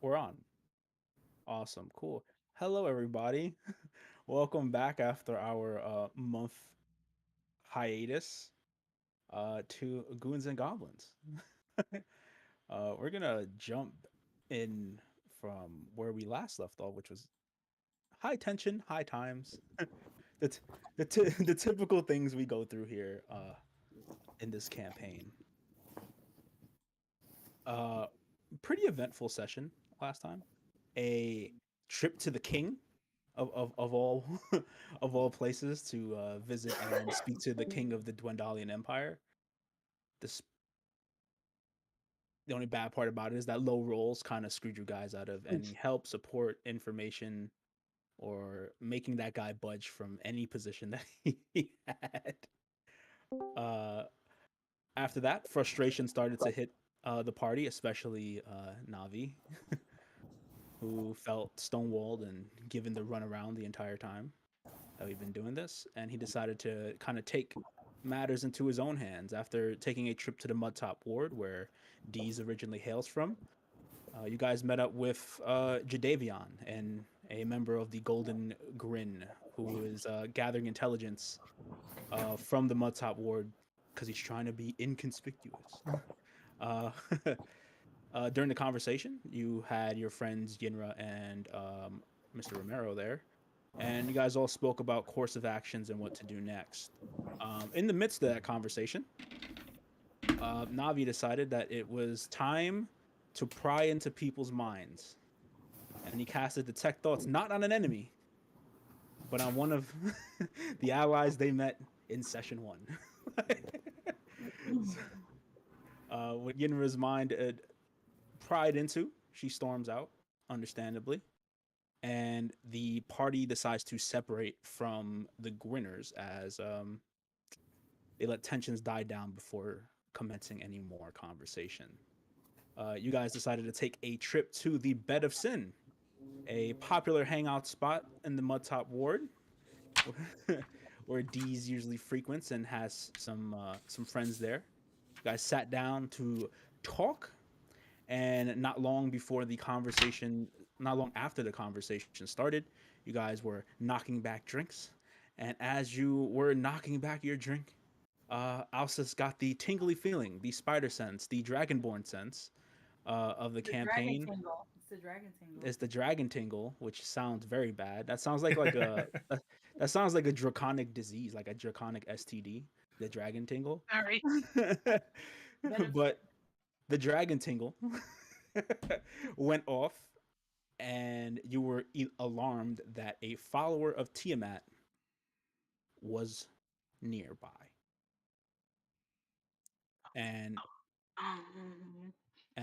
We're on. Awesome. Cool. Hello, everybody. Welcome back after our month hiatus to Goons and Goblins. We're gonna jump in from where we last left off, which was high tension, high times. the the typical things we go through here in this campaign. Uh, Pretty eventful session last time. A trip to the king of all of all places to visit and speak to the king of the Dwendalian Empire. This The only bad part about it is that low rolls kind of screwed you guys out of any help, support, information, or making that guy budge from any position that he had. Uh, After that, frustration started to hit the party, especially Navi, who felt stonewalled and given the runaround the entire time that we've been doing this, and he decided to kind of take matters into his own hands after taking a trip to the Mudtop Ward, where Dees originally hails from. You guys met up with Jadavion, and a member of the Golden Grin, who is gathering intelligence from the Mudtop Ward because he's trying to be inconspicuous. uh, during the conversation, you had your friends Yinra and Mr. Romero there, and you guys all spoke about course of actions and what to do next. In the midst of that conversation, Navi decided that it was time to pry into people's minds, and he casted detect thoughts not on an enemy, but on one of the allies they met in session one. With Yinra's mind pried into, she storms out, understandably, and the party decides to separate from the Grinners as they let tensions die down before commencing any more conversation. You guys decided to take a trip to the Bed of Sin, a popular hangout spot in the Mudtop Ward, where Dees usually frequents and has some friends there. You guys sat down to talk, and not long after the conversation started, you guys were knocking back drinks. And as you were knocking back your drink, Alsa's got the tingly feeling, the spider sense, the dragonborn sense of the The dragon campaign. tingle. It's the dragon tingle. It's the dragon tingle, which sounds very bad. That sounds like that sounds like a draconic disease, like a draconic STD. The dragon tingle, Sorry. Bed of but the dragon tingle went off, and you were alarmed that a follower of Tiamat was nearby. And Um,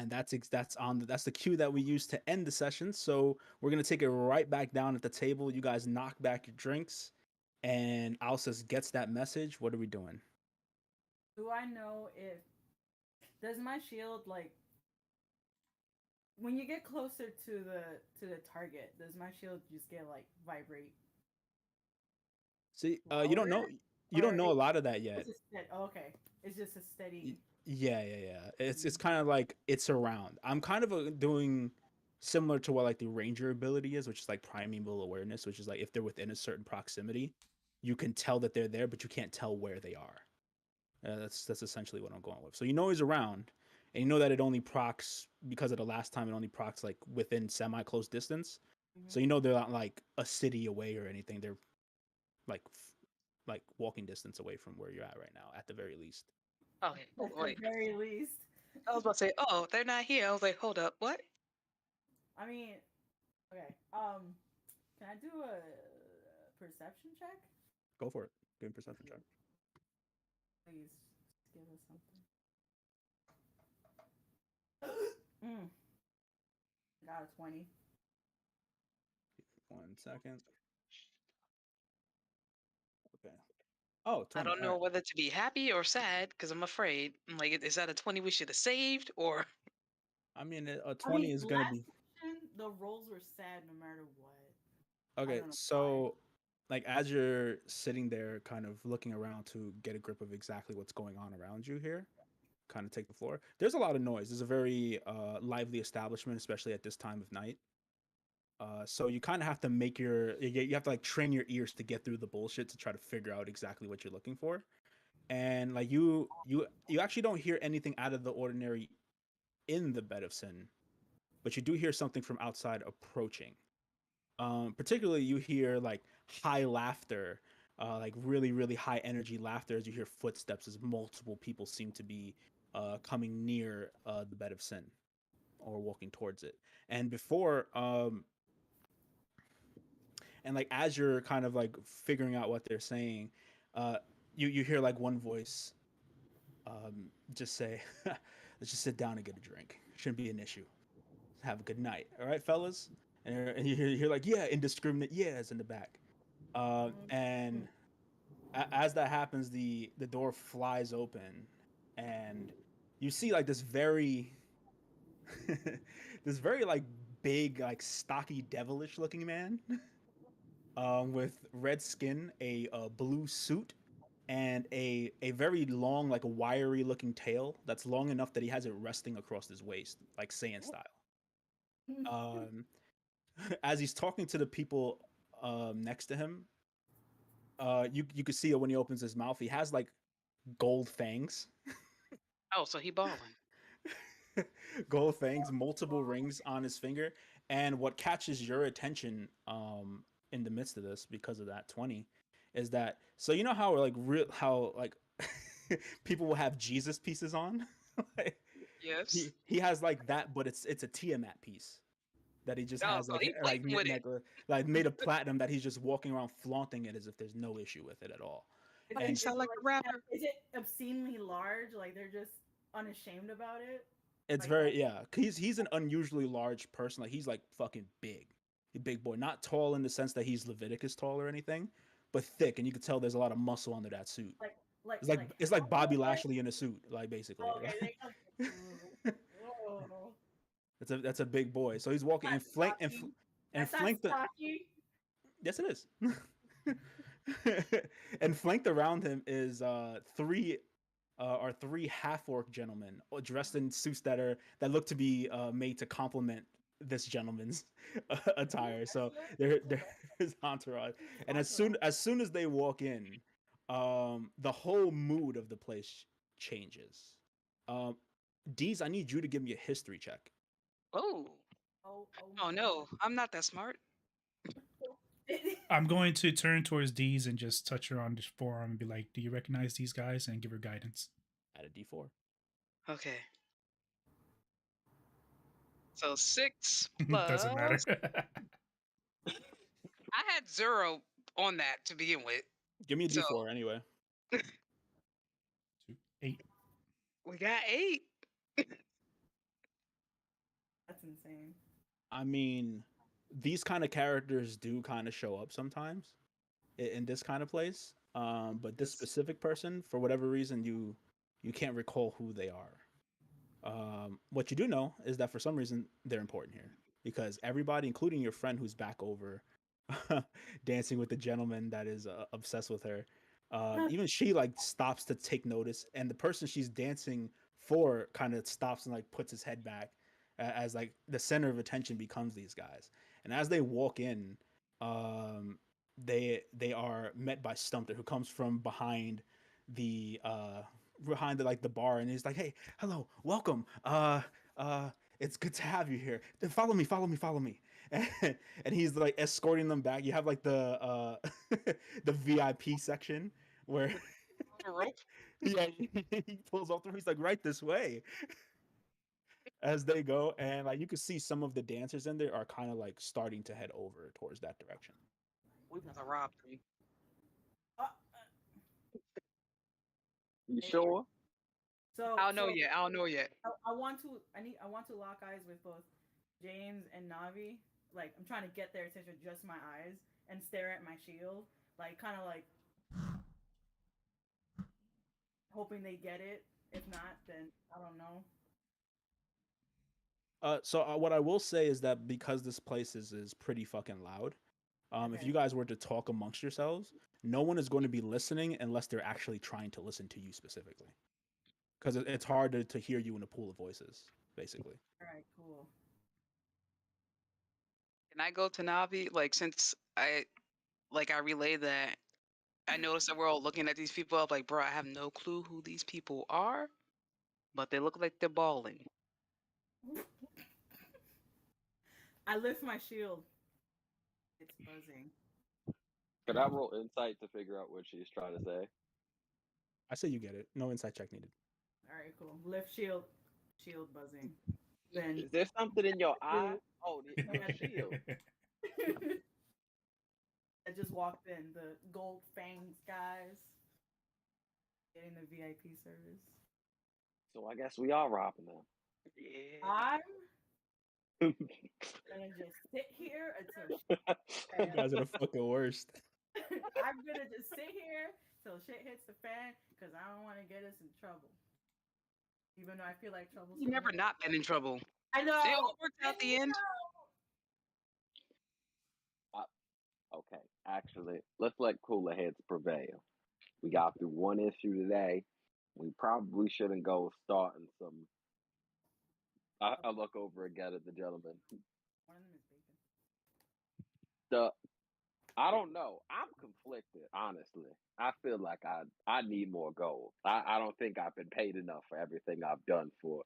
that's the cue that we use to end the session. So we're gonna take it right back down at the table. You guys knock back your drinks, and Alsace gets that message. What are we doing? Do I know if does my shield like when you get closer to the target, does my shield just get like vibrate See, you don't louder know. You don't or know a lot of that it's yet. just oh, okay. It's just a steady. Yeah, yeah, yeah. It's kind of like it's around. I'm kind of doing similar to what like the ranger ability is, which is like primeval awareness, which is like if they're within a certain proximity, you can tell that they're there, but you can't tell where they are. That's essentially what I'm going with. So you know he's around, and you know that it only procs because of the last time it only procs like within semi close distance. Mhm. So you know they're not like a city away or anything. They're like like walking distance away from where you're at right now, at the very least. okay. Oh, At the wait. very least. I was about to say, oh, they're not here. I was like, hold up. What? I mean, okay. Can I do a perception check? Go for it. Give me a perception check. Please, just give us something. mm, got a 20. 1 second. Okay. Oh, I 20. don't All know right. whether to be happy or sad because I'm afraid. I'm like, is that a 20 we should have saved? Or, I mean, a I 20 mean, is going to last be. section the rolls were sad no matter what. I Okay. don't know why. So, like, as you're sitting there kind of looking around to get a grip of exactly what's going on around you here, kind of take the floor. There's a lot of noise. There's a very lively establishment, especially at this time of night. So you kind of have to make you have to like train your ears to get through the bullshit to try to figure out exactly what you're looking for. And like you actually don't hear anything out of the ordinary in the bed of sin, but you do hear something from outside approaching. Particularly, you hear like high laughter, like really high energy laughter as you hear footsteps as multiple people seem to be coming near the bed of sin or walking towards it. And and like as you're kind of like figuring out what they're saying, uh, you hear like one voice just say, "Let's just sit down and get a drink. Shouldn't be an issue. Have a good night. All right, fellas." And you hear like, "Yeah," indiscriminate yeahs in the back. And as that happens, the door flies open, and you see like this very this very like big, like stocky, devilish looking man, with red skin, a blue suit, and a very long, like a wiry looking tail that's long enough that he has it resting across his waist, like Saiyan style. Um, as he's talking to the people next to him, you can see it when he opens his mouth. He has like gold fangs, Oh, so he balling. gold fangs, multiple rings on his finger. And what catches your attention in the midst of this because of that 20 is that so you know how like real how like people will have Jesus pieces on? Like, Yes. he has like that, but it's a Tiamat piece that he just Oh, has so he like blatant with it. necklace like made of platinum that he's just walking around flaunting it as if there's no issue with it at all. Is He it And is sound it like a like rapper. is it obscenely large? Like they're just unashamed about it? it's Like that? very yeah. He's an unusually large person. Like he's like fucking big, a big boy. Not tall in the sense that he's Leviticus tall or anything, but thick, and you can tell there's a lot of muscle under that suit. Like like like It's like Bobby like Lashley in a suit, like basically. oh, okay, they got oh, That's a big boy. So he's walking and that's flank stocky. and That's not flanked the stocky. yes it is. And flanked around him is three half orc gentlemen dressed in suits that look to be made to complement this gentleman's attire. So they're his entourage, and as soon as they walk in, the whole mood of the place changes. Um, Deez, I need you to give me a history check. Oh. Oh Oh my no, I'm not that smart. god. I'm going to turn towards Deez and just touch her on the forearm and be like, "Do you recognize these guys?" and give her guidance. At a D4. Okay. So 6 Doesn't matter. plus. I had 0 on that to begin with. Give me a So D4 anyway. 8. we got 8. That's insane. I mean, these kind of characters do kind of show up sometimes in this kind of place. But this Yes. specific person, for whatever reason, you can't recall who they are. What you do know is that for some reason they're important here because everybody, including your friend who's back over dancing with the gentleman that is obsessed with her, even she like stops to take notice, and the person she's dancing for kind of stops and like puts his head back as like the center of attention becomes these guys. And as they walk in, they are met by Stumter, who comes from the behind like the bar, and he's like, "Hey, hello, welcome. It's good to have you here. Then follow me, follow me, follow me." And he's like escorting them back. You have like the VIP section where The rope. yeah, he pulls off the. He's like, "Right this way." As they go, and like you can see some of the dancers in there are kind of like starting to head over towards that direction. We about to rob them. Uh, You sure? so I don't know so yet. I don't know yet. I want to lock eyes with both James and Navi. Like I'm trying to get their attention with just my eyes and stare at my shield, like kind of like hoping they get it. If not, then I don't know. So what I will say is that because this place is pretty fucking loud, if Okay. you guys were to talk amongst yourselves, no one is going to be listening unless they're actually trying to listen to you specifically. because it's harder to hear you in a pool of voices, basically. All right, cool. Can I go to Navi? Like, since I relay that, I noticed that we're all looking at these people. I'm like, bro, I have no clue who these people are, but they look like they're balling. I lift my shield. It's buzzing. Could I roll insight to figure out what she's trying to say? I say you get it. No insight check needed. All right, cool. Lift shield. Shield buzzing. Then Is there something in your eye? Oh, the shield. I just walked in. The gold fangs guys getting the VIP service. So I guess we are robbing them. Yeah. I'm gonna just sit here until You guys are the fucking worst. I'm gonna just sit here till shit hits the fan because I don't want to get us in trouble. Even though I feel like trouble's You never coming. not been in trouble. I know. It all worked out the end. Okay, actually, let's let cooler heads prevail. We got through one issue today. We probably shouldn't go starting some. I look over again at the gentleman. One of them is bacon. I don't know. I'm conflicted, honestly. I feel like I need more gold. I don't think I've been paid enough for everything I've done for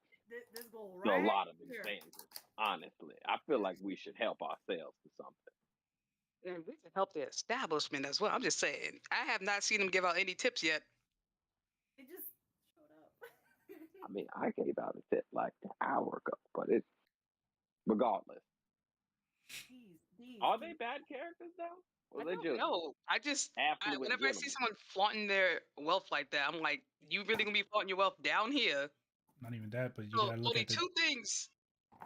This goal a right lot of here. advances. Honestly, I feel like we should help ourselves to something. And we can help the establishment as well. I'm just saying. I have not seen them give out any tips yet. They just showed up. I mean, I gave out a tip like an hour ago, but regardless. These. Are they bad characters though? Or I they don't just know. affluent Whenever I see gentlemen? someone flaunting their wealth like that, I'm like, you really gonna be flaunting your wealth down here? Not even that, but you So gotta look only at the.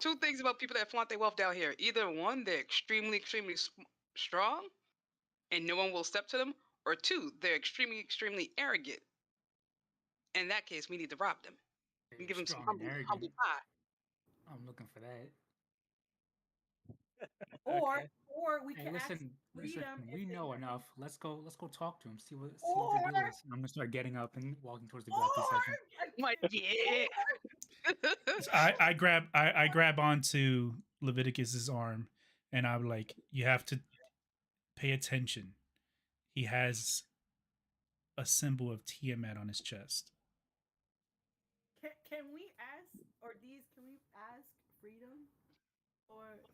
two things about people that flaunt their wealth down here. Either one, they're extremely strong, and no one will step to them, or two, they're extremely arrogant. In that case, we need to rob them and give them some Strong and humble arrogant. pie. I'm looking for that. Or Okay. we Hey, can ask listen, freedom. we if they know give enough. Let's go talk to him. See what Or- the deal is. I'm gonna start getting up and walking towards the VIP section. I'm like, yeah. I grab onto Leviticus's arm, and I'm like, you have to pay attention. He has a symbol of Tiamat on his chest. Can we ask, or these? Can we ask freedom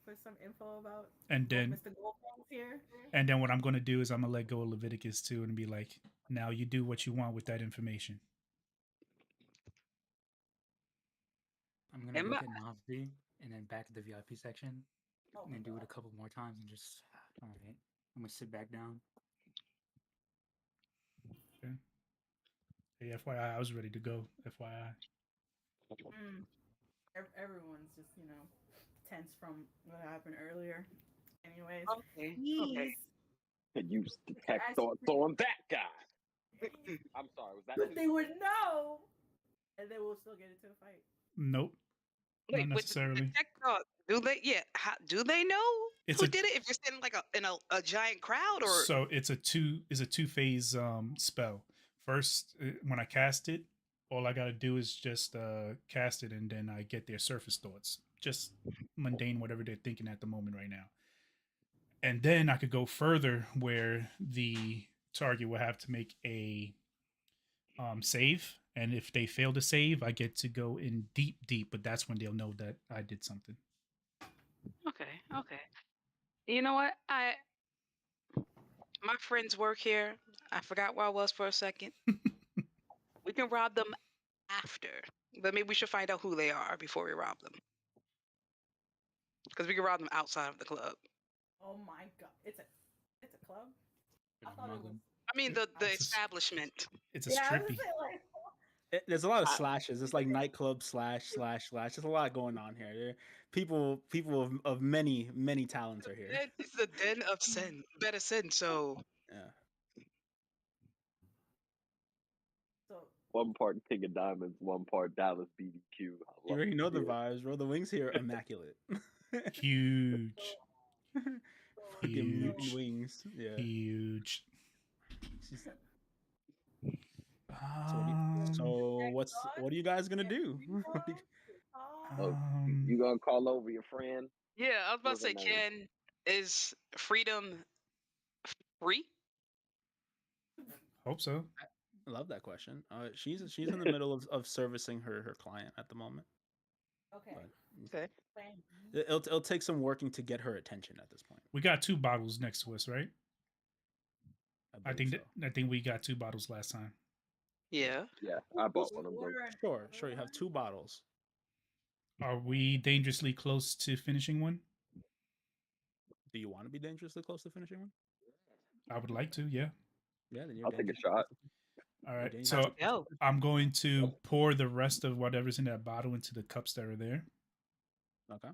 for some info about And then Mr. Goldfang's here? And then what I'm going to do is I'm going to let go of Leviticus too and be like, now you do what you want with that information. I'm gonna look at Navi and then back at the VIP section Oh, and then do it a couple more times and just all right. I'm gonna sit back down. Okay. Hey, FYI, I was ready to go. FYI. Everyone's just tense from what happened earlier. Anyways, Okay. please. Could use detect thoughts on that guy. I'm sorry, was that But too they would know, and they will still get into a fight. Nope. Wait, Not necessarily. with the tech thought, do they? Yeah. Do they know It's who a- did it? If you're standing like in a giant crowd, or So it's a two-phase spell. First, when I cast it, all I gotta do is just cast it, and then I get their surface thoughts, just mundane, whatever they're thinking at the moment right now. And then I could go further, where the target will have to make a save, and if they fail to save, I get to go in deep. But that's when they'll know that I did something. okay. You know what? My friends work here. I forgot where I was for a second. We can rob them after, but maybe we should find out who they are before we rob them. Because we can rob them outside of the club. Oh my god, it's a club. I Gonna thought it mug was. him. I mean the It's a- establishment. It's a Yeah, I was strippy. gonna say, like, There's a lot of slashes. It's like nightclub slash. There's a lot going on here. People of many talents are here. It's the den of sin, better sin. So Yeah. so one part King of Diamonds, one part Dallas BBQ? You already know the vibes, bro. The wings here are immaculate. Huge. Fucking mutant Huge. wings. Yeah. Huge. She's- So what do you, Um, what are you guys gonna do? Oh, um, you gonna call over your friend? Yeah, I was about to What's her say, name? is freedom free? hope so. I love that question. She's in the middle of servicing her client at the moment, Okay. but Okay. Plan B. it'll take some working to get her attention at this point. We got two bottles next to us, right? I I believe think so. that, I think we got two bottles last time. Yeah. Yeah, I bought We one of them. order Sure, another sure. You have one? 2 bottles. Are we dangerously close to finishing one? Do you want to be dangerously close to finishing one? I would like to, yeah. Yeah, then you're I'll take a dangerously close. shot. All You're right. Let's dangerously So close to go. finishing. I'm going to pour the rest of whatever's in that bottle into the cups that are there. Okay.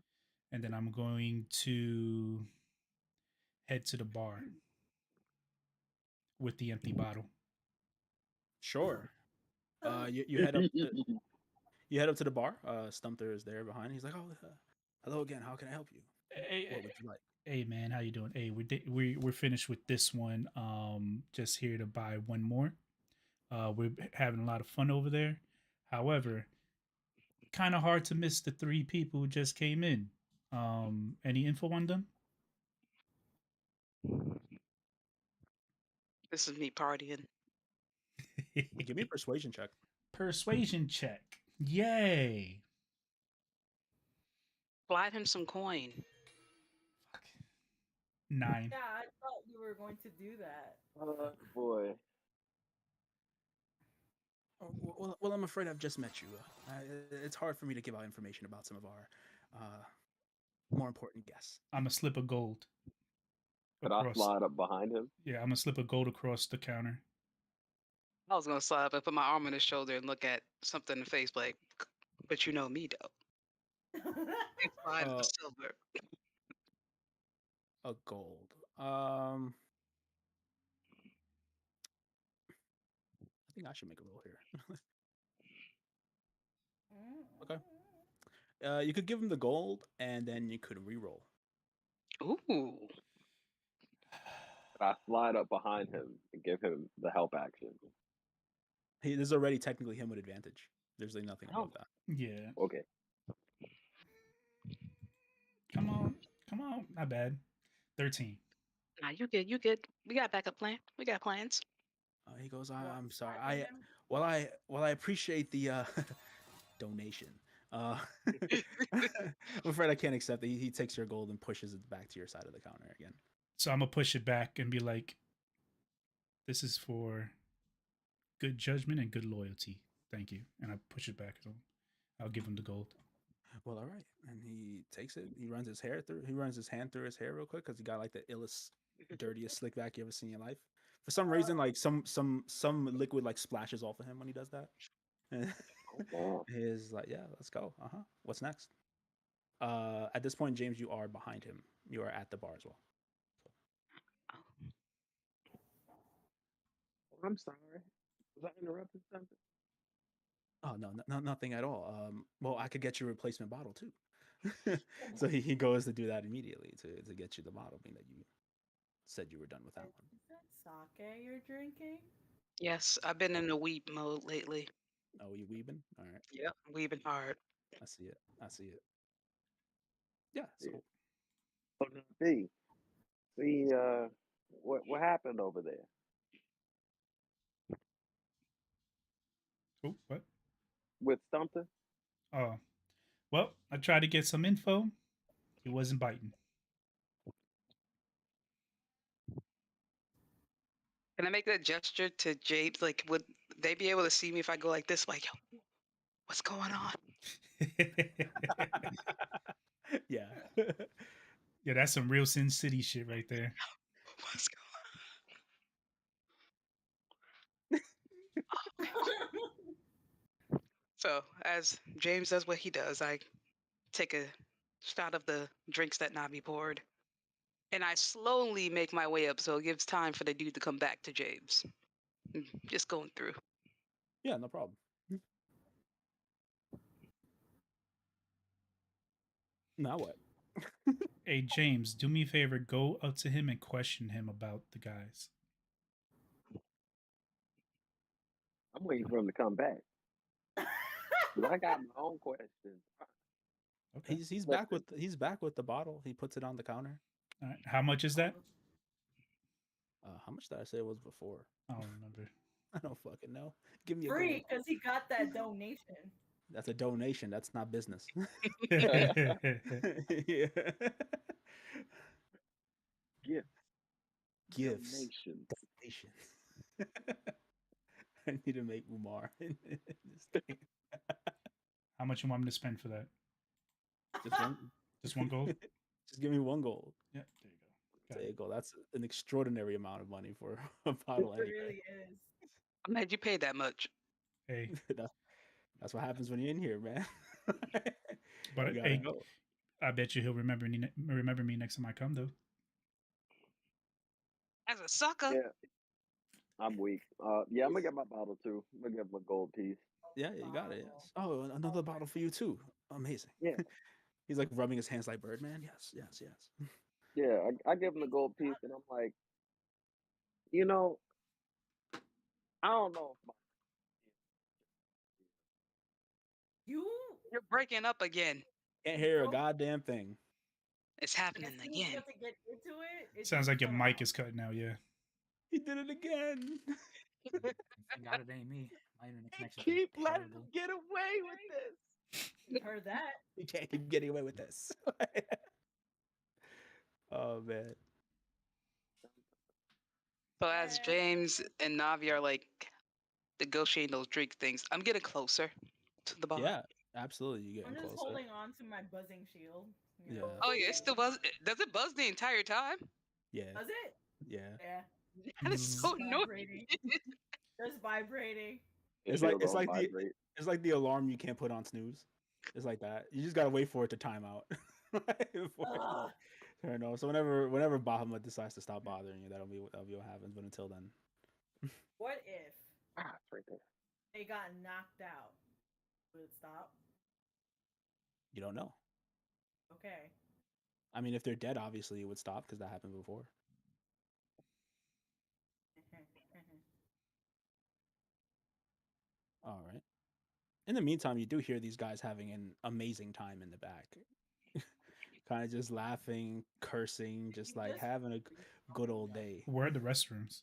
And then I'm going to head to the bar with the empty bottle. Sure. You head up. You head up to the bar. Stumter is there behind. He's like, "Oh, hello again. How can I help you? What Hey, would you like?" hey man, how you doing? Hey, we're finished with this one. Just here to buy one more. We're having a lot of fun over there. However, kind of hard to miss the three people who just came in. Any info on them? This is me partying. Give me a persuasion check. Persuasion check. Yay. Slide him some coin. Fuck. 9. Yeah, I thought you were going to do that. Oh boy. Oh, well, I'm afraid I've just met you. It's hard for me to give out information about some of our more important guests. I'm a slip of gold Could I across. slide up behind him? Yeah, I'm gonna slip a gold across the counter. I was gonna slide up and put my arm on his shoulder and look at something in the face, like, but you know me though. And slide the Uh, silver. a gold. I think I should make a roll here. Okay. You could give him the gold, and then you could re-roll. Ooh. Could I slide up behind him and give him the help action? This is already technically him with advantage. There's like nothing Oh, above that. Yeah. Okay. Come on. Come on. Not bad. 13. nah, you good. You good. We got a backup plan. We got plans. He goes, You want I'm to sorry. slide with him? I appreciate the donation. Uh, I'm afraid I can't accept it. He takes your gold and pushes it back to your side of the counter again. So I'm gonna push it back and be like, "This is for good judgment and good loyalty. Thank you." And I push it back. So I'll give him the gold. Well, all right. And he takes it. He runs his hair through. He runs his hand through his hair real quick because he got like the illest, dirtiest slick back you ever seen in your life. For some reason, like some liquid like splashes off of him when he does that. And Oh, he's like, "Yeah, let's go. Uh huh. What's next?" At this point, James, you are behind him. You are at the bar as well. I'm sorry. Was I interrupting something? Oh no, nothing at all. Well, I could get you a replacement bottle too. So he goes to do that immediately to get you the bottle, being that you said you were done with that one. Is that sake you're drinking? Yes, I've been in a weep mode lately. Oh, you weebing? All right, Yep, weeping hard. I see it. I see it. Yeah. Yeah. So So now, see, what happened over there Oh, what? with Stumter? Oh, well, I tried to get some info. He wasn't biting. Can I make that gesture to James? Like, would they be able to see me if I go like this? Like, yo, what's going on? yeah. Yeah, that's some real Sin City shit right there. What's going So, as James does what he does, I take a shot of the drinks that Nabi poured, and I slowly make my way up so it gives time for the dude to come back to James. Just going through. Yeah, no problem. Now what? Hey, James, do me a favor. Go up to him and question him about the guys. I'm waiting for him to come back. 'Cause I got my own questions. Okay. Listen, he's back with the bottle. He puts it on the counter. All right. How much is that? How much did I say it was before? I don't remember. I don't fucking know. Give me a Free gold. because he got that donation. That's a donation. That's not business. gifts, Yeah. Gifts. donations. Donations. I need to make Umar in this game. How much you want me to spend for that? Just one. Just one gold? Just give me one gold. Yeah, there you go. Got There it. you go. That's an extraordinary amount of money for a It bottle anyway. really is. I'm glad you paid that much. Hey, That's what happens when you're in here, man. but You gotta hey, go. I bet you he'll remember me next time I come though. As a sucker. Yeah, I'm weak. Yeah, I'm gonna get my bottle too. I'm gonna get my gold piece. Yeah, you got it. Yes. Oh, another bottle for you too. Amazing. Yeah, He's like rubbing his hands like Birdman. Yes, yes, yes. yeah. I give him the gold piece, and I'm like, you know, I don't know if my You, You're breaking up again. Can't hear a goddamn thing. It's as happening soon as you again. have to get into it, it Sounds just like your cut mic out. is cutting out. Yeah. He did it again. Thank God it ain't me. My internet connection's been keep letting him terrible. get away with this. Heard that? He can't keep getting away with this. Oh man. So as Eh, James and Navi are like negotiating those drink things, I'm getting closer to the bar. Yeah, absolutely. You I'm getting just closer. holding on to my buzzing shield. You know. Yeah. Oh yeah, it still buzz. Does it buzz the entire time? Yeah. Does it? Yeah. Yeah. That is so annoying. Vibrating. Just vibrating. The It's like shield it's don't like the vibrate. it's like the alarm you can't put on snooze. It's like that. You just gotta wait for it to time out. Before it Ugh. turn off. So whenever Bahamut decides to stop bothering you, that'll be what happens. But until then, What if Ah, it's right there. they got knocked out? Would it stop? you don't know. Okay. I mean, if they're dead, obviously it would stop because that happened before. All right. In the meantime, you do hear these guys having an amazing time in the back, kind of just laughing, cursing, just like Just having a good old day. Where are the restrooms?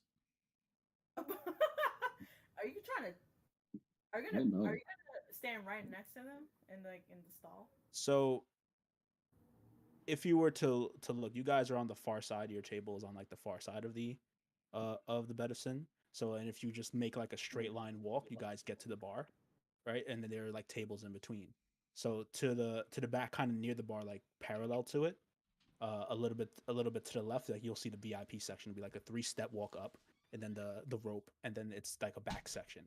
Are you trying to? Are you I gonna? know. Are you gonna stand right next to them in the stall? So if you were to look, you guys are on the far side. Your table is on like the far side of the bed of sin. So and if you just make like a straight line walk, you guys get to the bar, right? And then there are like tables in between. So to the back, kind of near the bar, like parallel to it, a little bit to the left, like you'll see the VIP section be like a 3-step walk up, and then the rope, and then it's like a back section.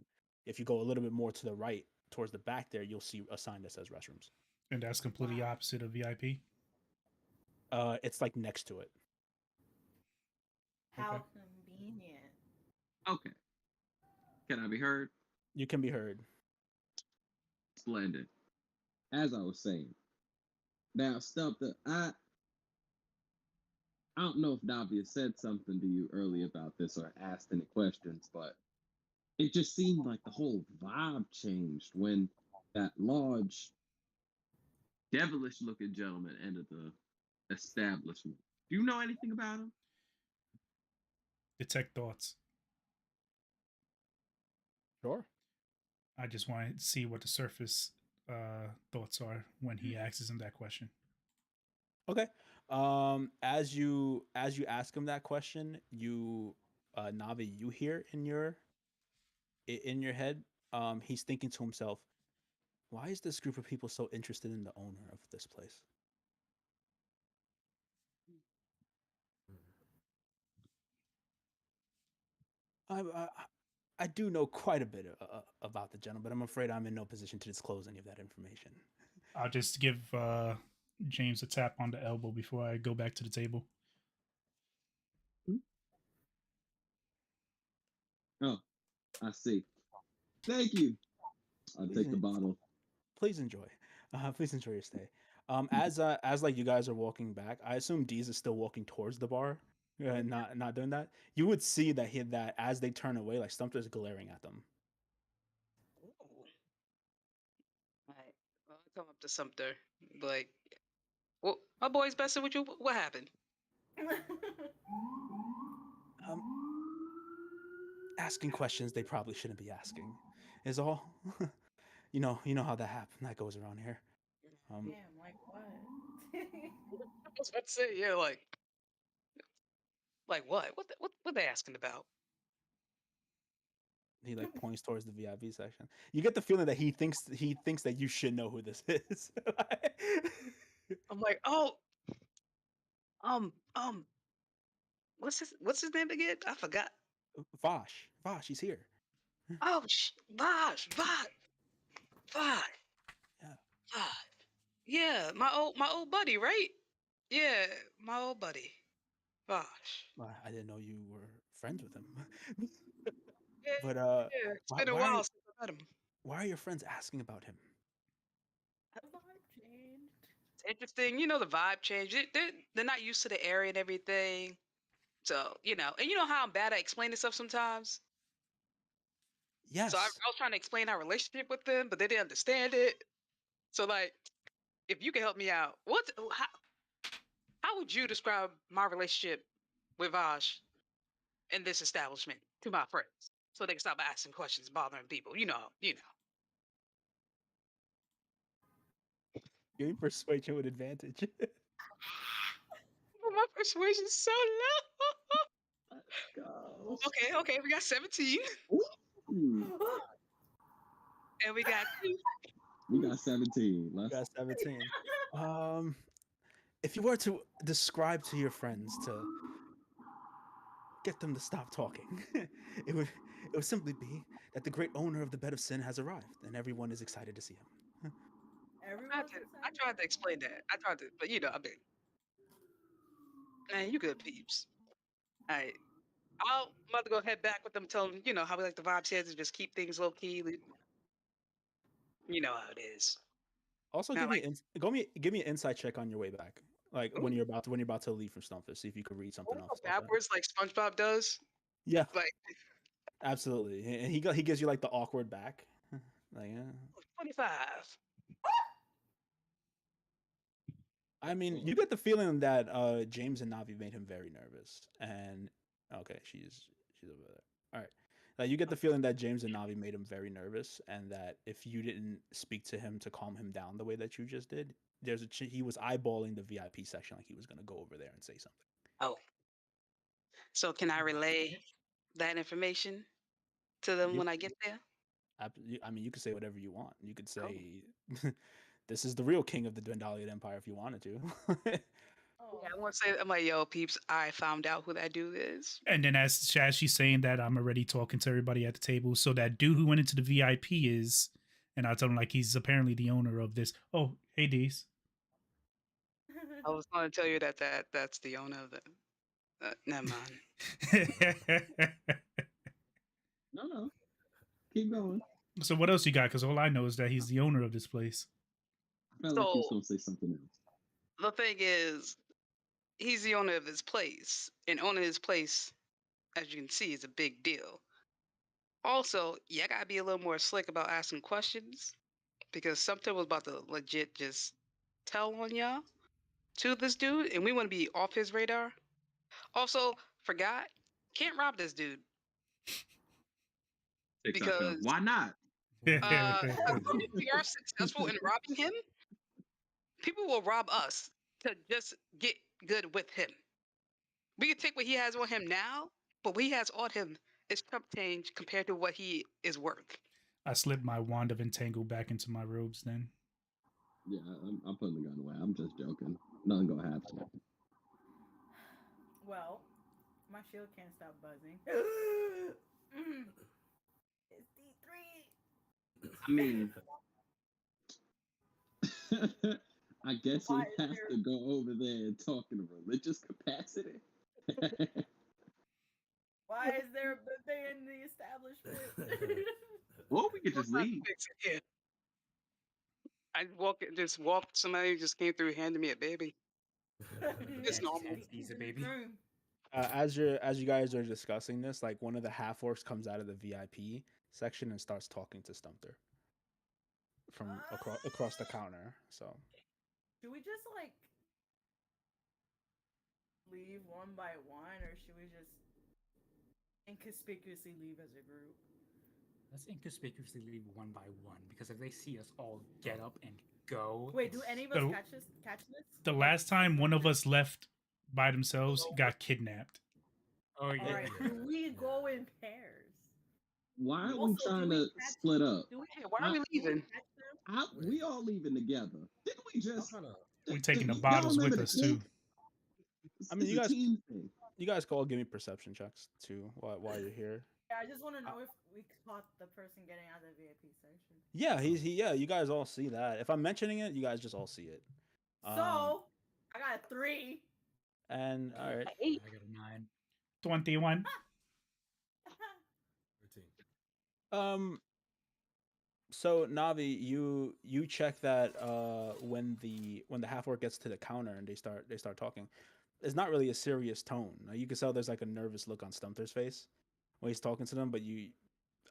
If you go a little bit more to the right towards the back there, you'll see a sign that says restrooms. And that's completely Wow. opposite of VIP. It's like next to it. How Okay. convenient. Okay. Can I be heard? You can be heard. Splendid. As I was saying, now Stumper, I don't know if Davia said something to you earlier about this or asked any questions, but it just seemed like the whole vibe changed when that large, devilish-looking gentleman entered the establishment. Do you know anything about him? Detect thoughts. Sure. I just want to see what the surface thoughts are when he asks him that question. Okay. As you ask him that question, you Navi, you hear in your head, he's thinking to himself, why is this group of people so interested in the owner of this place? I I do know quite a bit about the gentleman, but I'm afraid I'm in no position to disclose any of that information. I'll just give James a tap on the elbow before I go back to the table. Oh, I see. Thank you. I'll Please, take the bottle. please enjoy. Please enjoy your stay. As like you guys are walking back, I assume Deez is still walking towards the bar, not doing that. You would see that as they turn away, like Stumper's glaring at them. come up to Sumter, like, well, my boy's messing with you. What happened? Um, Asking questions they probably shouldn't be asking is all. You know how that happen that goes around here. Um, Damn, like what? I was about to say, yeah, like what? What they asking about? he like points towards the VIP section. You get the feeling that he thinks that you should know who this is. I'm like, oh, um, what's his name again? I forgot. Vosh, he's here. Oh, Vosh, Yeah. Vosh. Yeah, my old buddy, right? Yeah, my old buddy, Vosh. Well, I didn't know you were friends with him. Yeah, But yeah. It's been a while since I met him. why are your friends asking about him? The vibe changed. It's interesting, the vibe change. They're not used to the area and everything. So, and you know how I'm bad at explaining stuff sometimes. So I Yes. was trying to explain our relationship with them, but they didn't understand it. So, like, if you can help me out, how would you describe my relationship with Vaj in this establishment to my friends, so they can stop asking questions, bothering people? You know. You're persuasion with advantage. My persuasion's so low. Go. Okay, we got 17, Ooh, and we got two. we got 17. You Let's. got 17. Um, if you were to describe to your friends to get them to stop talking, it would it would simply be that the great owner of the bed of sin has arrived, and everyone is excited to see him. Everyone's I excited. tried to explain that. I tried to, but I mean, man, you good peeps. All right. I'm about to go head back with them, tell them, how we like the vibes here to just keep things low key. You know how it is. Also, Not like, give me an insight check on your way back, like ooh, when you're about to leave from Stumpfish. See if you could read I something wanna off go Stumpfish. backwards like SpongeBob does. Yeah, Like absolutely. And he gives you like the awkward back, like yeah. 25. I mean, you get the feeling that James and Navi made him very nervous. And okay, she's over there. All right. Like you get the feeling that James and Navi made him very nervous, and that if you didn't speak to him to calm him down the way that you just did, he was eyeballing the VIP section like he was gonna go over there and say something. Oh, so can I relay that information to them You, when I get there? I mean, you could say whatever you want. You could Oh, say, "This is the real king of the Dwendalian Empire," if you wanted to. Oh, yeah. I want to say, I'm like, yo, peeps, I found out who that dude is. And then as she's saying that, I'm already talking to everybody at the table. So that dude who went into the VIP is, and I told him like he's apparently the owner of this. Oh, hey Dees. I was going to tell you that's the owner of the. Never mind. No, no. Keep going. So what else you got? Because all I know is that he's the owner of this place. I felt like you was So going to say something else. the thing is, he's the owner of this place, and owning his place, as you can see, is a big deal. Also, you gotta be a little more slick about asking questions because something was about to legit just tell on y'all to this dude, and we want to be off his radar. Also, forgot, can't rob this dude TikTok because Why not? if we are successful in robbing him, people will rob us to just get good with him. We can take what he has on him now, but what he has on him is chump change compared to what he is worth. I slipped my wand of entangle back into my robes then. Yeah, I'm putting the gun away. I'm just joking. Nothing going to happen. well, my shield can't stop buzzing. It's D3. I mean, I guess we Why is have there to go over there and talk in a religious capacity. why is there a buffet in the establishment? Or we could just leave. Yeah. I just walked. Somebody just came through, handed me a baby. It's normal. He's a baby. As you guys are discussing this, like one of the half orcs comes out of the VIP section and starts talking to Stumter. from across the counter. So Do we just like leave one by one, or should we just inconspicuously leave as a group? Let's inconspicuously leave one by one because if they see us all get up and go, Wait, do any of us The, catch this? Catch this? the Like, last time one of us left by themselves got kidnapped. oh all yeah, right. Do we go in pairs? Why are we Also, do trying we to catch? split up? Do we? Hey, why are I, we Do we leaving? catch them? we all leaving together. Didn't we I'm just? kind of. We taking the Y'all bottles with remember the us too. cake? I mean, It's a team thing. you guys can all give me perception checks too while you're here. Yeah, I just want to know if we caught the person getting out of the VIP section. Yeah, yeah. You guys all see that. If I'm mentioning it, you guys just all see it. So I got a 3. And all right. I got a 9. 21. 13. So Navi, you check that when the half orc gets to the counter and they start talking, it's not really a serious tone. You can tell there's like a nervous look on Stumter's face when he's talking to them, but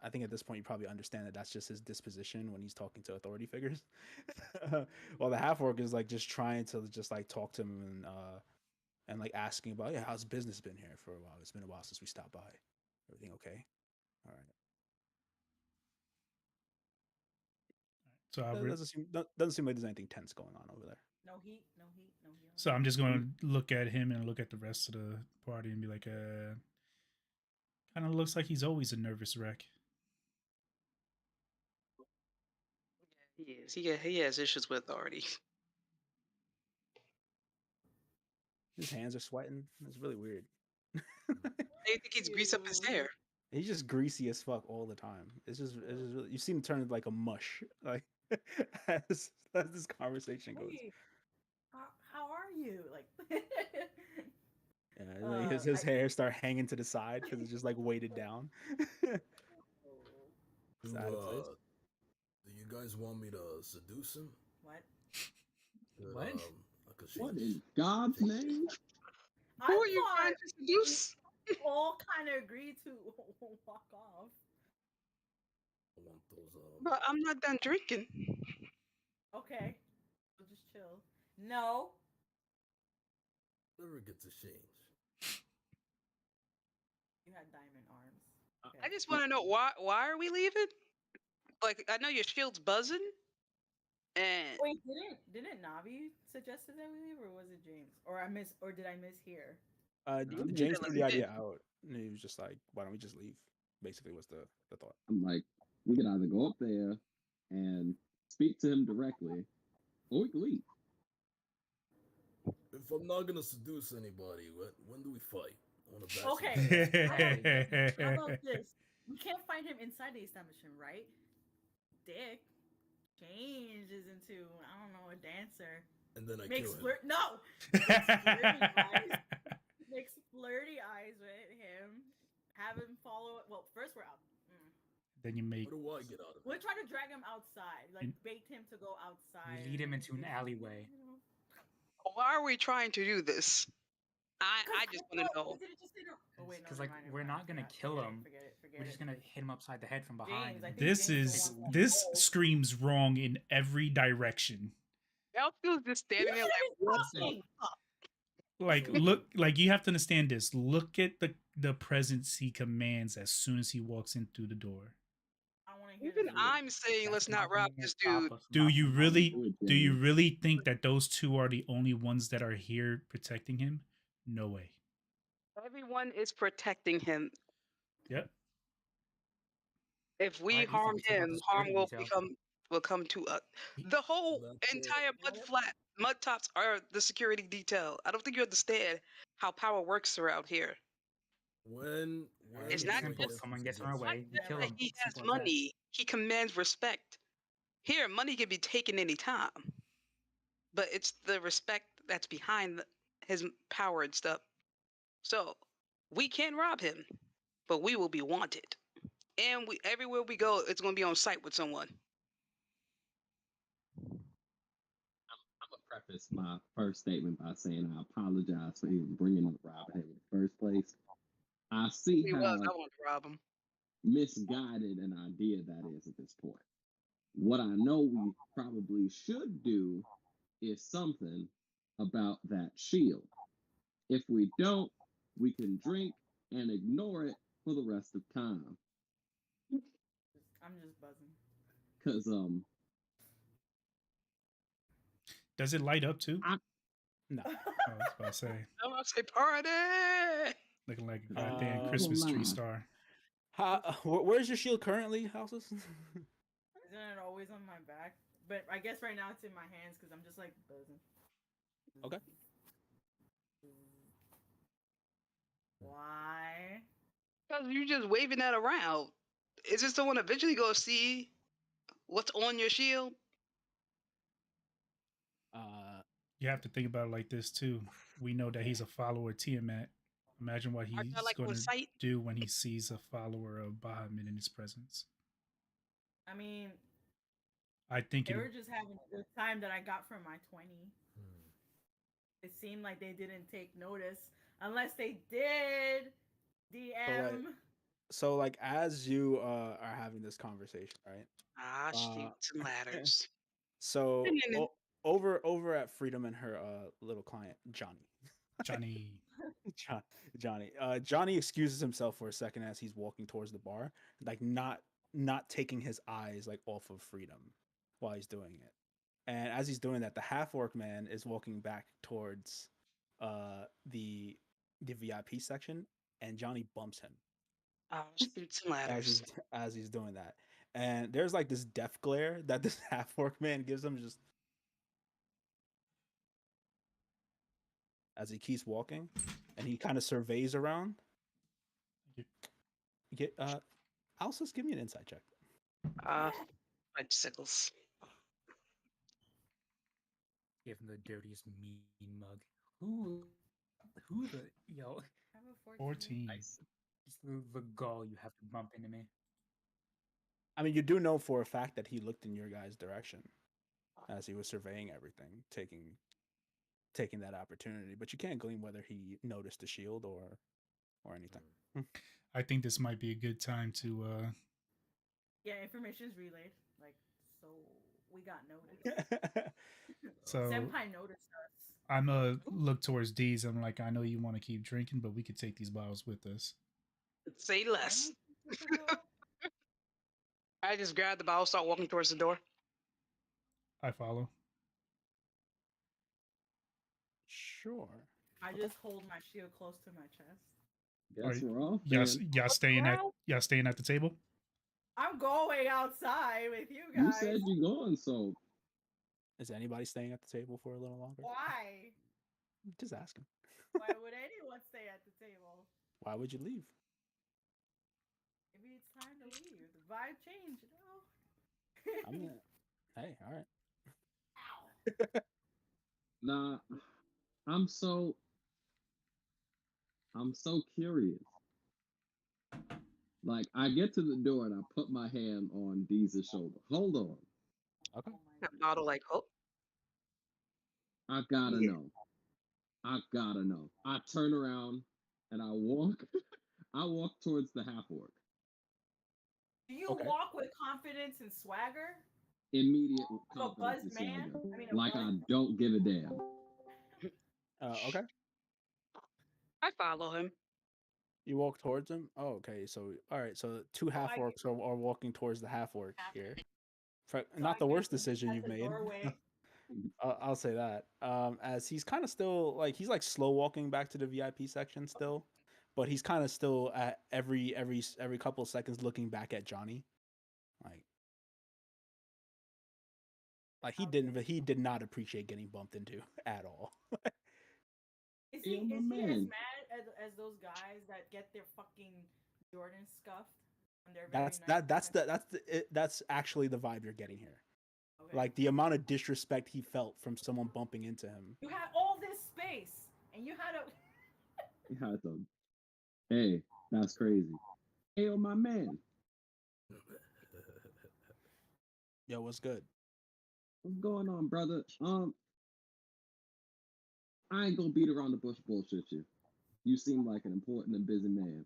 I think at this point you probably understand that that's just his disposition when he's talking to authority figures. While the half orc is like just trying to just like talk to him and like asking about, yeah, how's business been here for a while? It's been a while since we stopped by. Everything okay? All right. So I Doesn't seem like there's anything tense going on over there. No heat, no heat, no heat. So I'm just going to look at him and look at the rest of the party and be like, kind of looks like he's always a nervous wreck. He is. He has issues with authority. His hands are sweating. It's really weird. They think he's greased up his hair. He's just greasy as fuck all the time. It's just really, you see him turn like a mush, like as this conversation goes. Hey, how are you? Like, Yeah, like his hair start hanging to the side because it's just like weighted down. It's out of place. Do you guys want me to seduce him? what? What? Cause What she's- in God's name? Who are you thought trying to seduce? we all kind of agreed to walk off. I want those. But I'm not done drinking. Okay, we'll just chill. No, Never gets a change. you had diamond arms. Okay. I just want to know why are we leaving? Like I know your shield's buzzing, and Wait, didn't Navi suggest that we leave, or was it James? Or did I mishear? James Yeah, threw the let's idea out, and he was just like, "Why don't we just leave?" Basically, was the thought. I'm like, we could either go up there and speak to him directly, or we can leave. If I'm not gonna seduce anybody, when do we fight? I want to Okay. How about this? We can't find him inside the establishment, right? Dick changes into, I don't know, a dancer. And then I Makes kill him. no. Makes flirty eyes with him. Have him follow. Well, first we're out. Then you make. What do I get out of it? We're trying to drag him outside, like bait him to go outside. We lead him into an alleyway. why are we trying to do this? I just want to know. Because like we're not gonna kill him. We're just gonna hit him upside the head from behind. James, I think This James is don't want this to go. screams wrong in every direction. Elfie's just standing there like, what the Listen, fuck? Like look, like you have to understand this. Look at the presence he commands as soon as he walks in through the door. I want to hear Even this. I'm saying let's not rob this dude. Do you really Do it, do you James. really think that those two are the only ones that are here protecting him? No way. Everyone is protecting him. Yep. If we Alright, you harm think it's about him, the harm security detail? will come to us. The whole That's it. entire mud tops are the security detail. I don't think you understand how power works around here. When It's do not I simple. get Someone to gets in our seduce way, him? we kill him. He has Simple as that. money. He commands respect. Here, money can be taken any time, but it's the respect that's behind his power and stuff. So we can rob him, but we will be wanted, and everywhere we go, it's going to be on site with someone. I'm gonna preface my first statement by saying I apologize for even bringing up Robin Hood in the first place. I see He how was. I want to rob him. misguided an idea that is at this point. What I know we probably should do is something about that shield. If we don't, we can drink and ignore it for the rest of time. I'm just buzzing. Cause Does it light up too? I No. I was about to say, I'm about to say party. looking like a goddamn Uh, Christmas tree lie. star. Where's your shield currently, houses? Isn't it always on my back? But I guess right now it's in my hands because I'm just like buzzing. Okay. Why? Because you just waving that around. Is it someone eventually gonna see what's on your shield? Uh, You have to think about it like this too. We know that he's a follower of Tiamat. Imagine what Are y'all he's like going on to sight? do when he sees a follower of Bahamut in his presence. I mean, I think they it. were just having a good time that I got from my 20. Hmm. It seemed like they didn't take notice unless they did. DM. so like as you are having this conversation, right? Ah, Uh, shoots and ladders. so over at Freedom and her little client Johnny. Johnny. Johnny. Johnny excuses himself for a second as he's walking towards the bar, like not taking his eyes like off of Freedom while he's doing it. And as he's doing that, the half orc man is walking back towards the VIP section, and Johnny bumps him Ah, shoots and as ladders. as he's doing that. And there's like this death glare that this half orc man gives him just as he keeps walking, and he kind of surveys around. Get Alsus, give me an insight check. Bicycles. Give him the dirtiest mean mug. Who the yo? I have a 14. Nice. Just the gall you have to bump into me. I mean, you do know for a fact that he looked in your guys' direction as he was surveying everything, taking that opportunity. But you can't glean whether he noticed the shield or anything. I think this might be a good time to. Yeah, information's relayed. Like, so we got noticed. So Senpai noticed us. I'm look towards D's. I'm like, I know you want to keep drinking, but we could take these bottles with us. Say less. I just grab the bottle, start walking towards the door. I follow. Sure. I just hold my shield close to my chest. guess Are we're off. Y'all, Then. y'all staying at the table? I'm going outside with you You guys. said you going, so Is anybody staying at the table for a little longer? Why? Just asking. Why would anyone stay at the table? Why would you leave? Maybe it's time to leave. The vibe changed, you know? I'm gonna. Hey, all right. nah. I'm so curious. Like I get to the door and I put my hand on Deeza's shoulder. Hold on. Okay. Oh my That bottle, like, oh, I gotta Yeah. know. I gotta know. I turn around and I walk. I walk towards the half orc. Do you Okay. walk with confidence and swagger? Immediate A confidence buzzed and man? swagger. I mean, a Like buzz. I don't give a damn. Okay. I follow him. You walk towards him. Oh, okay. So all right. So two half orcs are walking towards the half orc here. Not the worst decision you've made. Doorway. I'll say that. As he's kind of still like he's like slow walking back to the VIP section still, but he's kind of still at every couple of seconds looking back at Johnny, like he did not appreciate getting bumped into at all. Is Yo, he my as man. mad as those guys that get their fucking Jordan scuffed on their very That's nice that's actually the vibe you're getting here. Okay. Like the amount of disrespect he felt from someone bumping into him. You had all this space and you had a You had to. Hey, that's crazy. Hey, yo, my man. Yo, what's good? What's going on, brother? I ain't gonna beat around the bush bullshit you. You seem like an important and busy man.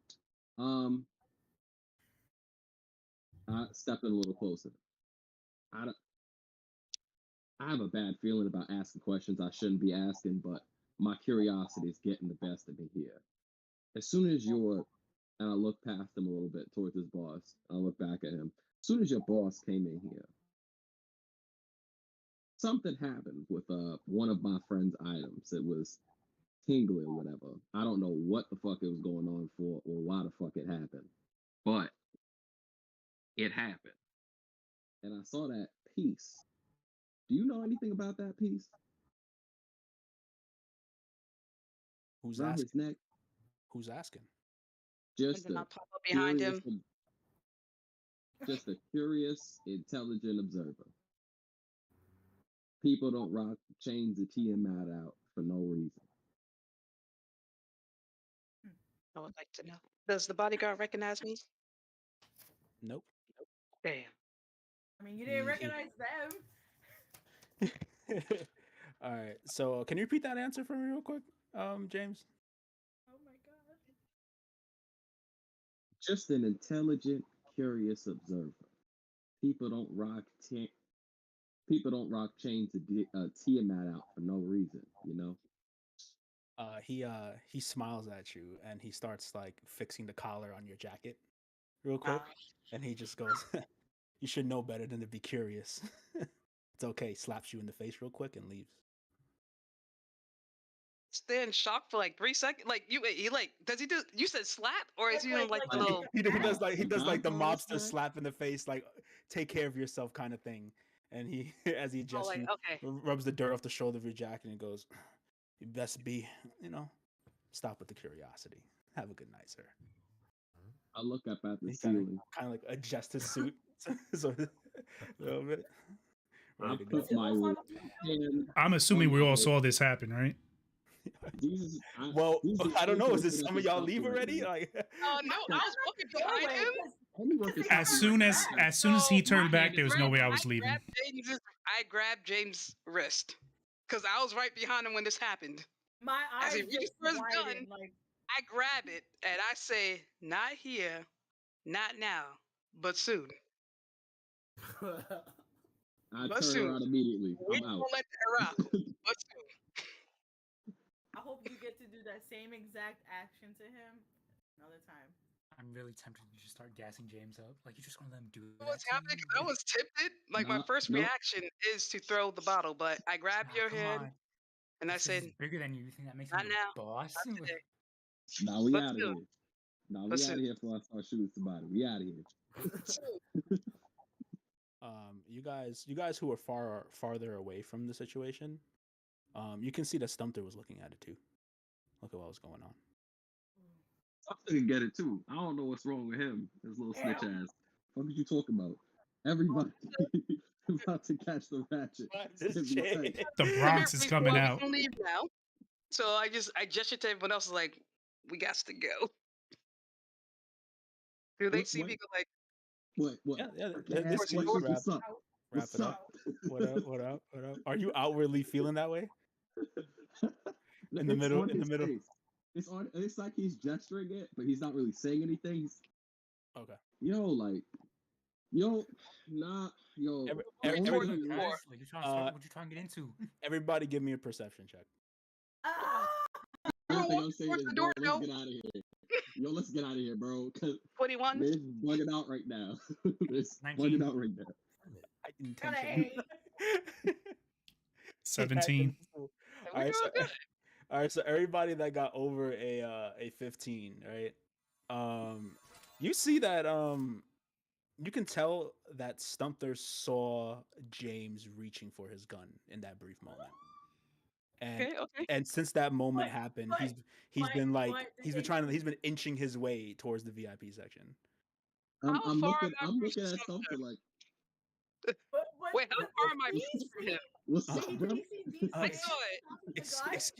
I step in a little closer. I don't, I have a bad feeling about asking questions I shouldn't be asking, but my curiosity is getting the best of me here. As soon as your, and I look past him a little bit towards his boss, I look back at him. As soon as your boss came in here, something happened with one of my friend's items. It was tingly or whatever. I don't know what the fuck it was going on for or why the fuck it happened, but it happened. And I saw that piece. Do you know anything about that piece Who's around asking? his neck? Who's asking? And Just then a I'll pop up behind curious, him. just a curious, intelligent observer. People don't rock chains of Tiamat out for no reason. I would like to know. Does the bodyguard recognize me? Nope. Damn. I mean, you didn't He- recognize them. All right. So, can you repeat that answer for me real quick, James? Oh my god. Just an intelligent, curious observer. People don't rock people don't rock chains of Tiamat out for no reason. You know. He smiles at you and he starts like fixing the collar on your jacket real quick, and he just goes, "You should know better than to be curious." It's okay. Slaps you in the face real quick and leaves. Stay in shock for like 3 seconds. Like he like does he do? You said slap or is he doing like the Like, little? He does like he does like the Godfather mobster slap? slap in the face, like take care of yourself kind of thing. And he, as he Oh, adjusts like you, okay. rubs the dirt off the shoulder of your jacket and goes, "You best be, stop with the curiosity. Have a good night, sir." I look up at the He ceiling. kind of like adjusts his suit so a little bit. I Ready to put go. my hand. I'm assuming on we my all hip. saw this happen, right? These, Well, these are I don't know. Is injuries this that some I of can y'all stop leave right already? now. Like, No, I was walking behind him. Anyone can As stop me soon right as now. as soon as he So, turned my back, there was no way I was leaving. I grabbed James' wrist because I was right behind him when this happened. My As eyes he reaches just for his widened. gun, Like, I grab it and I say, "Not here, not now, but soon. I But turn soon. around immediately. We I'm out. won't let that rock. But soon." I hope you get to do that same exact action to him another time. I'm really tempted to just start gassing James up. Like, you're just gonna let him do that. What's to happening? you? 'Cause I was tempted. Like my No, first no. reaction is to throw the bottle, but I grabbed Ah, your come hand on. and I This said, is bigger than you. You think that makes "Not me your now, boss? not today, Now we but out of soon, here. Now but we out soon." of here before I start shooting somebody. We out of here. Soon. you guys who are farther away from the situation, you can see that Stumter was looking at it too. Look at what was going on. I can get it too. I don't know what's wrong with him. His little snitch ass. What are you talking about? Everybody about to catch the ratchet. It's gonna be tight. The Bronx is coming Well, out. we can leave now. So I gestured to everyone else like, "We got to go." Do they see me go like, What? Yeah. Freaking This ass we questions. wrap What's up? wrap What's it up? up. What up? What up? What up? Are you outwardly feeling that way? In the It's middle. on In the his middle. face. It's on. It's like he's gesturing it, but he's not really saying anything. Okay. Yo, nah, yo. Every, the every, only towards thing the is- door. Like, you're trying to start, what you trying to get into? everybody, give me a perception check. Ah! the only thing I'm walking saying towards is, the bro, door, let's no. get out of here. Yo, let's get out of here, bro. Cause 21. man's bugging out right now. It's 19. bugging out right now. I Got an intentionally. 8. 17. All We right, doing so, good. all right, so everybody that got over a 15, right? You see that you can tell that Stumter saw James reaching for his gun in that brief moment. And Okay. and since that moment But- happened, but- he's been like but he's been inching his way towards the VIP section. How I'm far looking. am I I'm from looking at Stumter? something like, Wait, how far am I from him? what's Uh, up, bro? I saw it.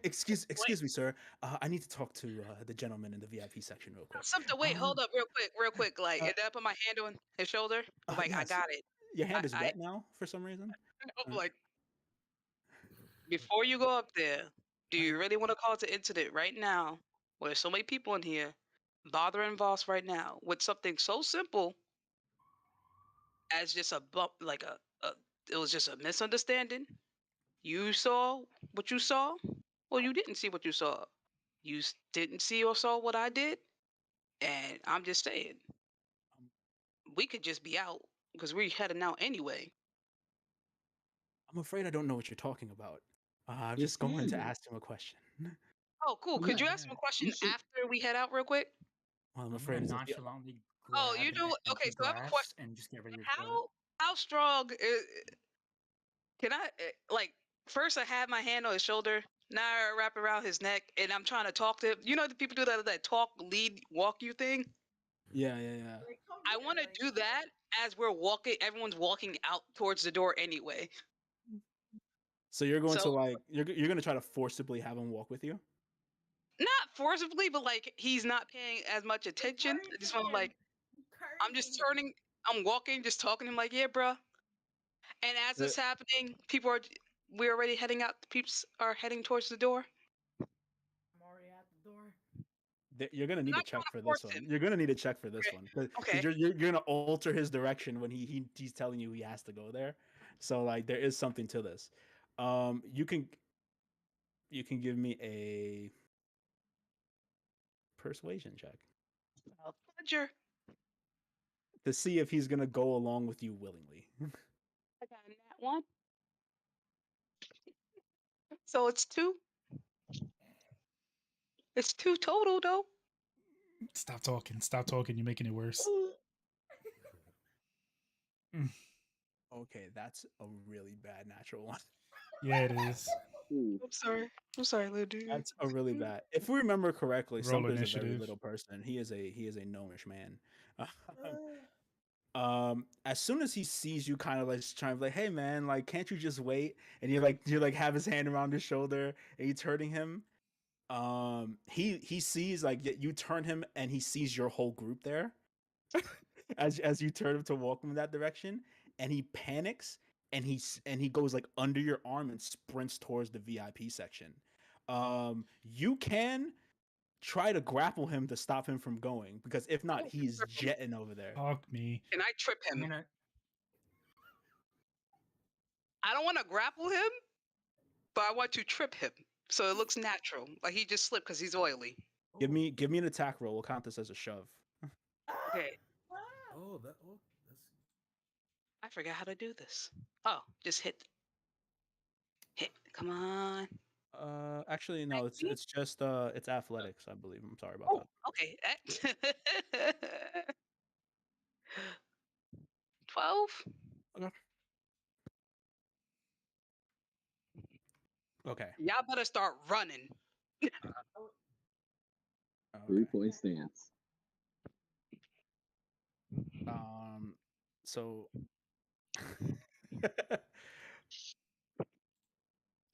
Excuse me, sir. I need to talk to the gentleman in the VIP section real quick. Something. Wait, hold up, real quick. Like, uh, and then I put my hand on his shoulder. I'm like, I yes. got it. Your hand is I- wet now for some reason. I'm like, before you go up there, do you really want to cause an incident right now? Where there's so many people in here, bothering boss right now with something so simple as just a bump, like it was just a misunderstanding. You saw what you saw, or you didn't see what you saw. Didn't see or saw what I did, and I'm just saying Um, we could just be out because we're heading out anyway. I'm afraid I don't know what you're talking about. I'm It just going can to be. ask him a question. Oh, cool. Could Yeah, you ask him a you question should. after we head out real quick? Well, I'm I'm gonna afraid it's yeah. nonchalantly Oh, grab you an know, okay. empty So I have a glass question. and just get ready to throw it. How strong can I like? First, I have my hand on his shoulder. Now I wrap around his neck, and I'm trying to talk to him. You know, the people do that talk, lead, walk you thing. Yeah. Like, come I here, want to like, do that as we're walking. Everyone's walking out towards the door anyway. So you're going So to like you're going to try to forcibly have him walk with you? not forcibly, but like he's not paying as much attention. I just want to encouraging him. like I'm just Encouraging him. turning. I'm walking, just talking to him like, yeah, bruh. And as The- it's happening, we're already heading out. Peeps are heading towards the door. I'm already at the door. You're gonna I'm need to not trying check to for this force one. him. You're gonna need to check for this Okay. one because Okay. you're gonna alter his direction when he's telling you he has to go there. So like there is something to this. You can give me a persuasion check Oh, Fudger. to see if he's gonna go along with you willingly. I got a nat one. So it's two. It's two total though. Stop talking. Stop talking. You're making it worse. Okay, that's a really bad natural one. Yeah, it is. Ooh, I'm sorry. I'm sorry, little dude. That's a really bad. If we remember correctly, Roll Sumper's a very initiative. little person. He is a gnomish man. As soon as he sees you kind of like trying to like, hey man, like can't you just wait? And you like have his hand around his shoulder and you turning him. He sees like you turn him and he sees your whole group there as you turn him to walk him in that direction, and he panics and he goes like under your arm and sprints towards the VIP section. You can try to grapple him to stop him from going because if not, he's jetting over there. Fuck me. Can I trip I'm him? gonna. I don't want to grapple him, but I want to trip him so it looks natural. Like he just slipped because he's oily. Give me an attack roll. We'll count this as a shove. Okay. Oh, that's I forgot how to do this. Oh, just hit. Hit. Come on. Actually, no. It's just it's athletics, I believe. I'm sorry about Oh, that. okay. 12. Okay. Y'all better start running. Okay. 3-point stance. So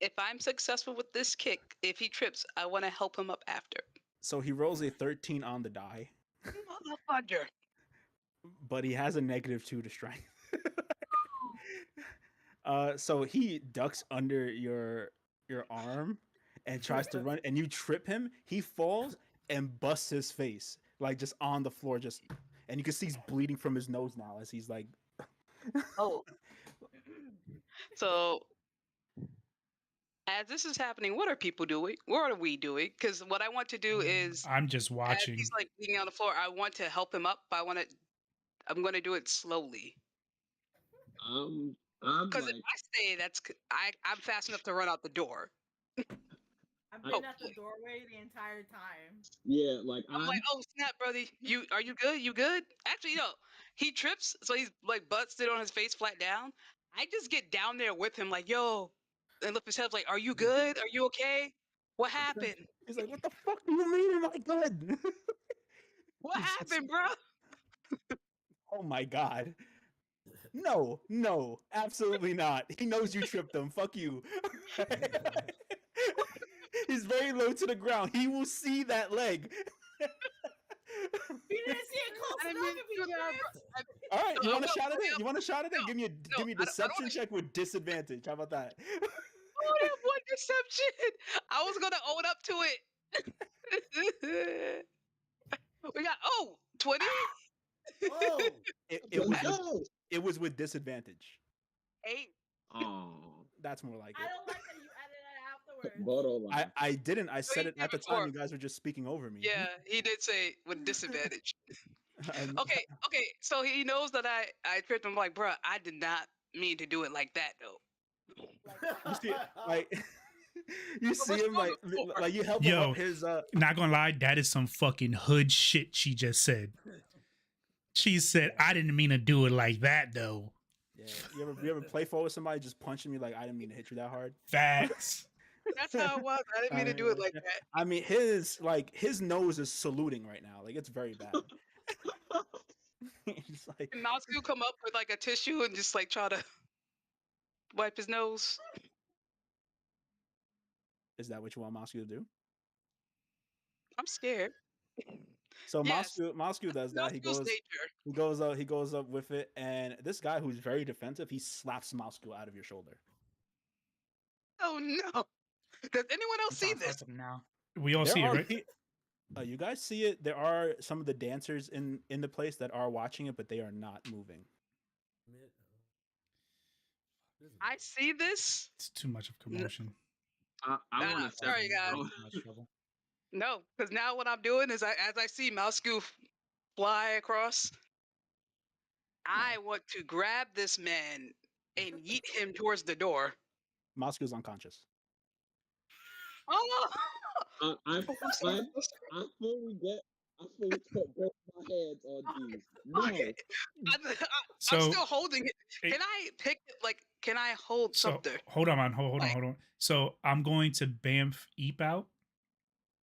If I'm successful with this kick, if he trips, I want to help him up after. so he rolls a 13 on the die, Motherfucker. but he has a -2 to strength. So he ducks under your arm and tries to run, and you trip him. He falls and busts his face like just on the floor, and you can see he's bleeding from his nose now as he's like. Oh. So, as this is happening, what are people doing? What are we doing? Because what I want to do is, I'm just as watching. he's like bleeding on the floor, I want to help him up, but I'm going to do it slowly. I'm Because like, if I stay, I'm fast enough to run out the door. I've been at the doorway the entire time. yeah, like I'm like, oh snap, brother, are you good? You good? Actually, he trips, so he's like busted on his face, flat down. I just get down there with him, like, yo, and lift his head, like, are you good? Are you okay? What happened? He's like, what the fuck do you mean? Am I good? What happened, bro? Oh my god. No, absolutely not. He knows you tripped him. Fuck you. He's very low to the ground. He will see that leg. He didn't see it close I didn't enough mean if to he do that, tripped. All right, you No, want a no, shot at it? no, You want a shot at it? no, Give me a no, give me a I don't deception wanna- check with disadvantage. How about that? Oh, that one deception. I was gonna own up to it. We got 20. Oh, It let's was go. It was with disadvantage. 8. Oh, That's more like I it. don't like that you added that afterwards. Bodo I didn't. I So said he it did at the time. before. You guys were just speaking over me. Yeah, he did say with disadvantage. And Okay. So he knows that I tripped him. Like, bruh, I did not mean to do it like that though. you see, like, you But see we're him still on the floor. like you help him Yo, up his. not gonna lie, that is some fucking hood shit she just said. She said, I didn't mean to do it like that though. Yeah, you ever play forward with somebody just punching me like I didn't mean to hit you that hard. Facts. That's how it was. I didn't mean to do it like that. I mean, his nose is saluting right now. Like it's very bad. It's like, And Natsu come up with like a tissue and just like try to wipe his nose. is that what you want Moscow to do? I'm scared. So Yes. Moscow does that. Natsu's nature. He goes up with it, and this guy who's very defensive, he slaps Moscow out of your shoulder. Oh no. Does anyone else see Sounds this? like now. We all There see it, are right? you guys see it. There are some of the dancers in the place that are watching it, but they are not moving. I see this. It's too much of commotion. I want to. Sorry, guys. Much trouble. No, because now what I'm doing is as I see Mousecoo fly across, I want to grab this man and yeet him towards the door. Moscow's unconscious. Oh! I I'm sorry. I fully put both my hands on these. No, Okay. I'm So, still holding it. Hey. Can I pick it? Like, can I hold so something? hold on, man. Hold Like- on. So I'm going to Bamf Eep out.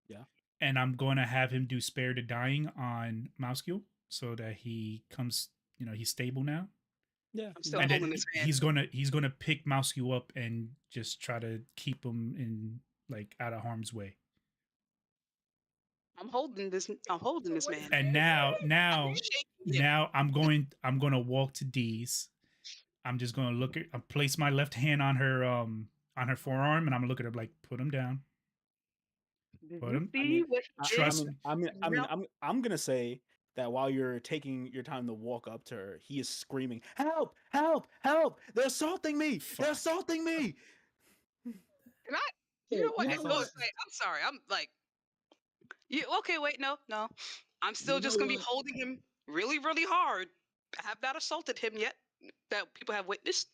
Yeah. And I'm going to have him do Spare the Dying on Mousekill so that he comes, he's stable now. Yeah, I'm still And holding then his hand. he's gonna pick Mousekill up and just try to keep him in like out of harm's way. I'm holding this man. And now I'm shaking him. now I'm gonna walk to Dee's. I'm just gonna place my left hand on her forearm, and I'm gonna look at her like, put him down. Did Put you him. see what he Trust did? I'm gonna say that while you're taking your time to walk up to her, he is screaming, "Help! Help! Help! They're assaulting me! They're Fuck. assaulting me!" Can I? You know what? You I'm know going what? to say. I'm sorry. I'm like, okay, wait, no. I'm still You just know gonna be what? holding him really, really hard. I have not assaulted him yet. That people have witnessed.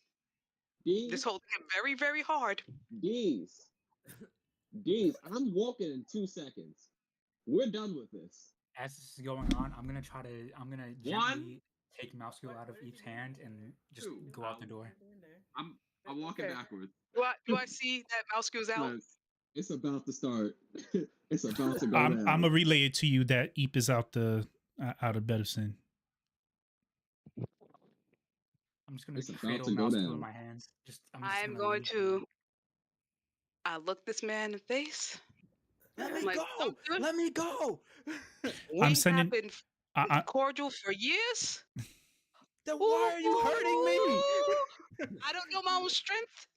Just These, holding him very, very hard. these, these. I'm walking in 2 seconds. We're done with this. As this is going on, I'm gonna One. gently take Mousekill out of Eep's hand and just Two. go out the door. I'm walking Okay. backwards. Do I see that Mousecoo's out? Plus, it's about to start. It's about to go I'm down. gonna relay it to you that Eep is out of medicine. I'm just gonna It's about cradle to go Mousekill down. in my hands. I'm just I'm gonna going leave. to. I look this man in the face. Let me Like, go! something? Let me go! We I'm sending- have been I, cordial for years. Then why are you hurting me? Ooh, I don't know my own strength.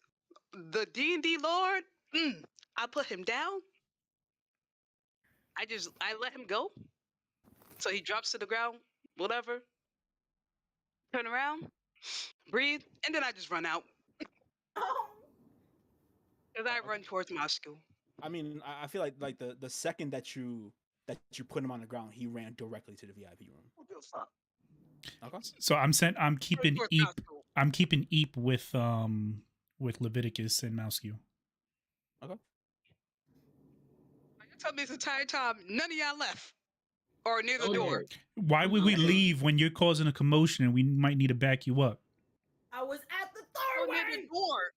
The D&D Lord, I put him down. I let him go. So he drops to the ground, whatever. Turn around, breathe, and then I just run out. Because I run towards my school. I mean, I feel like the second that you put him on the ground, he ran directly to the VIP room. Okay. so I'm keeping towards Eep. my school. I'm keeping Eep with Leviticus and Mousekill. Okay. You tell me this entire time, none of y'all left. Or near the Okay. door. Why would we Okay. leave when you're causing a commotion and we might need to back you up? I was at the Or near doorway. the door.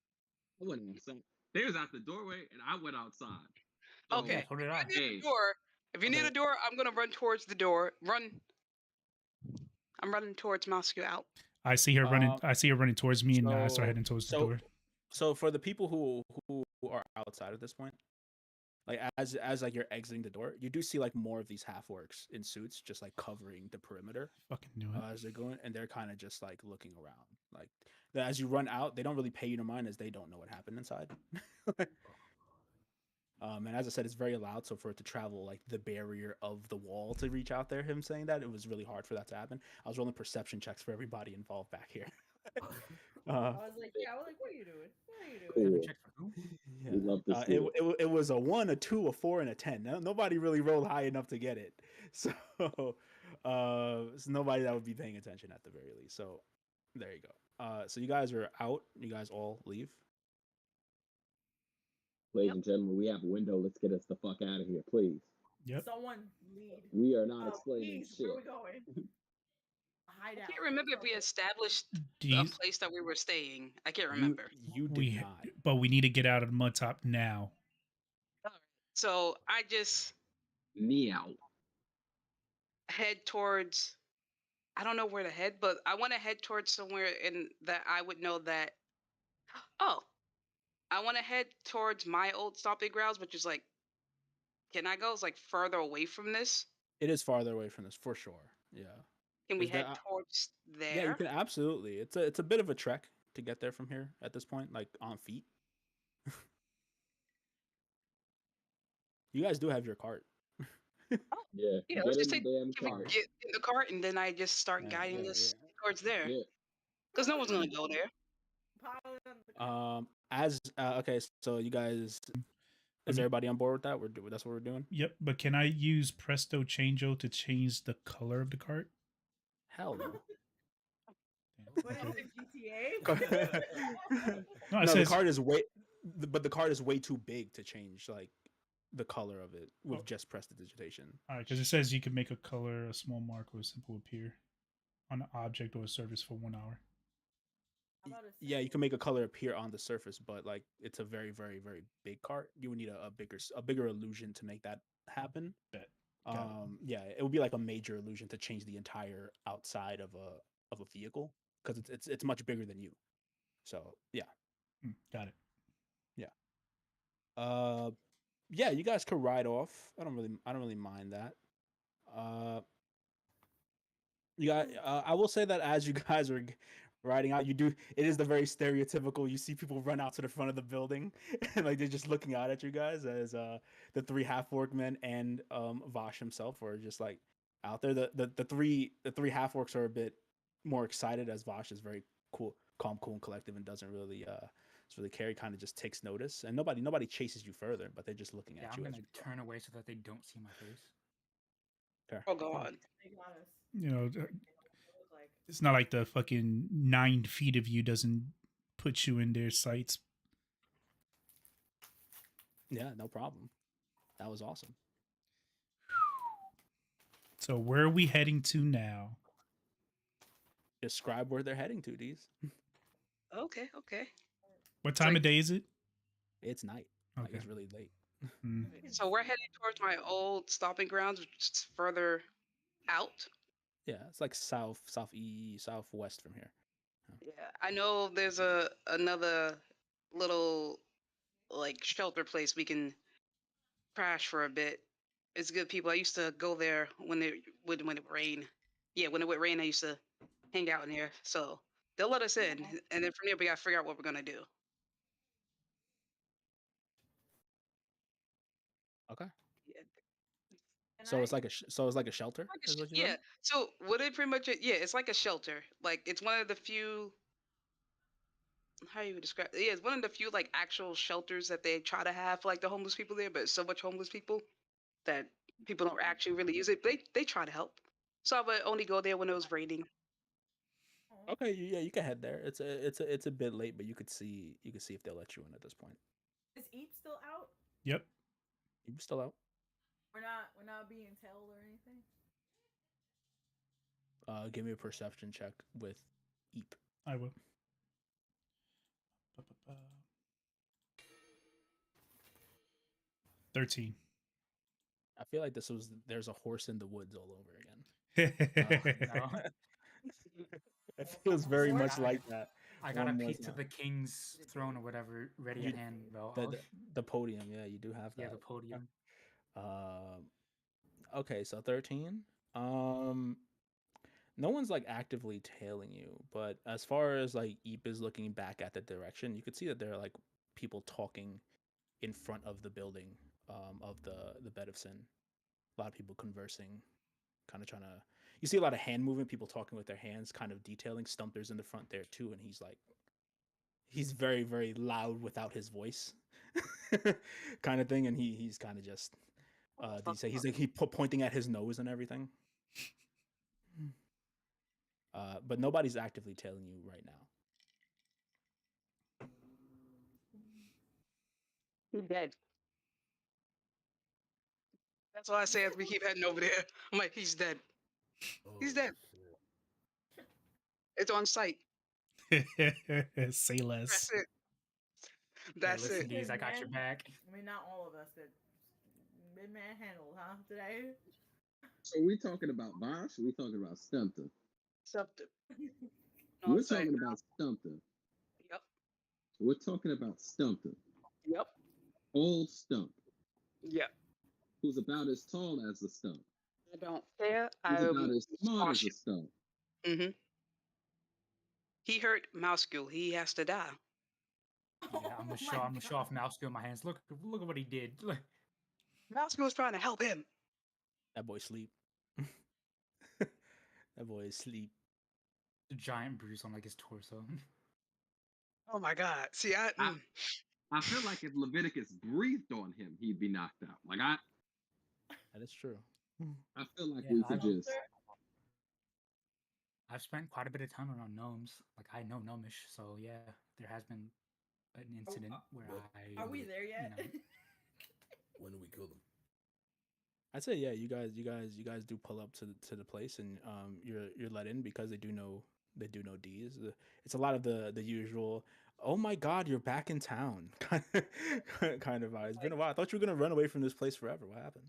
I went outside. They was at the doorway, and I went outside. Okay. So did I. If you're near Hey. the door, if you're near Okay. the door, I'm gonna run towards the door. I'm running towards Moscow out. I see her running. I see her running towards me, and I start so- heading towards the so- door. So for the people who are outside at this point, like as like you're exiting the door, you do see like more of these half orcs in suits just like covering the perimeter Fucking knew it. as they're going, and they're kind of just like looking around. Like as you run out, they don't really pay you no mind as they don't know what happened inside. And as I said, it's very loud. So for it to travel like the barrier of the wall to reach out there, him saying that, it was really hard for that to happen. I was rolling perception checks for everybody involved back here. I was like, yeah. I was like, what are you doing? What are you doing? Seven Cool. checks for who? Yeah. We love to see It, it. it was a 1, a 2, a 4, and a 10. Nobody really rolled high enough to get it. So, it's nobody that would be paying attention at the very least. So, there you go. So you guys are out. You guys all leave. Ladies and gentlemen, we have a window. Let's get us the fuck out of here, please. Yep. Someone lead. We are not explaining Please, shit. where we going? I Hideout. can't remember if we established Do a you, place that we were staying. I can't You remember. you did we, not. but we need to get out of the mud top now. So I just Meow. head towards. I don't know where to head, but I want to head towards somewhere in that I would know that. Oh, I want to head towards my old stomping grounds, which is like, can I go? It's like further away from this. It is farther away from this for sure. Yeah. Can we Is that head towards yeah, you there? can absolutely. It's a bit of a trek to get there from here at this point, like on feet. You guys do have your cart. Yeah. Yeah, Get let's in just the say, damn can we cart. get in the cart and then I just start Yeah, guiding yeah, us towards there? Yeah. Because no one's gonna go there. Pilot on the As okay, so you guys, I is mean- everybody on board with that? That's what we're doing. Yep. But can I use Presto Changeo to change the color of the cart? Hell no. What is Okay. it, no, GTA? No, it the says card is but the card is way too big to change like the color of it with Oh. just prestidigitation. all right because it says you can make a color, a small mark, or a simple appear on an object or a surface for 1 hour. How about a Yeah, you symbol? can make a color appear on the surface, but like it's a very, very, very big cart. You would need a bigger illusion to make that happen. Bet. Got it. Yeah, it would be like a major illusion to change the entire outside of a vehicle because it's much bigger than you. So yeah, Got it. yeah. Yeah, you guys could ride off. I don't really mind that. Uh, you got. I will say that as you guys are riding out, it is the very stereotypical. You see people run out to the front of the building, and like they're just looking out at you guys as the three half orc men and Vosh himself are just like out there. The three half orcs are a bit more excited as Vosh is very cool, calm, cool, and collective, and doesn't really carry. Kind of just takes notice, and nobody chases you further, but they're just looking Yeah, at I'm you. gonna turn away so that they don't see my face. Okay. Oh god. They got us. You know, It was like, it's not like the fucking 9 feet of you doesn't put you in their sights. Yeah, no problem. That was awesome. So where are we heading to now? Describe where they're heading to, D's. Okay, okay. What time like- of day is it? It's night. Like Okay. it's really late. Mm. So we're heading towards my old stomping grounds, which is further out. Yeah, it's like southeast, southwest from here. Yeah, I know there's another little like shelter place we can crash for a bit. It's good people. I used to go there when it would rain. Yeah, when it would rain, I used to hang out in there. So they'll let us in, and then from there we gotta figure out what we're gonna do. Okay. Yeah, So it's like so it's like a shelter. like a Is sh- what you yeah. said? So what it pretty much yeah, it's like a shelter. Like it's one of the few. How you would describe? Yeah, it's one of the few like actual shelters that they try to have for like the homeless people there, but it's so much homeless people that people don't actually really use it. They try to help. So I would only go there when it was raining. Okay. Yeah, you can head there. It's a bit late, but you could see if they'll let you in at this point. is Eep still out? Yep. You still out? We're not being tailed or anything. Give me a perception check with Eep. I will. 13. I feel like there's a horse in the woods all over again. No. It feels very Sorry, much like that. I got a One more piece time. of the king's throne or whatever ready You- at hand, though. The podium, yeah, you do have that. Yeah, the podium. Okay, so 13. No one's like actively tailing you, but as far as like Eep is looking back at the direction, you could see that there are like people talking in front of the building, of the bed of sin. A lot of people conversing, kind of trying to. You see a lot of hand movement, people talking with their hands, kind of detailing. Stumper's in the front there too, and he's very very loud without his voice, kind of thing, and he's kind of just. Did you say he's like pointing at his nose and everything? But nobody's actively tailing you right now. He's dead. That's all I say as we keep heading over there. I'm like, he's dead. He's dead. Shit. It's on site. Say less. That's it. Hey, That's listen, it. D's, I got your back. I mean, not all of us, but been manhandled, huh? Today. So we talking about Bosch? Or we talking about Stumper? Something. We're talking about Stumper. Yep. We're talking about Stumper. Yep. Old Stump, Yep. who's about as tall as a stump. I don't care. Who's about as smart as a stump. Mm-hmm. He hurt Mousecule. He has to die. Yeah, I'm gonna show off Mouse in my hands. Look at what he did. Look. Mousecule's trying to help him. That boy sleep. That boy is sleep. The giant bruise on like his torso. Oh my God. See, I feel like if Leviticus breathed on him, he'd be knocked out. Like That is true. I feel like Yeah, we could just. I've spent quite a bit of time around gnomes. Like I know gnomish, so yeah, there has been an incident where Are we there yet? You know, When do we kill them? I'd say yeah, you guys do pull up to the place, and you're let in because they do know D's. It's a lot of the usual. Oh my God, you're back in town, kind of vibe. It's been a while. I thought you were gonna run away from this place forever. What happened?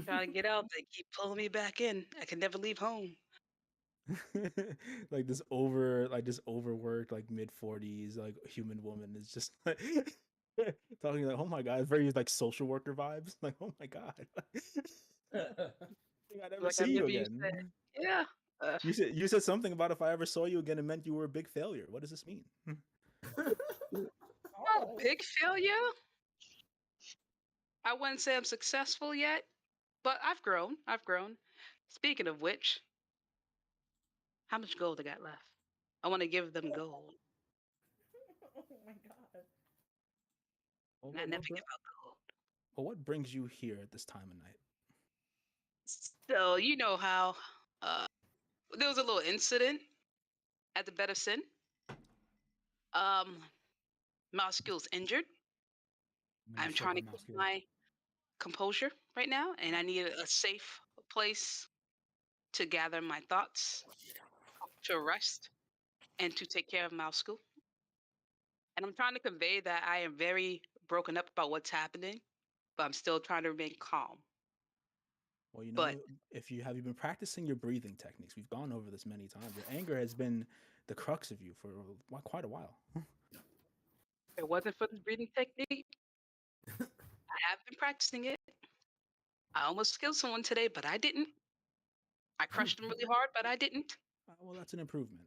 trying to get out. They keep pulling me back in. I can never leave home. Like this overworked like mid-40s like human woman is just like talking like, oh my God, very like social worker vibes. Like, oh my God, I never Like see I've you never used again. that. Yeah. You said something about if I ever saw you again, it meant you were a big failure. What does this mean? Oh, big failure. I wouldn't say I'm successful yet, but I've grown. I've grown. Speaking of which, how much gold I got left? I want to give them gold. Oh my God. Well, And I never give out gold. what brings you here at this time of night? So you know how there was a little incident at the Bed of Sin. Mousecule's injured. I'm trying to keep my composure right now, and I need a safe place to gather my thoughts, to rest, and to take care of Mousecule. And I'm trying to convey that I am very broken up about what's happening, but I'm still trying to remain calm. Well, you know, But if you been practicing your breathing techniques, we've gone over this many times. Your anger has been the crux of you for quite a while. if it wasn't for this breathing technique, I have been practicing it. I almost killed someone today, but I didn't. I crushed them really hard, but I didn't. Well, that's an improvement.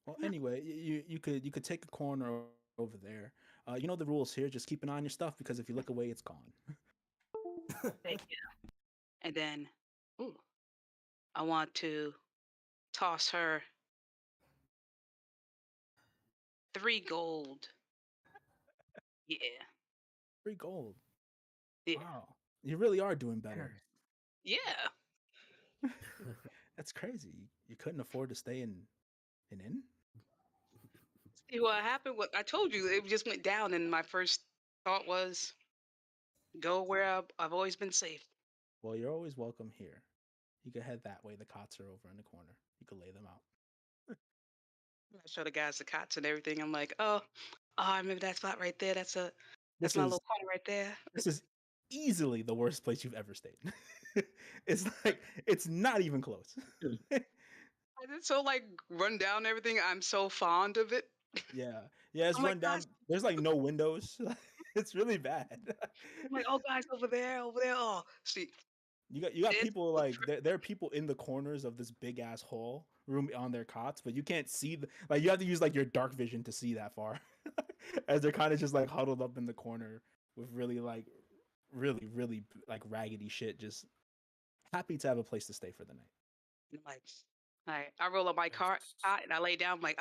Well, anyway, you could take a corner over there. You know the rules here. Just keep an eye on your stuff because if you look away, it's gone. Thank you. And then, ooh, I want to toss her 3 gold. Yeah. 3 gold. Yeah. Wow, you really are doing better. Yeah. That's crazy. You couldn't afford to stay in an inn. See what happened? What I told you, it just went down, and my first thought was go where I've always been safe. Well, you're always welcome here. You can head that way. The cots are over in the corner. You can lay them out. I show the guys the cots and everything. I'm like, oh, I remember that spot right there. That's This my is little corner right there. this is easily the worst place you've ever stayed. It's like it's not even close. I did so like run down everything. I'm so fond of it. Yeah, it's I'm like, run down. guys, There's like no windows. It's really bad. I'm like, oh guys, over there, over there. Oh, see, You got it's people the like trip. there are people in the corners of this big ass hall room on their cots, but you can't see like you have to use like your dark vision to see that far, as they're kind of just like huddled up in the corner with really like raggedy shit, just happy to have a place to stay for the night. And I'm like, all right, I roll up my cot and I lay down. I'm like,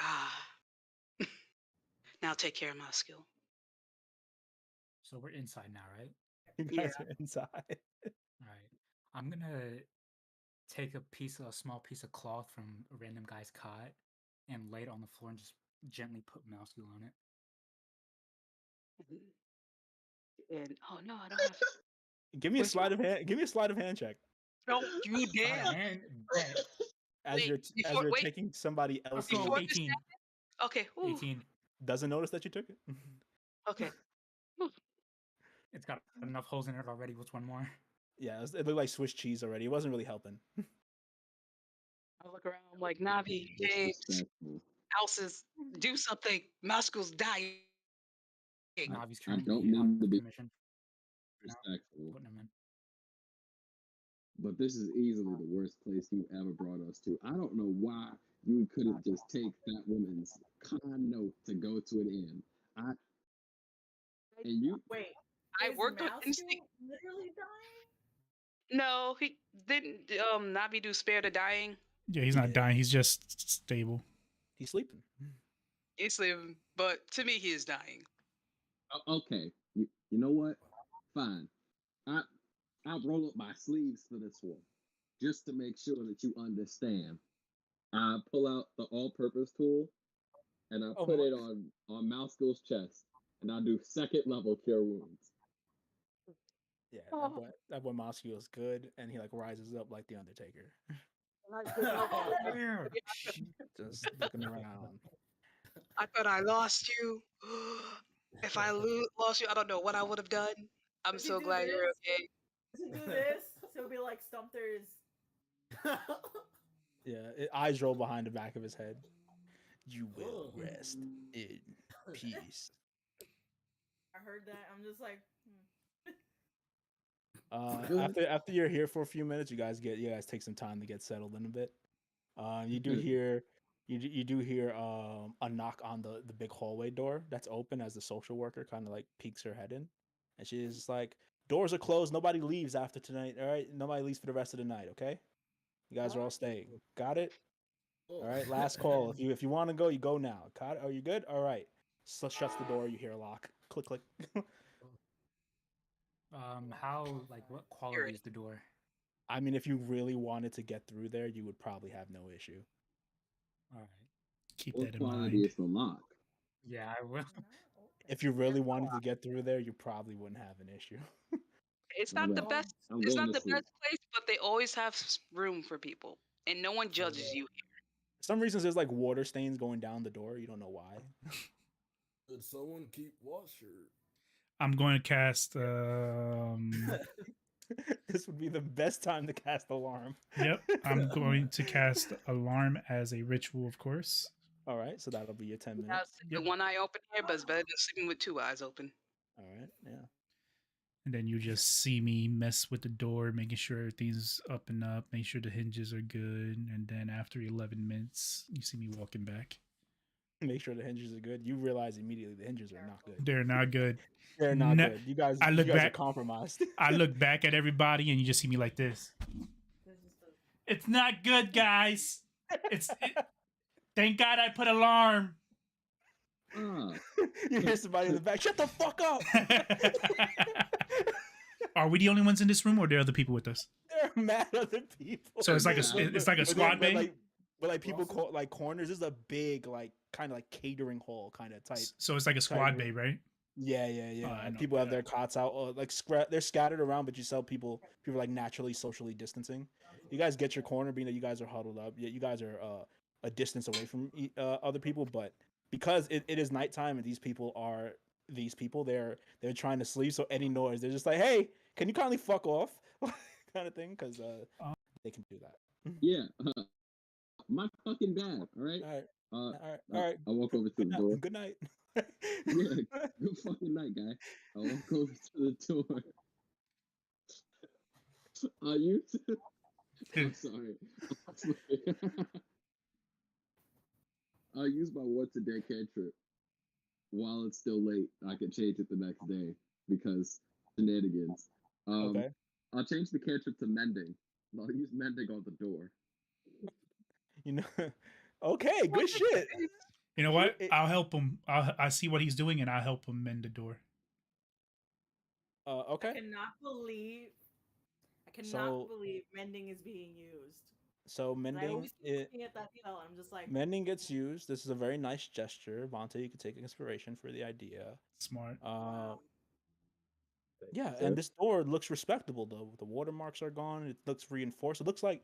now take care of my skill. So we're inside now, right? You guys are inside. All right. I'm gonna take a small piece of cloth from a random guy's cot and lay it on the floor and just gently put Mousecule on it. And oh no, I don't have. Give me a sleight of hand. Give me a sleight of hand check. Don't you dare! And bet. As Wait, you're taking somebody Let's else's. go Before this 18. Okay. Ooh, 18. Doesn't notice that you took it. okay. It's got enough holes in it already. What's one more? Yeah, it looked like Swiss cheese already. It wasn't really helping. I look around. I'm like, Navi, James, Disrespectful. houses, do something. Muscle's dying. Navi's I don't currently out mean to of be commission. No, respectful, putting him in. but this is easily the worst place you ever brought us to. I don't know why you couldn't just take that woman's con note to go to an end. And you Wait, I is worked on Mousecule instinct. literally dying? No, he didn't. Navi do spare the dying. Yeah, he's not Yeah. dying. He's just stable. He's sleeping. He's living, but to me, he is dying. okay? You know what? Fine. I'll roll up my sleeves for this one, just to make sure that you understand. I pull out the all-purpose tool, and I put it on Mousecle's chest, and I do second level cure wounds. Yeah, Oh. that boy Moscow is good, and he like rises up like the Undertaker, just looking around. I thought I lost you. If I lost you, I don't know what I would have done. I'm If you so do glad you're this- okay. To do this, so it'll be like Stumpter's. Yeah, eyes roll behind the back of his head. You will rest in peace. I heard that. I'm just like, After you're here for a few minutes, you guys take some time to get settled in a bit. You do hear a knock on the big hallway door that's open as the social worker kind of like peeks her head in, and she's just like, "Doors are closed. Nobody leaves after tonight. All right, nobody leaves for the rest of the night. Okay, you guys are all staying. Got it? All right. Last call. If you want to go, you go now. Got it? Are you good? All right." So shuts the door. You hear a lock. Click click. What quality is the door? I mean, if you really wanted to get through there, you would probably have no issue. All right. Keep What that in quality mind. is the lock? Yeah, I will. If you really wanted to get through there, you probably wouldn't have an issue. It's not the Well, best. I'm It's going not to the sleep. best place, but they always have room for people, and no one judges you. For some reasons, there's like water stains going down the door. You don't know why. Did someone keep watch or? I'm going to cast. This would be the best time to cast alarm. Yep, I'm going to cast alarm as a ritual, of course. All right, so that'll be your 10 Now, minutes. the one eye open here, but it's better than sleeping with two eyes open. All right, yeah. And then you just see me mess with the door, making sure everything's up and up, make sure the hinges are good. And then after 11 minutes, you see me walking back. Make sure the hinges are good. You realize immediately the hinges are not good. They're not good. They're not good. You guys, I look you guys back- are compromised. I look back at everybody and you just see me like this. It's not good, guys. Thank God I put alarm. Ah, You hear somebody in the back. Shut the fuck up. Are we the only ones in this room, or are there other people with us? There are mad other people. So it's like a squad bay. But people call like corners. This is a big like kind of like catering hall kind of type. So it's like a squad bay, right? Yeah. I know People have that. their cots out, or like they're scattered around, but you sell people like naturally socially distancing. You guys get your corner, being that you guys are huddled up. Yeah, you guys are a distance away from other people, but because it is nighttime and these people, they're trying to sleep. So any noise, they're just like, "Hey, can you kindly fuck off?" kind of thing, because they can do that. yeah. My fucking bad. All right. All right. I walk over to the door. Good night. Yeah, good fucking night, guy. I walk over to the door. Are you? I'm sorry. I'll use my once a day cantrip while it's still late. I can change it the next day because shenanigans. Okay. I'll change the cantrip to mending. I'll use mending on the door. You know. Okay, good shit. You know what? It- I'll help him. I see what he's doing, and I'll help him mend the door. I okay. cannot So believe mending is being used. so And I mending always keep it looking at that spell, and I'm just like, mending gets used. This is a very nice gesture, Vontae. You could take inspiration for the idea. Smart. Uh, wow. yeah, Sir? and this door looks respectable though. The watermarks are gone. It looks reinforced. It looks like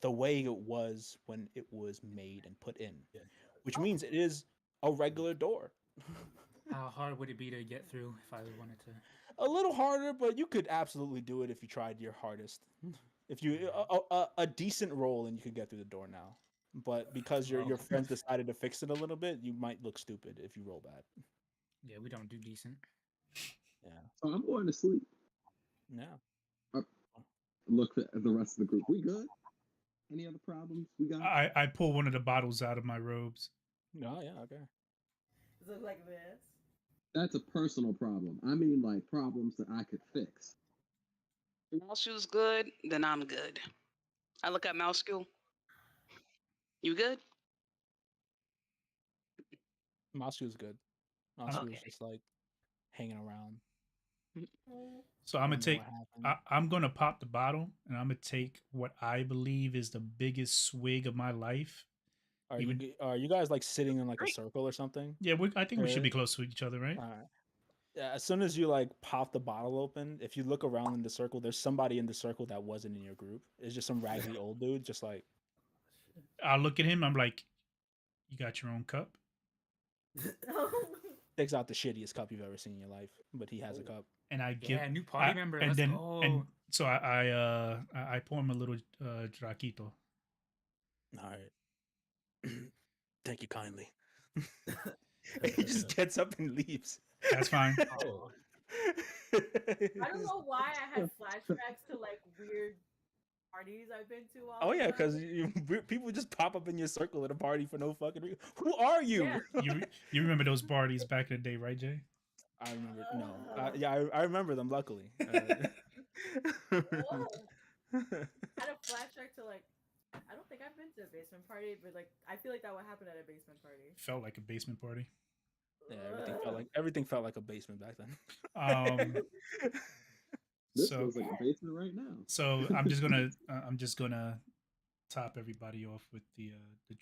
the way it was when it was made and put in, Yeah. which means it is a regular door. How hard would it be to get through if I wanted to? A little harder, but you could absolutely do it if you tried your hardest. If you a decent roll, and you could get through the door now. But because your Oh. your friends decided to fix it a little bit, you might look stupid if you roll bad. Yeah, we don't do decent. Yeah, So I'm going to sleep. yeah. Look at the rest of the group. We good? Any other problems we got? I pull one of the bottles out of my robes. Oh yeah, okay. Does it look like this? That's a personal problem. I mean, like problems that I could fix. Mouse shoe's good, then I'm good. I look at mouse shoe. You good? Masu's good. I'm, Masu's Okay. just like hanging around, so I'm gonna wondering take. what happened. I'm gonna pop the bottle, and I'm gonna take what I believe is the biggest swig of my life. Are Even are you guys like sitting in like a Great. circle or something? yeah, I think we should Or be close to each other, right? yeah, as soon as you like pop the bottle open, if you look around in the circle, there's somebody in the circle that wasn't in your group. It's just some raggedy old dude, just like I'll look at him. I'm like, "You got your own cup?" takes out the shittiest cup you've ever seen in your life, but he has a cup. And I give. Yeah, new party member. And Let's then go. and so I pour him a little draquito. All right, thank you kindly. He just gets up and leaves. That's fine. Oh, I don't know why I had flashbacks to like weird parties I've been to. While Oh yeah, ago. because people just pop up in your circle at a party for no fucking reason. Who are you? Yeah. You remember those parties back in the day, right, Jay? I remember. No, yeah, I remember them. Luckily. Ugh. I had a flashback to like, I don't think I've been to a basement party, but like I feel like that would happen at a basement party. Felt like a basement party. Yeah, everything felt like a basement back then. This So feels like a basement right now. so I'm just gonna top everybody off with the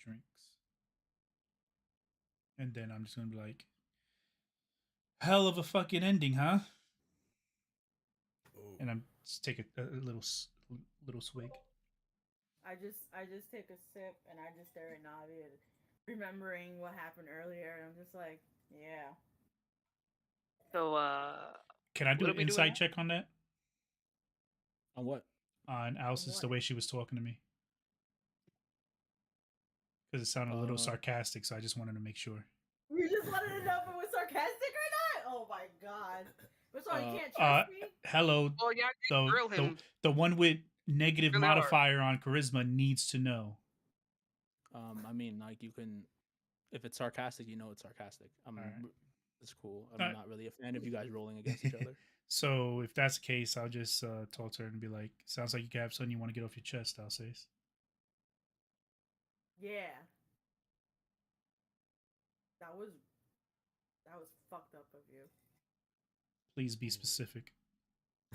drinks, and then I'm just gonna be like, hell of a fucking ending, huh? oh. And I'm just take a little swig. I just take a sip and I just stare at Navi, remembering what happened earlier, and I'm just like, yeah. So, Can I do What are an we doing insight now? check on that? On what? On Alice's the what? way she was talking to me, because it sounded a little sarcastic. So I just wanted to make sure. You just wanted to know if it was sarcastic or not? Oh my god. What's wrong? You can't Uh, trust me? hello, oh yeah, I grill the him. the one with negative Really hard. modifier on charisma needs to know. I mean, like you can, if it's sarcastic, you know it's sarcastic. Alright. It's cool. I'm Alright. not really a fan of you guys rolling against each other. So if that's the case, I'll just talk to her and be like, "Sounds like you have something you want to get off your chest." I'll say. Yeah. That was fucked up of you. Please be specific.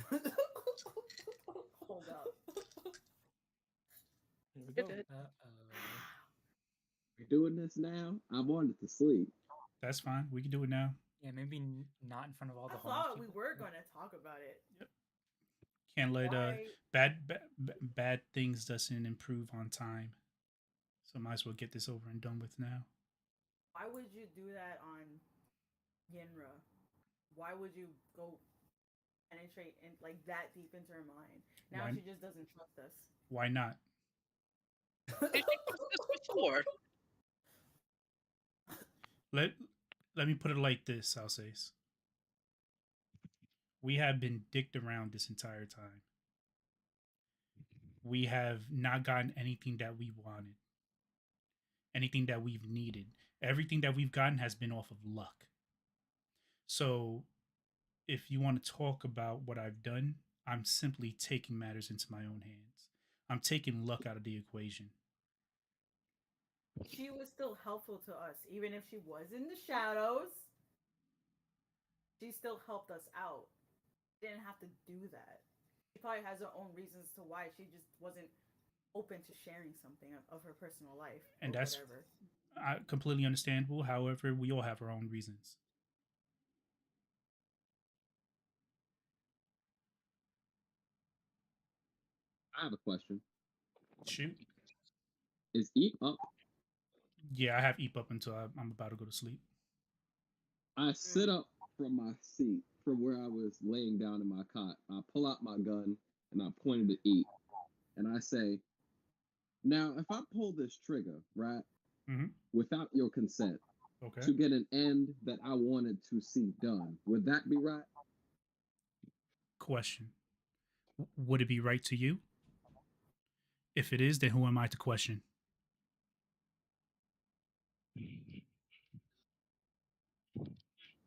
Hold up. Here we go. We're doing this now. I wanted to sleep. That's fine. We can do it now. Yeah, maybe not in front of all I the homeless thought we people. were gonna talk about it. Can't let Why? bad things doesn't improve on time. So might as well get this over and done with now. Why would you do that on Yinra? Why would you go penetrate in like that deep into her mind? Now Why- she just doesn't trust us. Why not? Did you do this before? Let me put it like this, I'll say. We have been dicked around this entire time. We have not gotten anything that we wanted. anything that we've needed. Everything that we've gotten has been off of luck. So if you want to talk about what I've done, I'm simply taking matters into my own hands. I'm taking luck out of the equation. She was still helpful to us, even if she was in the shadows. She still helped us out. She didn't have to do that. She probably has her own reasons to why she just wasn't open to sharing something of her personal life And or that's whatever. completely understandable. However, we all have our own reasons. I have a question. Shoot. Is Eep up? Yeah, I have Eep up until I'm about to go to sleep. I sit up from my seat, from where I was laying down in my cot. I pull out my gun and I point it at Eep. And I say, now, if I pull this trigger, right, Mm-hmm. without your consent, Okay. to get an end that I wanted to see done, would that be right? Question. Would it be right to you? If it is, then who am I to question?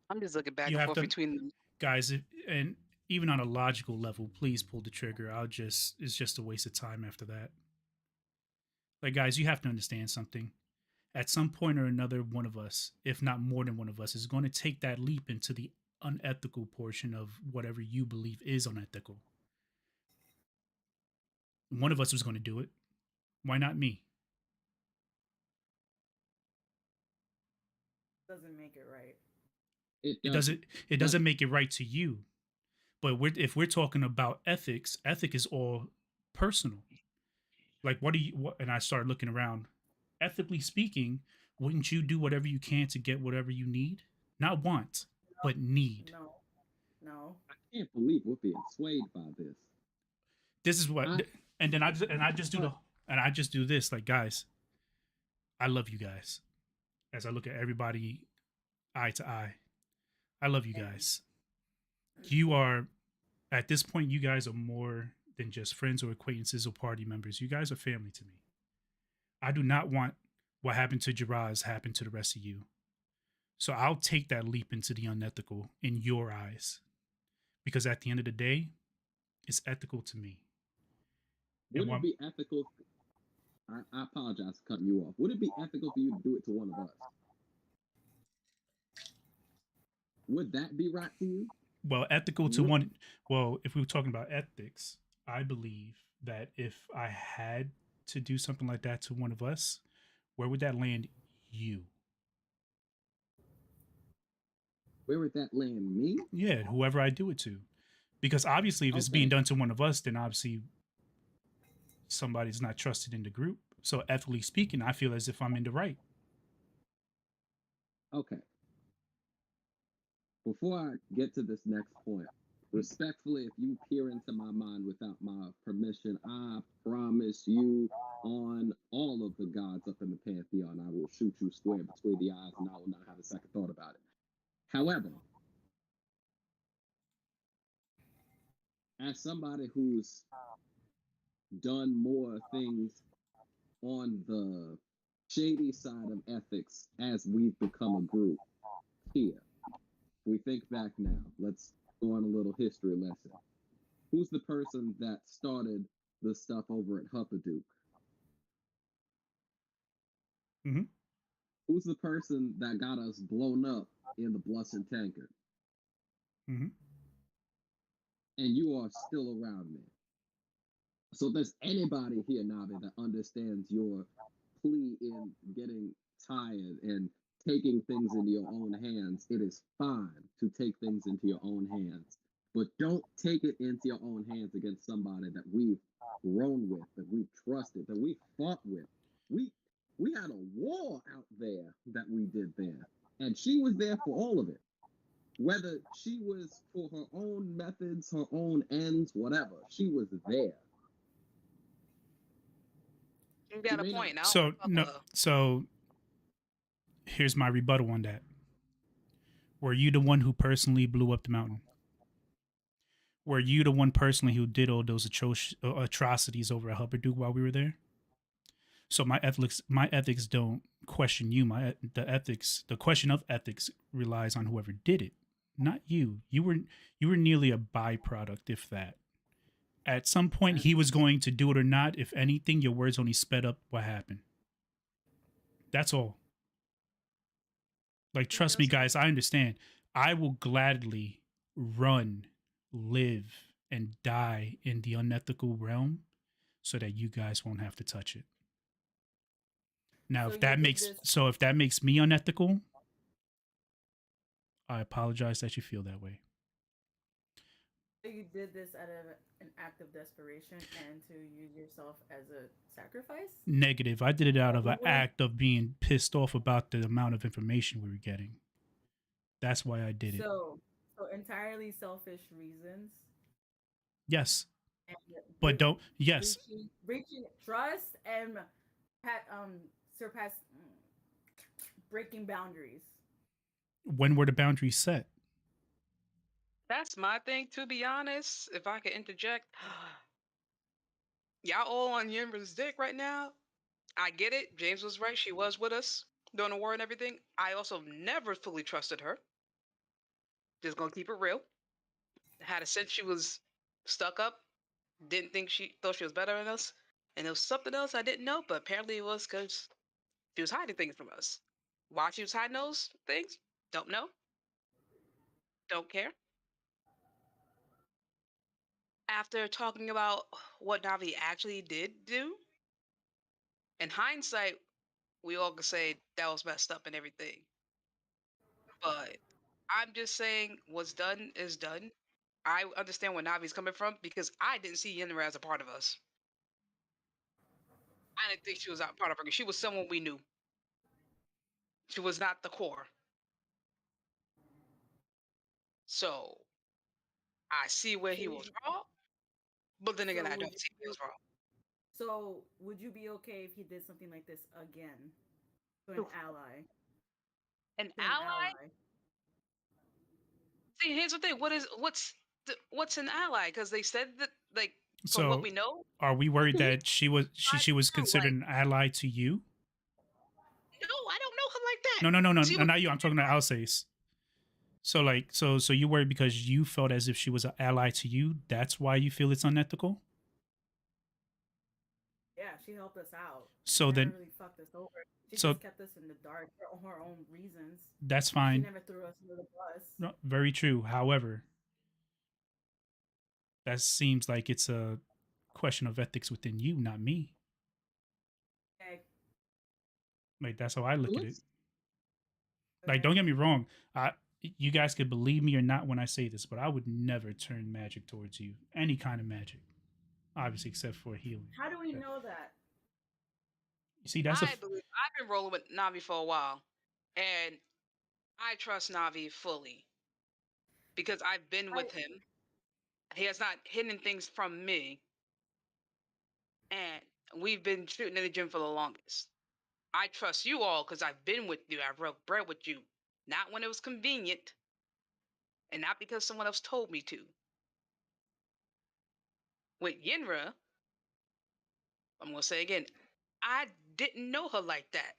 I'm just looking back You and have forth to, between. guys, and even on a logical level, please pull the trigger. It's just a waste of time after that. Like, guys, you have to understand something. At some point or another, one of us, if not more than one of us, is going to take that leap into the unethical portion of whatever you believe is unethical. One of us was going to do it. Why not me? Doesn't make it right. It It doesn't. doesn't. It doesn't make it right to you. But if we're talking about ethics, ethic is all personal. Like, what do you? What, and I started looking around. Ethically speaking, wouldn't you do whatever you can to get whatever you need? Not want, but need. No, no. I can't believe we're being swayed by this. This is what. I, And then I just do the and I just do this. Like, guys, I love you guys. As I look at everybody eye to eye, I love you guys. You are at this point. You guys are more than just friends or acquaintances or party members. You guys are family to me. I do not want what happened to Jiraz happen to the rest of you. So I'll take that leap into the unethical in your eyes. Because at the end of the day, it's ethical to me. would it be ethical? I apologize for cutting you off. Would it be ethical for you to do it to one of us? Would that be right to you? Well, ethical to one. Well, if we were talking about ethics, I believe that if I had to do something like that to one of us, where would that land you? Where would that land me? Yeah, whoever I do it to. Because obviously, if it's being done to one of us, then obviously somebody's not trusted in the group. So ethically speaking, I feel as if I'm in the right. Okay. Before I get to this next point, respectfully, if you peer into my mind without my permission, I promise you on all of the gods up in the pantheon, I will shoot you square between the eyes and I will not have a second thought about it. However, as somebody who's done more things on the shady side of ethics as we've become a group here, we think back now. Let's go on a little history lesson. Who's the person that started the stuff over at Huppaduke? Mm-hmm. Who's the person that got us blown up in the Blessed Tankard? Mm-hmm. And you are still around me. So if there's anybody here, Navi, that understands your plea in getting tired and taking things into your own hands, it is fine to take things into your own hands. But don't take it into your own hands against somebody that we've grown with, that we've trusted, that we fought with. We had a war out there that we did there. And she was there for all of it. Whether she was for her own methods, her own ends, whatever, she was there. You got a point. So no. So here's my rebuttal on that. Were you the one who personally blew up the mountain? Were you the one personally who did all those atrocities over at Hupperduke while we were there? So my ethics don't question you. The question of ethics relies on whoever did it, not you. You were nearly a byproduct, if that. At some point, he was going to do it or not. If anything, your words only sped up what happened. That's all. Like, trust me, guys, I understand. I will gladly run, live, and die in the unethical realm so that you guys won't have to touch it. Now, So you did this. if that makes me unethical, I apologize that you feel that way. So you did this out of an act of desperation and to use yourself as a sacrifice? Negative. I did it out of You an wouldn't- act of being pissed off about the amount of information we were getting. That's why I did it. So entirely selfish reasons. Yes, And but don't. Yes, breaching trust and surpass breaking boundaries. when were the boundaries set? That's my thing, to be honest. If I could interject, y'all all on Yimber's dick right now. I get it. James was right. She was with us during the war and everything. I also never fully trusted her. Just gonna keep it real. Had a sense she was stuck up. Didn't think she thought she was better than us. And there was something else I didn't know, but apparently it was because she was hiding things from us. Why she was hiding those things? Don't know. Don't care. After talking about what Navi actually did do, in hindsight, we all could say that was messed up and everything. But I'm just saying what's done is done. I understand where Navi's coming from because I didn't see Yenra as a part of us. I didn't think she was a part of her. She was someone we knew. She was not the core. So I see where he was wrong, but then again, So I would don't you see where he was wrong. so would you be okay if he did something like this again to an Oof. ally? An To an ally? ally. See, here's the thing. What's an ally? Because they said that, like, from what So, we know, are we worried Mhm. that she was true. considered Like, an ally to you? no, I don't know her like that. No, She was not you. I'm talking about Alsace. So, like, so you worried because you felt as if she was an ally to you. That's why you feel it's unethical. Yeah, she helped us out. So She never then, really fucked us over. She so just kept us in the dark for her own reasons. that's She fine. never threw us under the bus. No, very true. However, that seems like it's a question of ethics within you, not me. Okay, Like, that's how I look at it. Let's Like, don't get me wrong. You guys could believe me or not when I say this, but I would never turn magic towards you. Any kind of magic, obviously, except for healing. how do we know that? You see, that's a I believe I've been rolling with Navi for a while, and I trust Navi fully because I've been I with him. He has not hidden things from me, and we've been shooting in the gym for the longest. I trust you all because I've been with you. I've broke bread with you, not when it was convenient, and not because someone else told me to. With Yenra, I'm gonna say again, I didn't know her like that.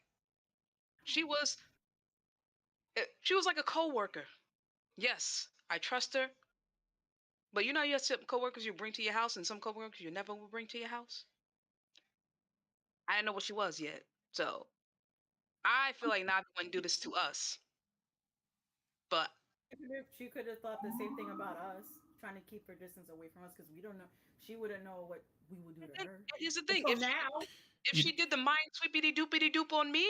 She was she was like a coworker. Yes, I trust her. But you know, you have some coworkers you bring to your house, and some coworkers you never will bring to your house. I didn't know what she was yet, so I feel like Navi wouldn't do this to us. But she could have thought the same thing about us, trying to keep her distance away from us because we don't know. She wouldn't know what we would do to her. and here's the thing: Until now, if you, she did the mind sweepity doopity doop on me,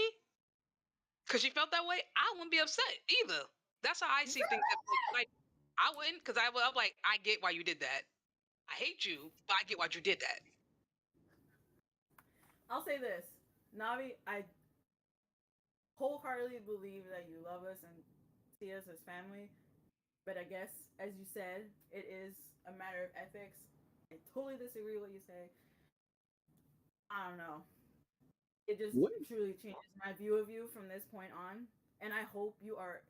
because she felt that way, I wouldn't be upset either. That's how I see things. Like I wouldn't, because I'm like, I get why you did that. I hate you, but I get why you did that. I'll say this, Navi, I wholeheartedly believe that you love us and see us as family. But I guess, as you said, it is a matter of ethics. I totally disagree with what you say. I don't know. It just what truly changes my view of you from this point on. And I hope you are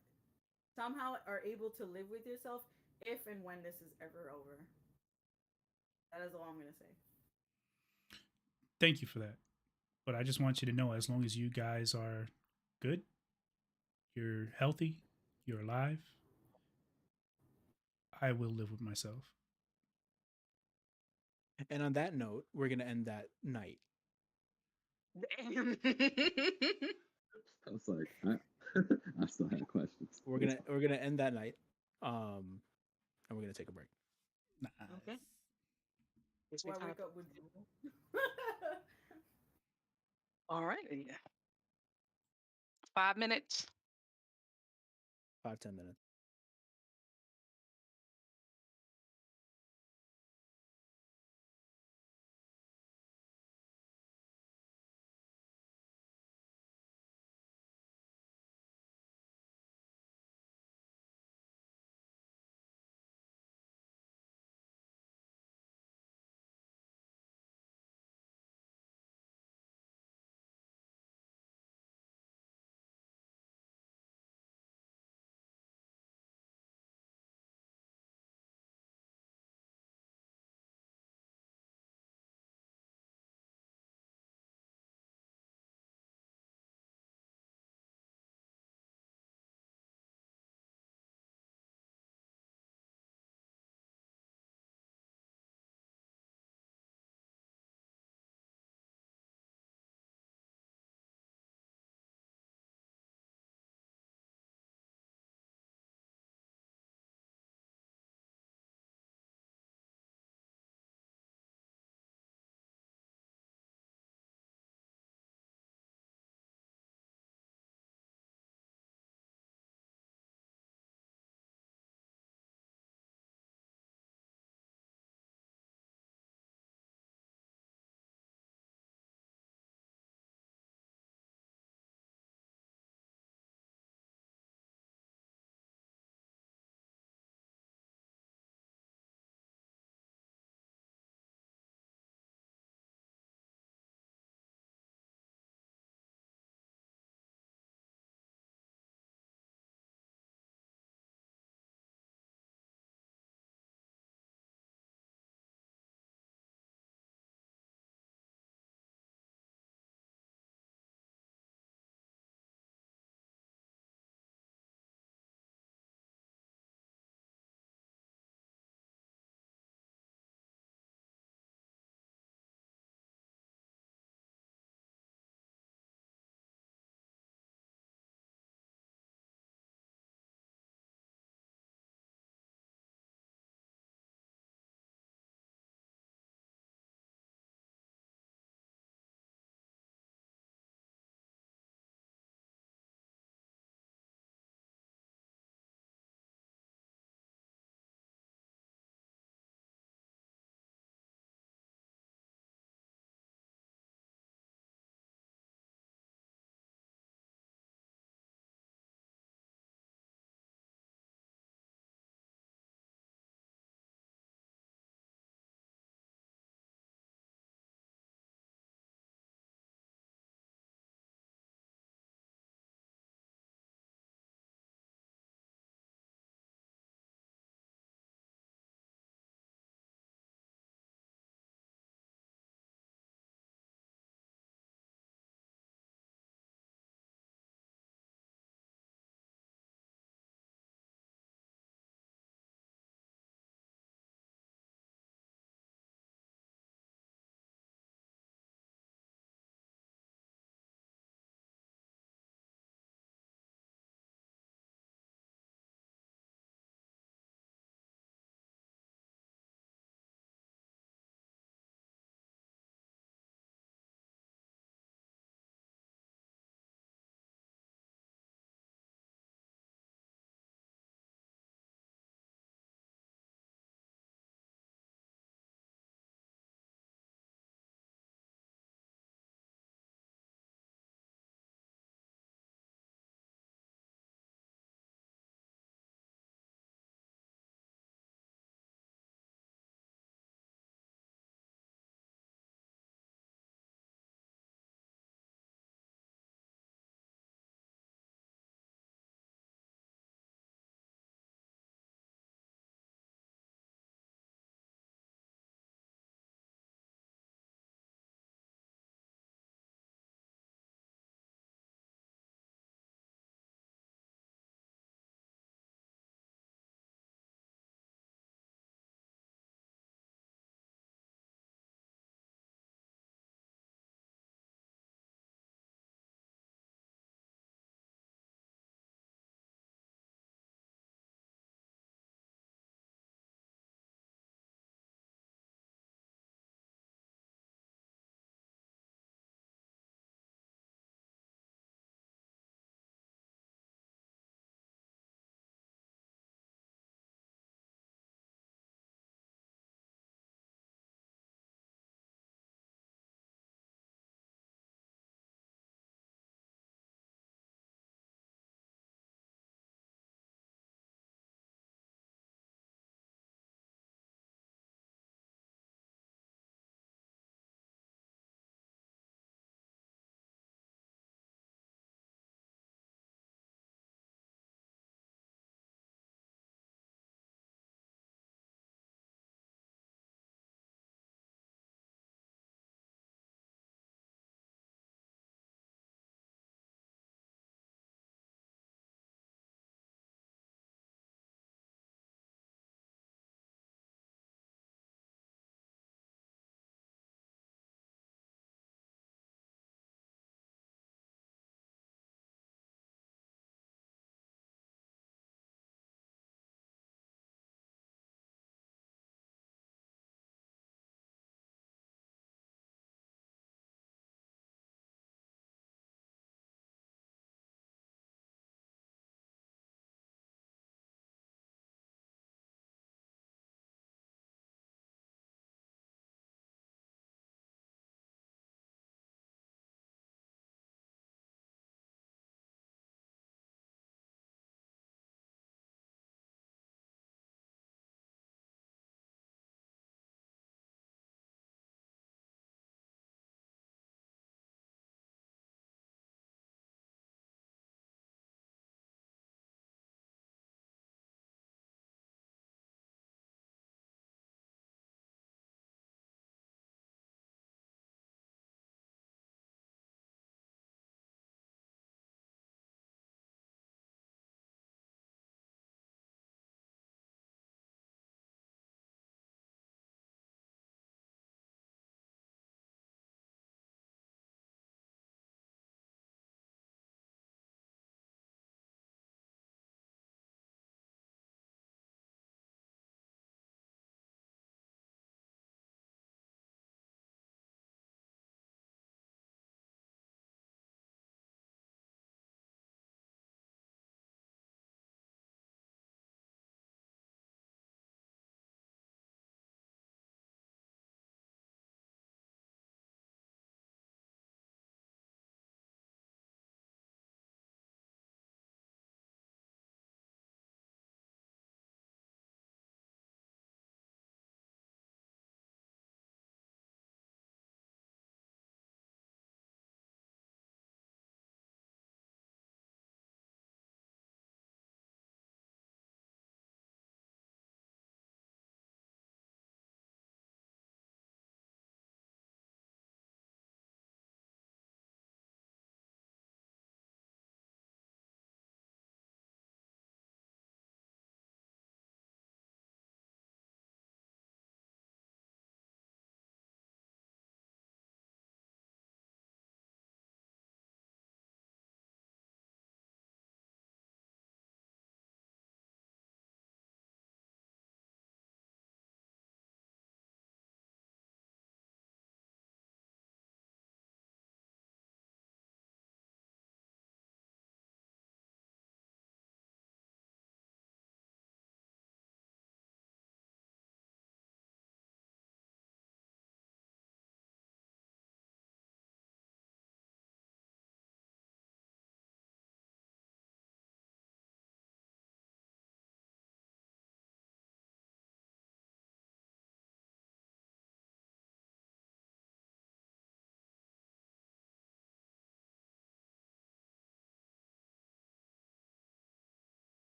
somehow are able to live with yourself if and when this is ever over. That is all I'm gonna say. thank you for that. But I just want you to know, as long as you guys are good, you're healthy, you're alive, I will live with myself. And on that note, we're gonna end that night. Damn. I was like, I still had questions. We're gonna end that night. And we're gonna take a break. Nice. Okay. Guess we Why time. wake up with drool? All right. 5 minutes. 5-10 minutes.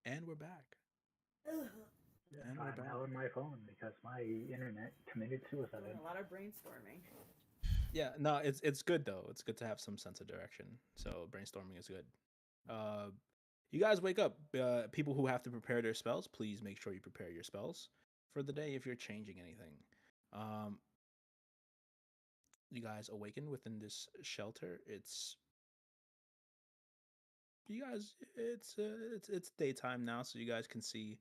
And we're back. And we're back. on my phone because my internet committed Doing suicide. a lot of brainstorming. Yeah, no, it's good though. It's good to have some sense of direction. So brainstorming is good. You guys wake up. People who have to prepare their spells, please make sure you prepare your spells for the day if you're changing anything. You guys awaken within this shelter. It's you guys. It's daytime now, so you guys can see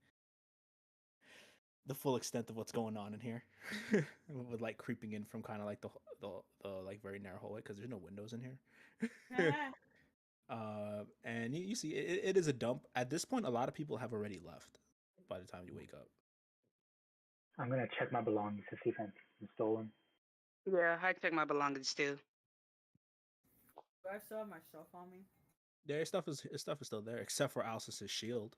the full extent of what's going on in here, with like creeping in from kind of like the like very narrow hallway because there's no windows in here. And you see it is a dump. At this point, a lot of people have already left by the time you wake up. I'm gonna check my belongings to see if anything's been stolen. Yeah, I check my belongings too. Do I still have my stuff on me? Their stuff is his stuff is still there, except for Alcis's shield.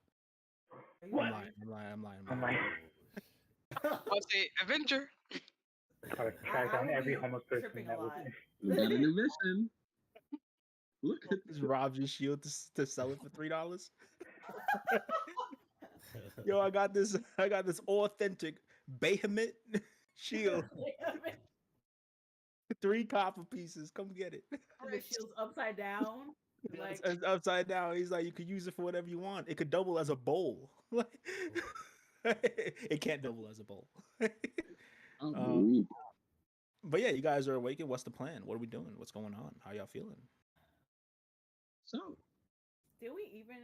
Are you I'm lying? lying. I'm like, I'll say Avenger. gotta track down will every be homeless person tripping a that was lot. in. We got a new mission. Look at Just robbed your shield to sell it for $3. Yo, I got this authentic Behemoth shield. 3 copper pieces. Come get it. And the shield's upside down. Like It's upside down. He's like, you could use it for whatever you want. It could double as a bowl. It can't double as a bowl. I'm weak. But yeah, you guys are awakened. What's the plan? What are we doing? What's going on? How y'all feeling? So, did we even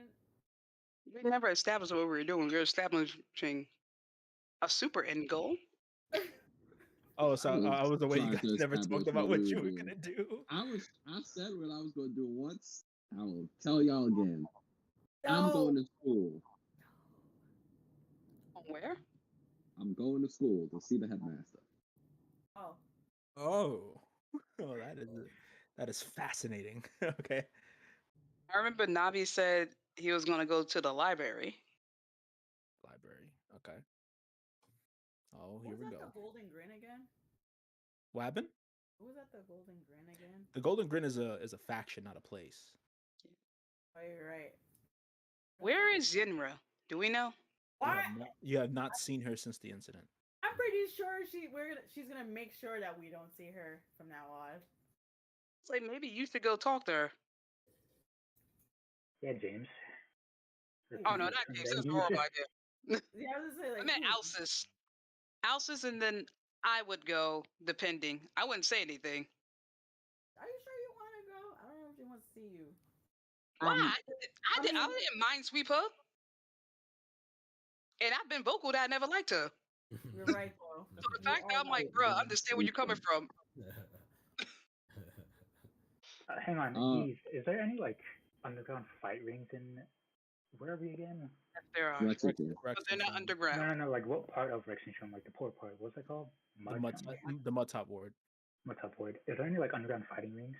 We never established what we were doing. We were establishing a super end goal. Oh, so I was away. You trying guys to never establish talked about what what we you were were doing. gonna do. I said what I was going to do once. I will tell y'all again. I'm No. going to school. Where? I'm going to school to see the headmaster. Oh. Oh, that is fascinating. Okay. I remember Navi said he was gonna go to the library. Library. Okay. Oh, What here was we that go. the Golden Grin again? What happened? What was that the Golden Grin again? The Golden Grin is a faction, not a place. Oh, you're right. Where is Zinra? Do we know? What? You have not seen her since the incident. I'm pretty sure she's gonna make sure that we don't see her from now on. It's like maybe you should go talk to her. Yeah, James. Oh no, not James. That's a horrible idea. Yeah, I was gonna say I like. meant who? Alcis. Alcis, and then I would go, depending. I wouldn't say anything. Are you sure you want to go? I don't know if she wants to see you. Why? I mean- didn't mind sweep her. And I've been vocal that I never liked her. You're right though. So the fact that I'm like, bro, I understand where you're coming from. Hang on, Uh, Eve, is there any like underground fight rings in where are we again? Yes, there are. Lexington. But they're not underground. No, like what part of Lexington? Like the poor part. What's it called? The mud top ward. Mud top ward. Is there any like underground fighting rings?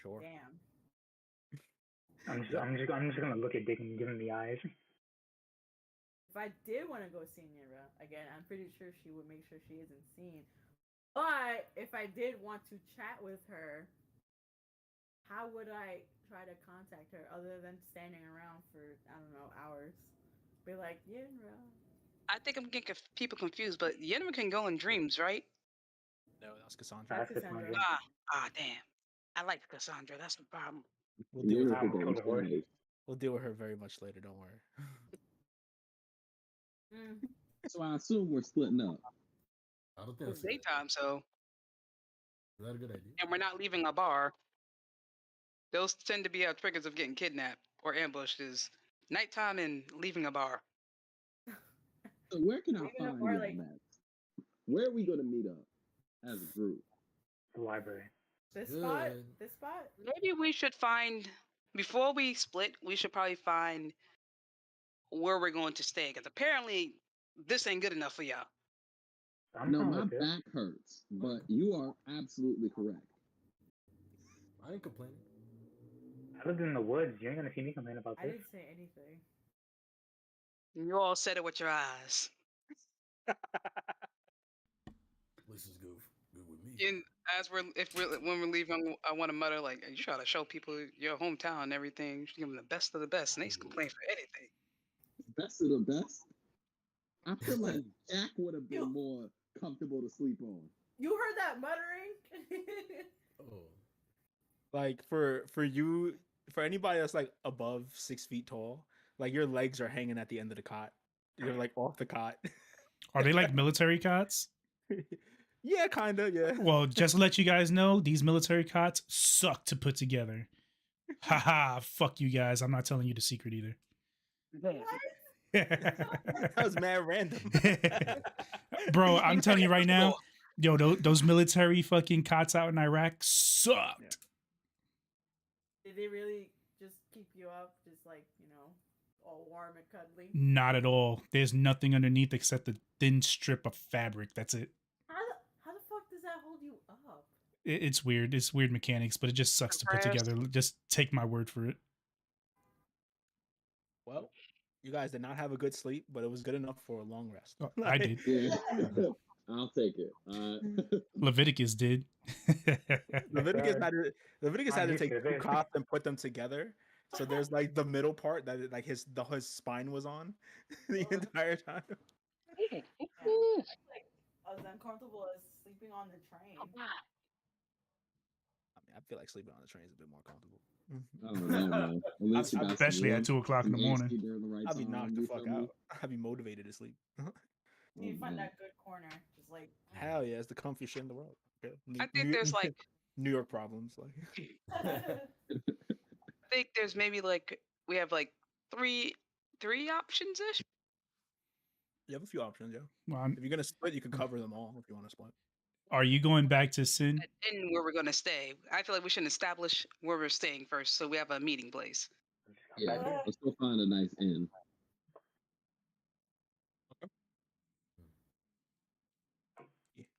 Sure. Damn. I'm just gonna look at Dick and give him the eyes. If I did want to go see Nira, again, I'm pretty sure she would make sure she isn't seen. But if I did want to chat with her, how would I try to contact her other than standing around for, I don't know, hours? Be like, Nira. I think I'm getting people confused, but Yenma can go in dreams, right? No, that's Cassandra. That's Cassandra. Cassandra. Damn. I like Cassandra. That's the problem. We'll deal with You're her. the told her. We'll deal with her very much later. Don't worry. So I assume we're splitting up. I don't think It's that's a good daytime, so. Is that a good idea? And we're not leaving a bar. Those tend to be our triggers of getting kidnapped or ambushed is nighttime and leaving a bar. So where can I Leaving a find bar, y'all like- at? Where are we going to meet up as a group? The library. This Good. spot? This spot? Maybe we should find, before we split, we should probably find where we're going to stay. Because apparently, this ain't good enough for y'all. I'm No, fine my with this. back hurts, but you are absolutely correct. I ain't complaining. I lived in the woods. You ain't gonna see me complain about I this. didn't say anything. You all said it with your eyes. This is good with me. And As when we're leaving, I want to mutter like, "You try to show people your hometown and everything. You should give them the best of the best. Snakes complain for anything." Best of the best. I feel like Jack would have been more comfortable to sleep on. You heard that muttering? Oh, Like for you, for anybody that's like above 6 feet tall, like your legs are hanging at the end of the cot. You're like off the cot. Are they like military cots? Yeah, kinda. Yeah. Well, just to let you guys know, these military cots suck to put together. Haha, fuck you guys. I'm not telling you the secret either. That was mad random. Bro, I'm telling you right now, yo, those military fucking cots out in Iraq sucked. Did they really just keep you up, just like, all warm and cuddly? Not at all. There's nothing underneath except a thin strip of fabric. That's it. How the fuck does that hold you up? It's weird. It's weird mechanics, but it just sucks to put Compressed. together. Just take my word for it. Well, you guys did not have a good sleep, but it was good enough for a long rest. Oh, I did. Yeah. I'll take it. Leviticus did. Leviticus sir. Leviticus I'm had to used take to two this. cots and put them together. So there's like the middle part that like his spine was on the entire time. Yeah. As uncomfortable as sleeping on the train. I mean, I feel like sleeping on the train is a bit more comfortable. I don't know, man. At least you got Especially at some 2:00 in the some AC morning. during the right I'll be time, knocked the you fuck feel me? out. I'll be motivated to sleep. You Oh, find man. that good corner, just like. Hell yeah, it's the comfiest shit in the world. Okay. I think there's like, New York problems. Like I think there's maybe like we have like three options ish. you have a few options, yeah. Well, If you're gonna split, you can cover them all if you want to split. are you going back to Sin? And where we're gonna stay. I feel like we should establish where we're staying first, so we have a meeting place. Yeah, let's go find a nice inn.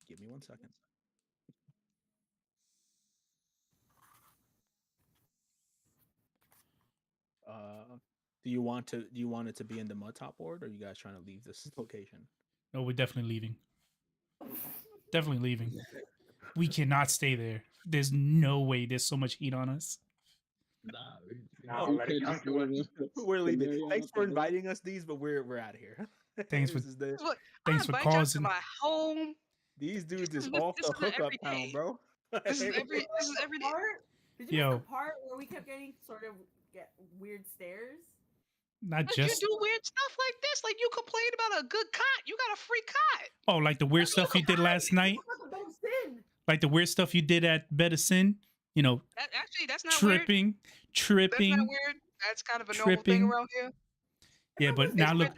Give me 1 second. Do you want it to be in the mud top ward, or are you guys trying to leave this location? No, we're definitely leaving. Definitely leaving. We cannot stay there. There's no way. There's so much heat on us. No, You let it can't come just to go us. to We're leaving. Marriott Thanks up for the block. inviting us, these, but we're out of here. Thanks This for- is the Look, Thanks I for invite y'all to causing. my home. these dudes This is is off this the is hookup every town, day. bro. This is every day. Part? Did you Yo. miss the part where we kept getting sort of weird stares? Not But just you do weird stuff like this. Like you complained about a good cot. You got a free cot. like the weird stuff you did last night. Sin. Like the weird stuff you did at Better Sin. You know, That's not weird. tripping. That's not weird. That's kind of a normal thing tripping. around here. Yeah, but now look,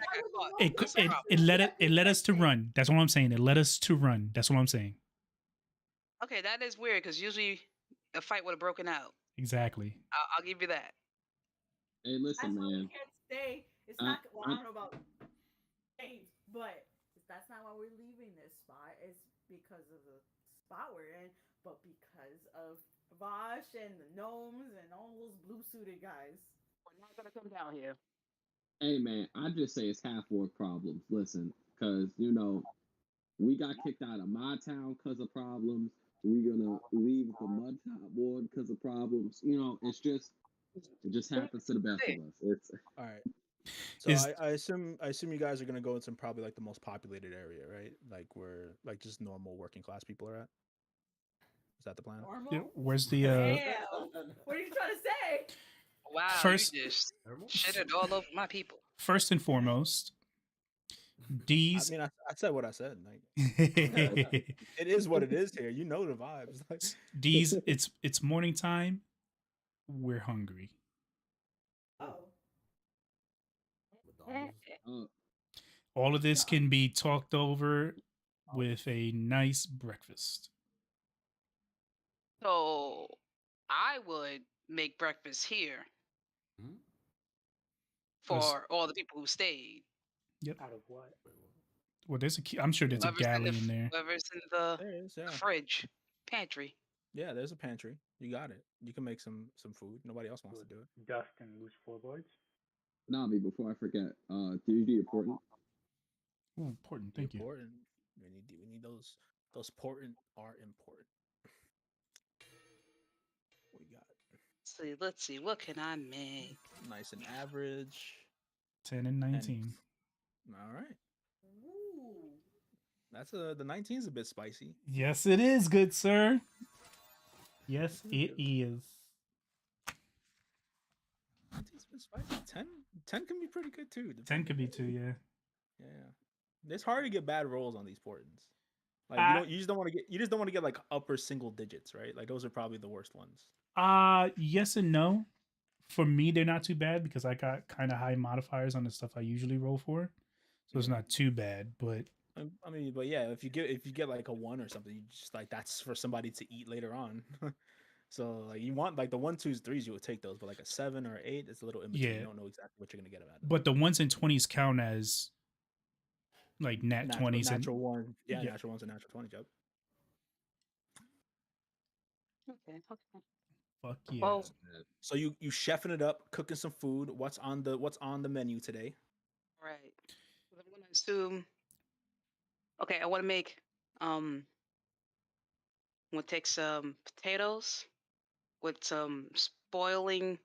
it led us to run. That's what I'm saying. It led us to run. That's what I'm saying. Okay, that is weird because usually a fight would have broken out. Exactly. I'll give you that. Hey, listen, That's why we man. can't stay. It's not. Well, I don't know about James, but that's not why we're leaving this spot. It's because of the spot we're in, but because of Vosh and the gnomes and all those blue suited guys. We're not gonna come down here. Hey, man. I just say it's half work problems. Listen, because we got kicked out of my town because of problems. We're gonna leave the mud top ward because of problems. It just happens to the best of us. It's All right. So I assume you guys are gonna go into probably like the most populated area, right? Like where like just normal working class people are at. Is that the plan? Normal. Yeah, where's the Damn. What are you trying to say? Wow, First- you just shitted all over my people. first and foremost, these I mean, I said what I said. Like, it is what it is here. You know the vibes. Like, these it's morning time. We're hungry. Oh. All of this can be talked over with a nice breakfast. So I would make breakfast here Hmm? for all the people who stayed. Out of what? Well, I'm sure there's a galley in there. Whoever's in the there is, yeah. fridge, pantry. Yeah, there's a pantry. You got it. You can make some food. Nobody else wants to do it. Dust and loose floorboards. Navi. Before I forget, do you do important? Ooh, important. Thank you. Important. We need those. Those important are important. Let's see. What can I make? Nice and average. 10 and 19. All right. Ooh. That's the 19 is a bit spicy. Yes, it is, good sir. Yes, it is. 19's a bit spicy. 10 can be pretty good too. 10 could be 2, yeah. Yeah. It's hard to get bad rolls on these portents. Like I- you just don't want to get like upper single digits, right? Like those are probably the worst ones. Yes and no. For me, they're not too bad because I got kind of high modifiers on the stuff I usually roll for, so it's Yeah. not too bad. But I mean, but yeah, if you get like a 1 or something, you just like that's for somebody to eat later on. So like you want like the 1, 2s, 3s, you would take those, but like a 7 or 8, it's a little in between. Yeah. You don't know exactly what you're gonna get out of it. but the 1s and 20s count as like nat 20s and natural one, yeah, yeah. natural ones and natural 20s. Yep. Okay. Fuck yeah. Well, So you chefing it up, cooking some food. What's on the menu today? right. I'm gonna assume. Okay, I want to make. We'll take some potatoes with some spoiling. What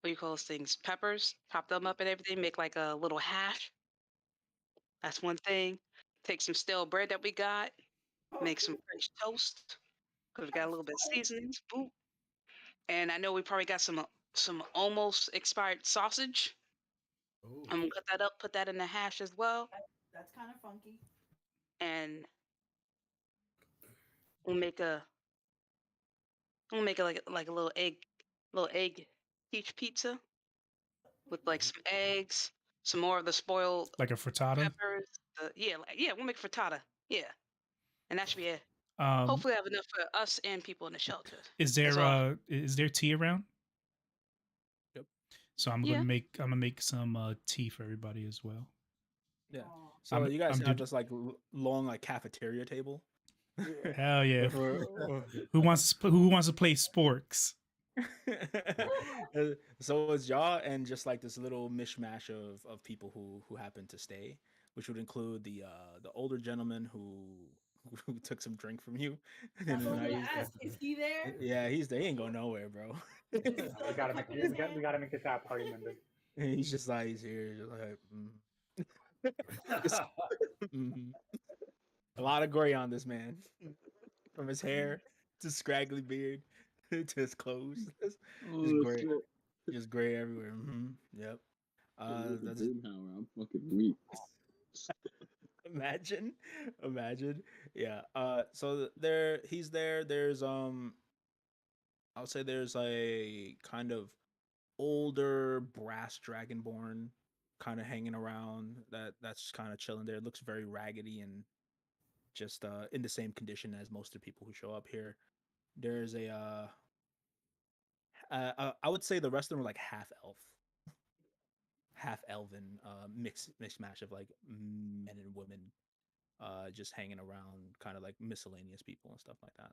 do you call those things? Peppers. Chop them up and everything. Make like a little hash. That's one thing. Take some stale bread that we got. Make some French toast because we got a little bit of seasonings. Boop. And I know we probably got some almost expired sausage. Oh, I'm gonna cut that up, put that in the hash as well, That's kind of funky. and we'll make a we'll make it like a little egg peach pizza with like some eggs, some more of the spoiled Like a frittata. peppers. Yeah, we'll make frittata. Yeah, and that should be it. Um, Hopefully, I have enough for us and people in the shelter. is That's there all. is there tea around? Yep. So I'm Yeah. gonna make some tea for everybody as well. Yeah. Aw. So you guys I'm have do- this like long like cafeteria table. Hell yeah. Or- Who wants to play sporks? So it's y'all and just like this little mishmash of people who happen to stay, which would include the older gentleman who took some drink from you. That's what I was now gonna he's ask. Is he there? yeah, he's there. He ain't going nowhere, bro. Is he We still gotta make cupping his hand? we gotta make this our party member. He's just like he's here, just like Just- mhm. A lot of gray on this man, from his hair to scraggly beard to his clothes. Just Oh gray, shit! just gray everywhere. Yep. With the That's Boomhauer, I'm fucking weak. imagine, imagine. Yeah. So he's there. There's I would say there's a kind of older brass dragonborn kind of hanging around that's kind of chilling there. It looks very raggedy and just in the same condition as most of the people who show up here. There's a I would say the rest of them are like half elf, half elven, mixed match of like men and women, just hanging around, kind of like miscellaneous people and stuff like that.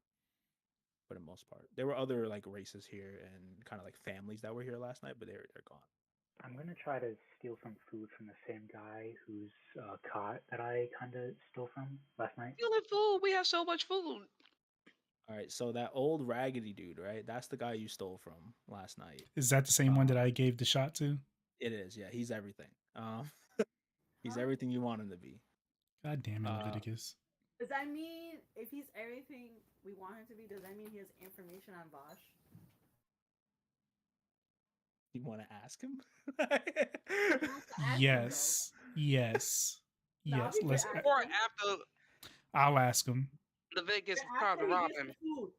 For the most part, there were other like races here and kind of like families that were here last night, but they're gone. I'm gonna try to steal some food from the same guy whose cot that I kind of stole from last night. Stealing food. We have so much food. All right, so that old raggedy dude, right? That's the guy you stole from last night. Is that the same one that I gave the shot to? It is, yeah. He's everything. He's Huh? everything you want him to be. God damn it, Uh, Leviticus. Does that mean if he's everything we want him to be, does that mean he has information on Vosh? You want to ask him? Ask him, Yes. Yes. No, Yes. we Let's. could ask Or him. after I'll ask him. the Vegas Ask crowd to him rob if he him. gets the food.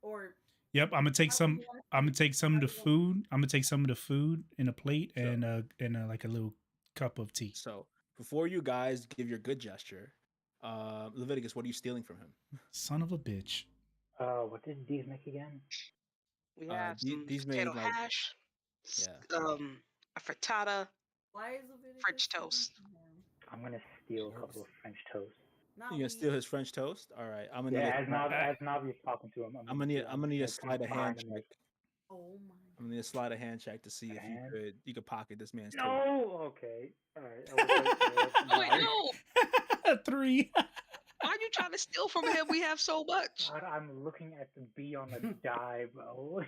Or Yep. I'm gonna take how some. do you want us I'm gonna to- take some of how the do you want- food. I'm gonna take some of the food in a plate Sure. and like a little cup of tea. So before you guys give your good gesture, Leviticus, what are you stealing from him? Son of a bitch. What did these make again? We have some These potato made like hash, yeah. a frittata, Why is Leviticus French stealing toast. from him? I'm gonna steal a couple of French toast. Not You gonna we. steal his French toast? All right, I'm gonna Yeah, need as Navi's talking to him, I'm gonna need a like, sleight of hand behind him, check. like, Oh my. I'm gonna need a sleight of hand check to see if Hand? you could pocket this man's toast. no, okay, all right. I was like, Oh wait, no! 3. Why are you trying to steal from him? We have so much. God, I'm looking at the bee on the die, bro.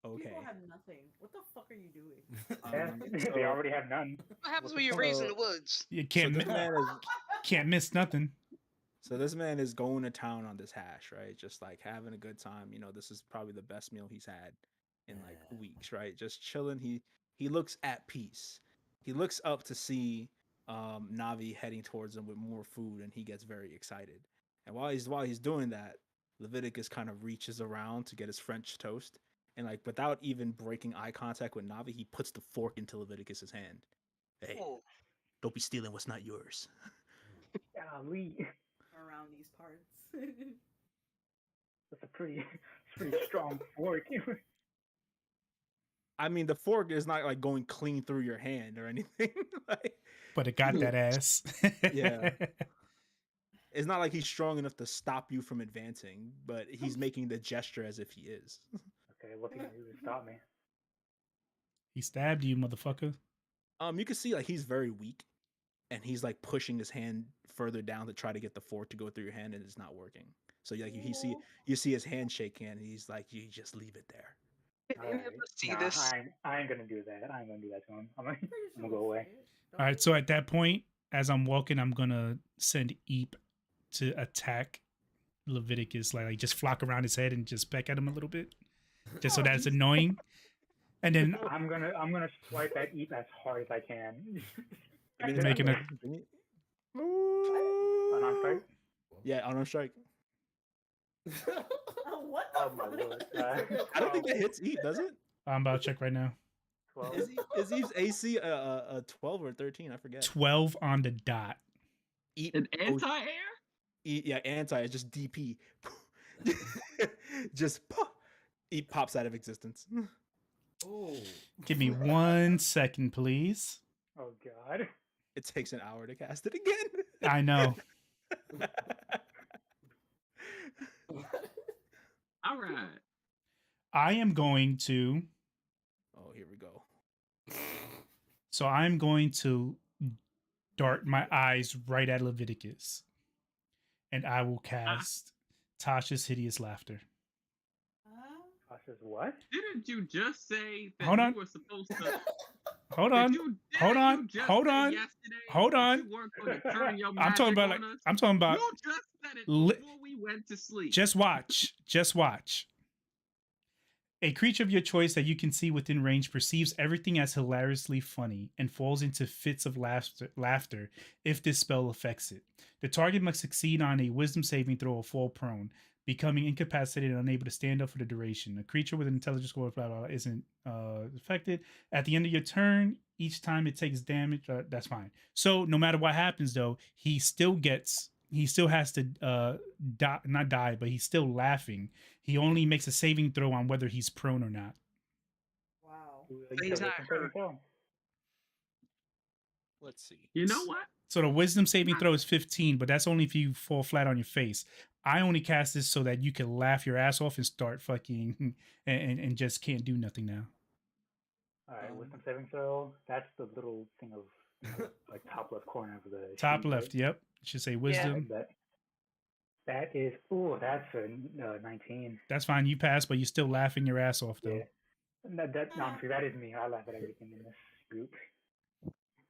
Okay. People have nothing. What the fuck are you doing? Yeah, they so already have none. What happens when you're raised in the woods? You so can't this man is can't miss nothing. so this man is going to town on this hash, right? Just like having a good time. You know, this is probably the best meal he's had in like weeks, right? Just chilling. He looks at peace. He looks up to see Navi heading towards him with more food, and he gets very excited. And while he's doing that, Leviticus kind of reaches around to get his French toast, and like without even breaking eye contact with Navi, he puts the fork into Leviticus's hand. Hey, Oh, don't be stealing what's not yours. Golly, Around these parts. that's a pretty strong fork. I mean, the fork is not like going clean through your hand or anything. Like, But it got that ass. Yeah. it's not like he's strong enough to stop you from advancing, but he's making the gesture as if he is. Okay, looking at you to stop me. He stabbed you, motherfucker. You can see like he's very weak, and he's like pushing his hand further down to try to get the fork to go through your hand, and it's not working. So like you see his hand shaking, and he's like, "You just leave it there." can any of Alright. us see Nah, this? I ain't gonna do that. I ain't gonna do that to him. I'm Pretty gonna sure go we'll away. see it. Don't All right, we? so at that point, as I'm walking, I'm gonna send Eep to attack Leviticus, like just flock around his head and just peck at him a little bit, just so Oh, that's he's- annoying. And then I'm gonna swipe at Eep as hard as I can. Give me the Making number. a- Give me- Unarmed strike? Yeah, unarmed strike. Oh, what the Oh my fuck? lord. I don't think that hits Eve, does it? I'm about to check right now. 12. Is Eve's AC a 12 or 13? I forget. 12 on the dot. Eve An goes- anti-air? Yeah, anti is just DP. just pop. Eve pops out of existence. Oh. Give me 1 second, please. Oh god. It takes an hour to cast it again. I know. All right. I am going to. Oh, here we go. So I'm going to dart my eyes right at Leviticus, and I will cast Tasha's Hideous Laughter. Tasha's what? Didn't you just say that Hold you on. were supposed to? Hold Did on. you- Hold didn't on, you just hold say on, yesterday hold that on. You weren't going to turn your I'm talking magic about on like us? I'm talking about. You just said it Li- before we went to sleep. Just watch. Just watch. A creature of your choice that you can see within range perceives everything as hilariously funny and falls into fits of laughter if this spell affects it. The target must succeed on a wisdom saving throw or fall prone, becoming incapacitated and unable to stand up for the duration. A creature with an intelligence score of blah, blah, blah isn't affected. At the end of your turn, each time it takes damage, that's fine. So no matter what happens, though, he still has to not die, but he's still laughing. He only makes a saving throw on whether he's prone or not. Wow. he's not hurt. Let's see. You know what? So the wisdom saving throw is 15, but that's only if you fall flat on your face. I only cast this so that you can laugh your ass off and start fucking and just can't do nothing now. Alright, wisdom saving throw. That's the little thing of like top left corner of the Top sheet, left, right? yep. It should say wisdom. That is that's a 19. That's fine. You pass, but you're still laughing your ass off though. Yeah. Honestly, that is me. I laugh at everything in this group.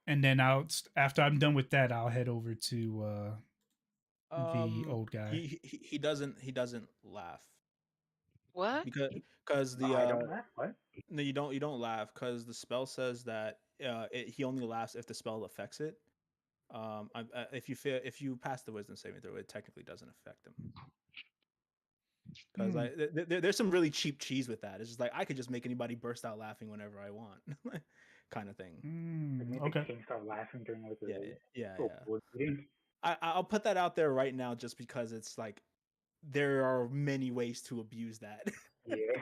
And then after I'm done with that, I'll head over to the old guy. He doesn't laugh What? because the I don't laugh. What? no, you don't laugh because the spell says that he only laughs if the spell affects it. If you pass the wisdom saving throw, it technically doesn't affect him. Because there's some really cheap cheese with that. It's just like I could just make anybody burst out laughing whenever I want, kind of thing. Okay. King start laughing during like the board meeting. I'll put that out there right now, just because it's like there are many ways to abuse that. Yeah.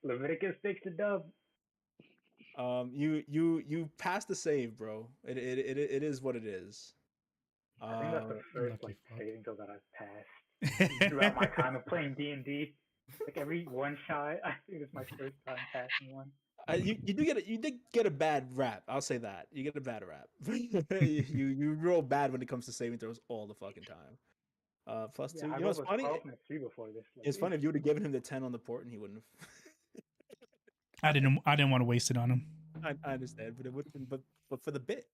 Leviticus takes the dub. You passed the save, bro. It is what it is. I think that's the first lucky fuck. saving throw that I've passed throughout my time of playing D&D. Like every one shot, I think it's my first time passing one. You did get a bad rap. I'll say that you get a bad rap. you roll bad when it comes to saving throws all the fucking time. +2. Yeah, You I know, rolled it's a funny. 12 and a 3 before this. Like, It's funny if you would have given him the 10 on the port and he wouldn't have. I didn't want to waste it on him. I understand, but it would have been, but for the bit,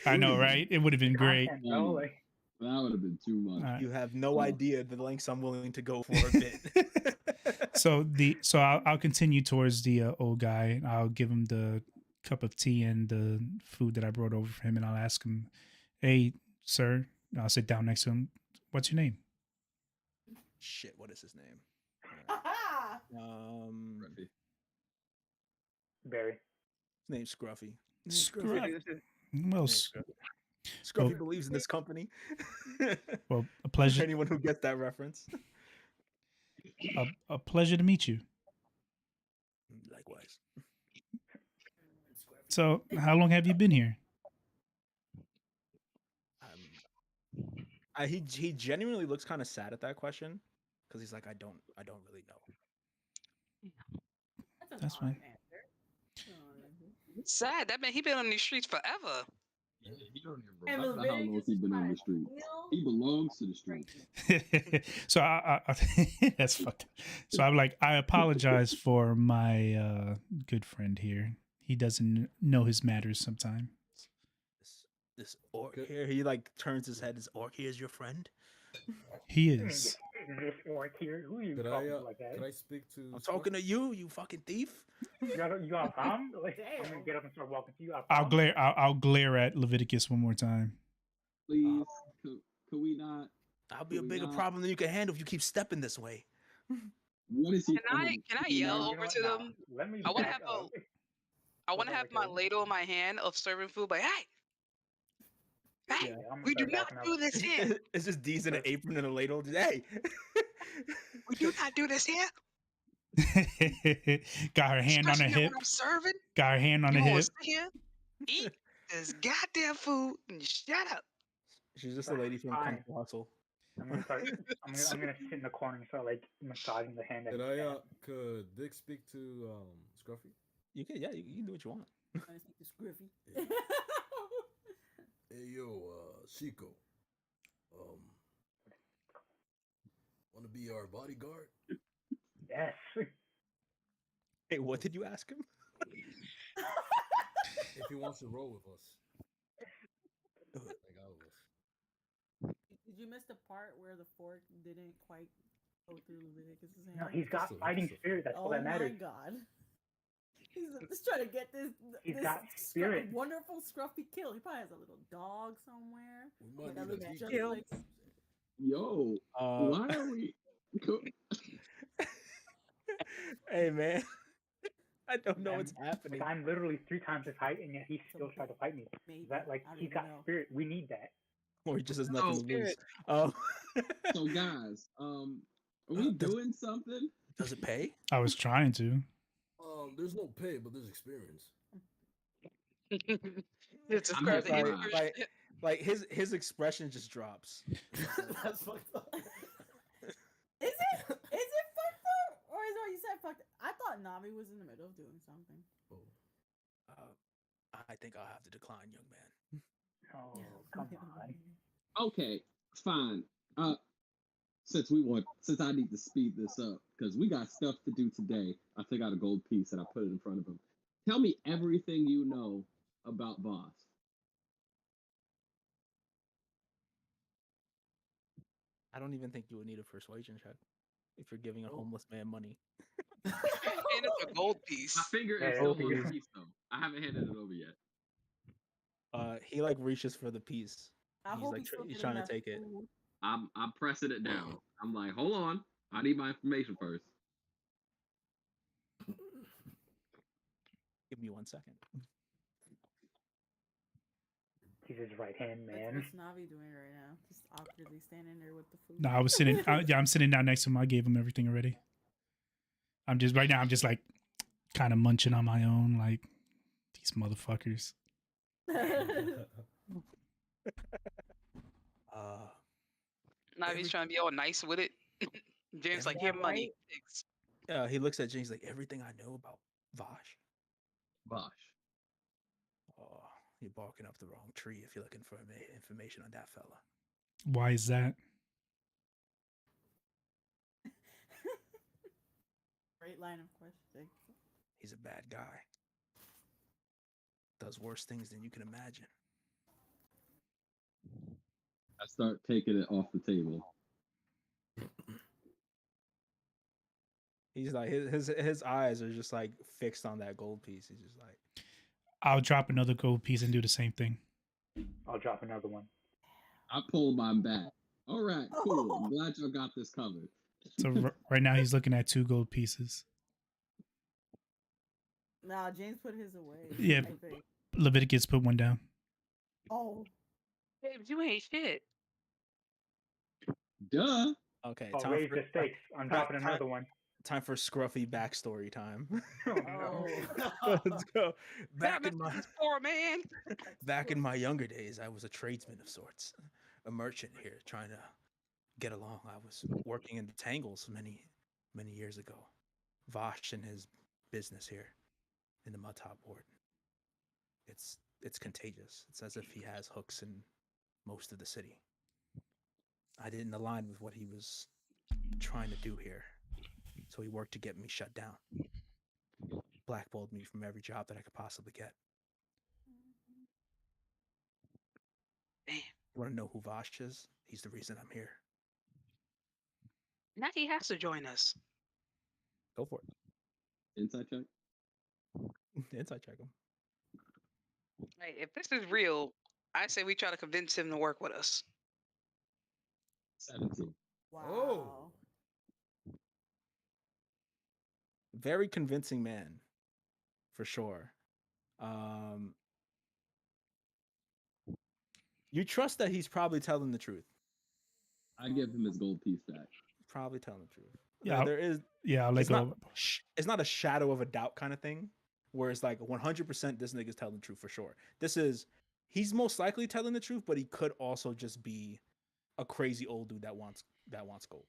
I know, right? It would have been great. content, bro. Like, That would have been too much. you have no Oh. idea the lengths I'm willing to go for a bit. So I'll continue towards the old guy. I'll give him the cup of tea and the food that I brought over for him, and I'll ask him, "Hey, sir," I'll sit down next to him. "What's your name?" Shit, what is his name? Ruffy. Barry. His name's Scruffy. Scruff. Name's Well, Scruffy. Scruffy well- believes in this company. well, a For pleasure. anyone who gets that reference. A pleasure to meet you. Likewise. So, how long have you been here? He genuinely looks kind of sad at that question because he's like, I don't really know. That's fine. It's sad. That man, he been on these streets forever. Yeah, you don't even And remember. How long he been on the street? He belongs to the street. So I that's fucked up. So I'm like, I apologize for my good friend here. He doesn't know his matters sometimes. This orc here, he like turns his head. This orc here is your friend? He is. This orc here. Who are you Could talking I, to like that? could I speak to? I'm Scruff? talking to you, you fucking thief. You got a bomb? Like, I'm gonna Damn. get up and start walking to you. I'll glare at Leviticus one more time. Please, could we not? I'll be a Could we bigger not? problem than you can handle if you keep stepping this way. What is he? Can I yell over to them? Let me I wanna back have a- up. I want to have my Okay. ladle in my hand of serving food, but hey, Yeah. I'm gonna we do start not backing up. do this here. It's just D's in an apron and a ladle. Hey. We do not do this here. Got her hand on her Especially not hip. when I'm serving. Got her hand on You her gonna hip. sit here, eat this goddamn food, and shut up. She's just a lady from Fine. Kung Fu Hustle. I'm gonna start. I'm gonna sit in the corner and start like massaging the hand. that Could he I? has. Could Dick speak to Scruffy? You can, yeah, you can do what you want. Yeah. Hey yo, Chico. Want to be our bodyguard? Yes. Hey, what did you ask him? If he wants to roll with us. Like I was. Did you miss the part where the fork didn't quite go through Leviticus's hand? No, he's got Just a- fighting just a- spirit. That's all Oh that my matters. god. He's just trying to get this He's this got scru- spirit. wonderful scruffy kill. He probably has a little dog somewhere. We might That need looks a just DJ. like Yo, why are we? Hey, man. I don't know what's happening. Like, I'm literally 3 times his height, and yet he still tried to fight me. maybe. Is that like I don't he's even got know. spirit? We need that. Or he just has nothing to lose. Spirit. So guys, are we doing something? Does it pay? I was trying to. There's no pay, but there's experience. It's I'm describe the happy. injury. Like his expression just drops. That's fucked up. Is it? Is it fucked up? Or is it what you said fucked up? I thought Navi was in the middle of doing something. I think I'll have to decline, young man. Oh, come on. Okay, fine. Since I need to speed this up because we got stuff to do today. I took out a gold piece and I put it in front of him. Tell me everything you know about Voss. I don't even think you would need a persuasion check if you're giving a homeless man money. And it's a gold piece. My finger is Yeah, still okay. on the piece though. I haven't handed it over yet. He like reaches for the piece. I He's hope like he's, still he's getting trying to that take it. food. I'm pressing it down. I'm like, hold on. I need my information first. Give me 1 second. He's his right hand man. What's Navi doing right now? Just awkwardly standing there with the food. No, I was sitting. I'm sitting down next to him. I gave him everything already. I'm just like kind of munching on my own, like these motherfuckers. Navi's trying to be all nice with it. James like, here, money. Thanks. He looks at James like everything I know about Vosh. Bosh. Oh, you're barking up the wrong tree if you're looking for information on that fella. Why is that? Great line of questioning. He's a bad guy. Does worse things than you can imagine. I start taking it off the table. He's like his eyes are just like fixed on that gold piece. He's just like, I'll drop another gold piece and do the same thing. I'll drop another one. I pull mine back. All right, cool. I'm glad y'all got this covered. So right now he's looking at 2 gold pieces. Nah, James put his away. Yeah. I think. Leviticus put one down. Oh. James, you ain't shit. Duh. okay, I'll time raise for the stakes. I'm dropping time- another one. time for scruffy backstory time. Oh no. Let's go. That this poor man. Back in my younger days, I was a tradesman of sorts, a merchant here, trying to get along. I was working in the Tangles many years ago. Vosh and his business here in the Mud Top Ward. It's contagious. It's as if he has hooks in most of the city. I didn't align with what he was trying to do here, so he worked to get me shut down. Blackballed me from every job that I could possibly get. Damn. You want to know who Vosh is? He's the reason I'm here. Now he has to join us. Go for Inside check. it. Inside check him. Hey, if this is real, I say we try to convince him to work with us. 17. Wow. Very convincing man, for sure. You trust that he's probably telling the truth. I give him his gold piece back. Probably telling the truth. Yeah, there is. I'll let It's go. it's not a shadow of a doubt kind of thing, where it's like 100% this nigga's telling the truth for sure. This is he's most likely telling the truth, but he could also just be a crazy old dude that wants gold.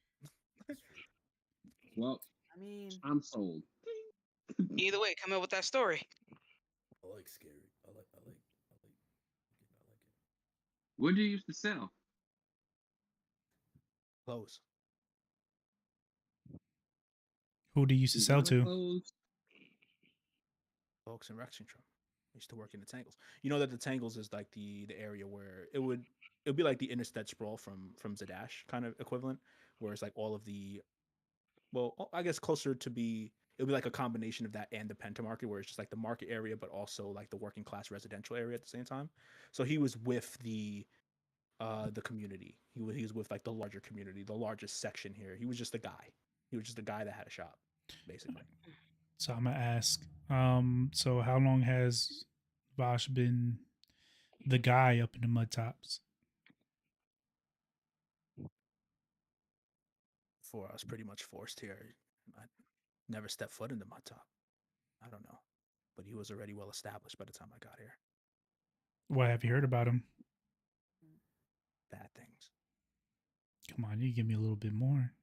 Well, I mean, I'm sold. Either way, come up with that story. I like scary. I like it. What do you used to sell? Close. Who do you used to sell Designer to? clothes? Folks in Rexington. I used to work in the Tangles. You know that the Tangles is like the area where it'd be like the Interstate Sprawl from Zadash kind of equivalent, where it's like all of the I guess closer to be it would be like a combination of that and the Penta market, where it's just like the market area, but also like the working class residential area at the same time. So he was with the community. He was with like the larger community, the largest section here. He was just a guy. He was just a guy that had a shop, basically. So I'm gonna ask. So how long has Vosh been the guy up in the mud tops? For I was pretty much forced here. I never stepped foot in the mud top. I don't know, but he was already well established by the time I got here. What have you heard about him? Bad things. Come on, you give me a little bit more.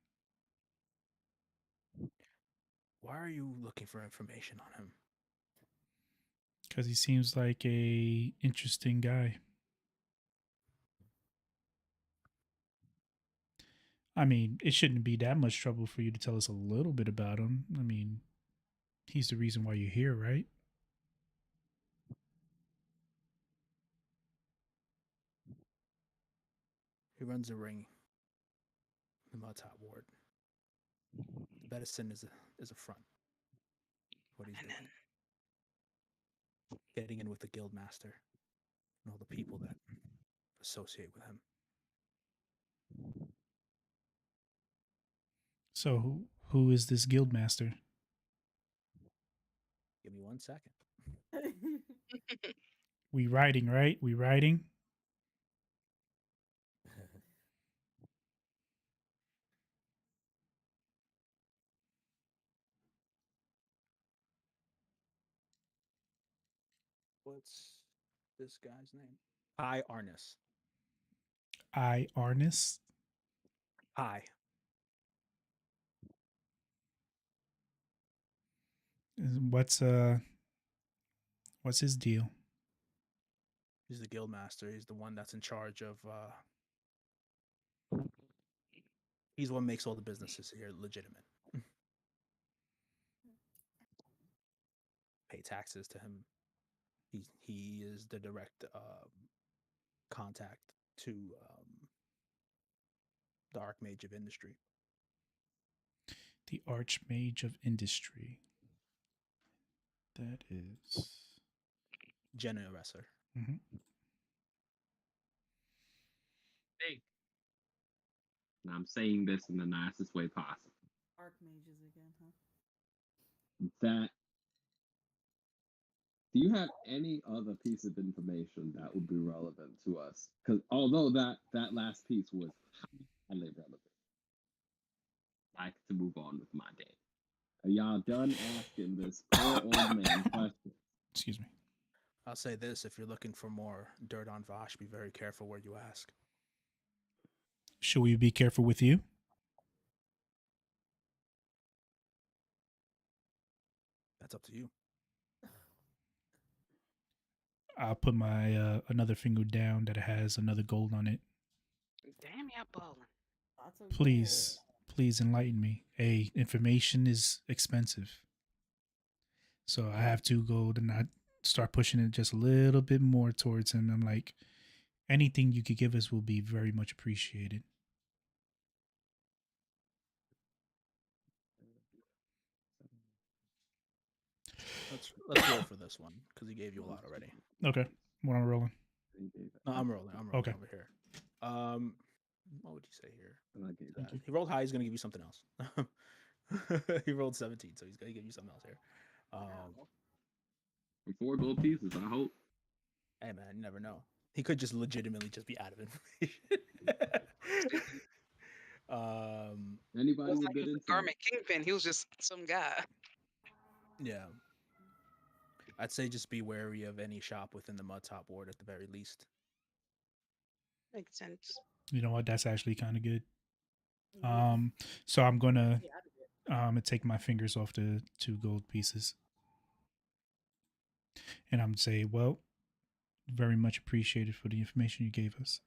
Why are you looking for information on him? Because he seems like a interesting guy. I mean, it shouldn't be that much trouble for you to tell us a little bit about him. I mean, he's the reason why you're here, right? He runs a ring in the mud top ward. Medicine is a front. What he's And doing. Getting in with the guild master and all the people that associate with him. So who is this guild master? Give me 1 second. We riding, right? We riding? What's this guy's name? Hi, Arnis. Arnis. Hi. What's his deal? He's the guild master. He's the one that's in charge of he's the one who makes all the businesses here legitimate. taxes to him. He is the direct contact to the Archmage of Industry. The Archmage of Industry. That is. Generouser. Mm-hmm. Big. And I'm saying this in the nicest way possible. Archmages again, huh? That do you have any other piece of information that would be relevant to us? Because although that last piece was highly relevant, I like to move on with my day. Are y'all done asking this poor old man questions? Excuse me. I'll say this: if you're looking for more dirt on Vosh, be very careful where you ask. Should we be careful with you? That's up to you. I'll put my another finger down that has another gold on it. Damn, y'all balling. Lots of Please, please enlighten me. Hey, information is expensive. So I have 2 gold and I start pushing it just a little bit more towards him. I'm like, anything you could give us will be very much appreciated. Let's roll for this one because he gave you a lot already. Okay. What am I rolling? No, I'm rolling. I'm rolling Okay. over here. What would you say here? Thank you. He rolled high. He's gonna give you something else. He rolled 17, so he's gonna give you something else here. For 4 gold pieces, I hope. Hey man, you never know. He could just legitimately just be out of information. Anybody Looks with like he good was a insight? garment kingpin. He was just some guy. Yeah. I'd say just be wary of any shop within the Mud Top Ward at the very least. Makes sense. You know what? That's actually kind of good. Yeah. So I'm gonna Yeah, take my fingers off the 2 gold pieces, and I'm gonna say, well, very much appreciated for the information you gave us.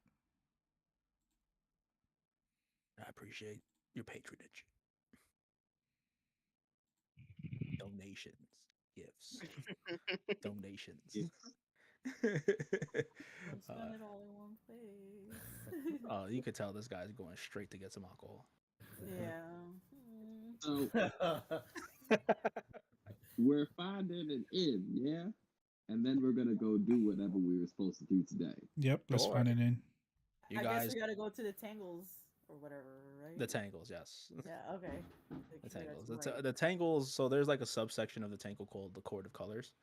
I appreciate your patronage. Donations, gifts, donations. Gifts. Don't spend it all in one place. Oh, you could tell this guy's going straight to get some alcohol. Yeah. So we're finding an inn, yeah? And then we're gonna go do whatever we were supposed to do today. Yep, let's Sure. find it in. You I guys, guess we gotta go to the Tangles or whatever, right? the Tangles, yes. Yeah. Okay. The Sure Tangles. that's right. The Tangles. So there's like a subsection of the Tangle called the Court of Colors,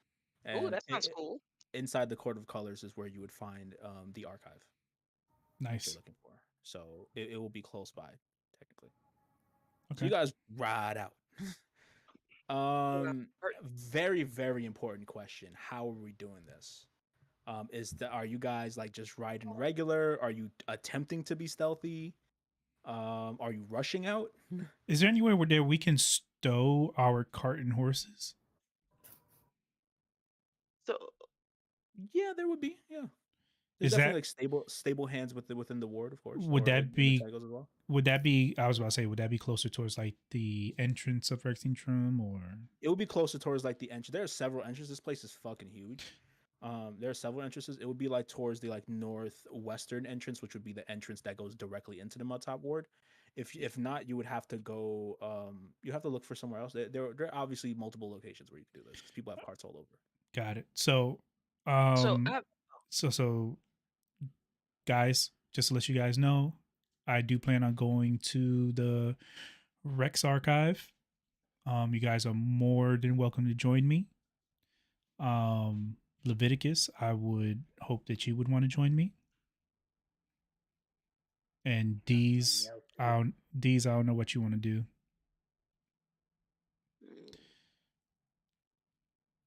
Oh, and that sounds cool. inside the Court of Colors is where you would find the archive that Nice. you're looking for. So it will be close by, technically. So Okay. you guys ride out. Very, very important question. How are we doing this? Are you guys like just riding regular? Are you attempting to be stealthy? Are you rushing out? Is there anywhere where we can stow our cart and horses? So, Yeah, there would be. Yeah, there's Is definitely that like stable hands within the ward, of course, would or that in the be Tangles as well. would that be? I was about to say, would that be closer towards like the entrance of Rexingtrum, or It would be closer towards like the entrance. There are several entrances. This place is fucking huge. There are several entrances. It would be like towards the like northwestern entrance, which would be the entrance that goes directly into the Mud Top Ward. If not, you would have to go. You have to look for somewhere else. There are obviously multiple locations where you can do this because people have carts all over. got it? So, so so guys, just to let you guys know, I do plan on going to the Rex archive. You guys are more than welcome to join me. Leviticus, I would hope that you would want to join me. And D's, I don't know what you want to do.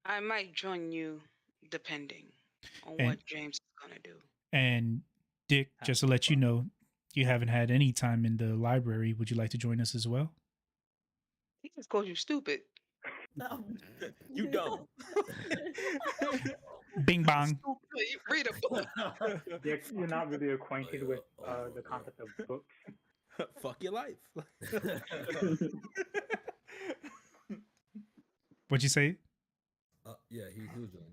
I might join you depending on And- what James is gonna do. And Dick, just to let you know, you haven't had any time in the library. Would you like to join us as well? He just called you stupid. You dumb. Bing bong. You read a book. You're not really acquainted with the concept of books. Fuck your life. What'd you say? Yeah, he was doing,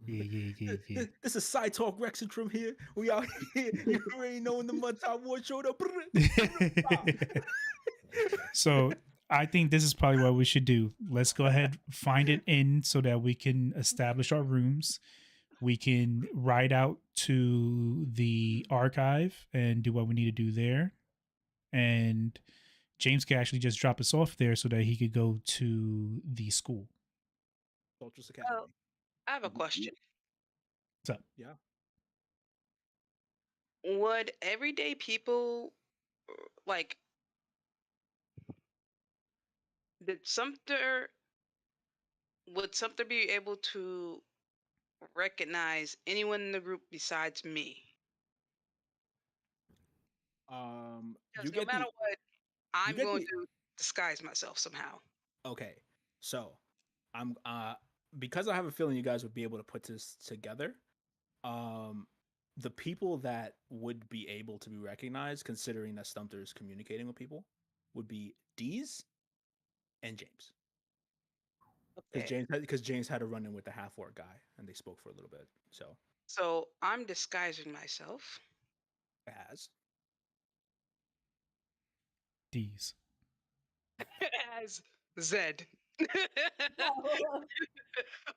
Yeah, yeah, yeah, yeah. This is Side Talk Rexentrum here. We out here. You already know when the Mud Top War showed up. So I think this is probably what we should do. Let's go ahead, find it in so that we can establish our rooms. We can ride out to the archive and do what we need to do there. And James can actually just drop us off there so that he could go to the school. Soldiers Oh, Academy. I have a question. What's up? Yeah. Would everyday people like did Sumter would Sumter be able to recognize anyone in the group besides me? You Because no get matter the what, you I'm get going the to disguise myself somehow. okay. So I'm because I have a feeling you guys would be able to put this together. Um, the people that would be able to be recognized, considering that Stumter is communicating with people, would be Deez and James. Okay. Because James had a run in with the half orc guy, and they spoke for a little bit. So So I'm disguising myself as D's. as Zed.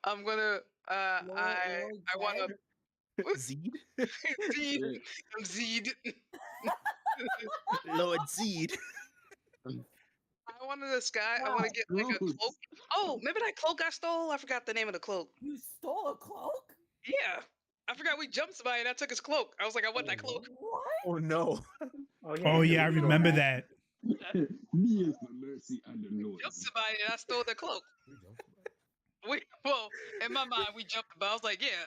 I'm gonna I wanna Zed, Zed. Shit. I'm Zed. Lord Zed. I want to disguise. I want to Wow. get like a Gross. cloak. Oh, remember that cloak I stole? I forgot the name of the cloak. You stole a cloak? Yeah, I forgot we jumped somebody and I took his cloak. I was like, I want that yeah. cloak. What? Oh no! Oh yeah, Oh you yeah, I did steal remember that. that. Me is the mercy and the Jumped noise. somebody and I stole the cloak. We jumped somebody. Well, in my mind, we jumped, but I was like, yeah,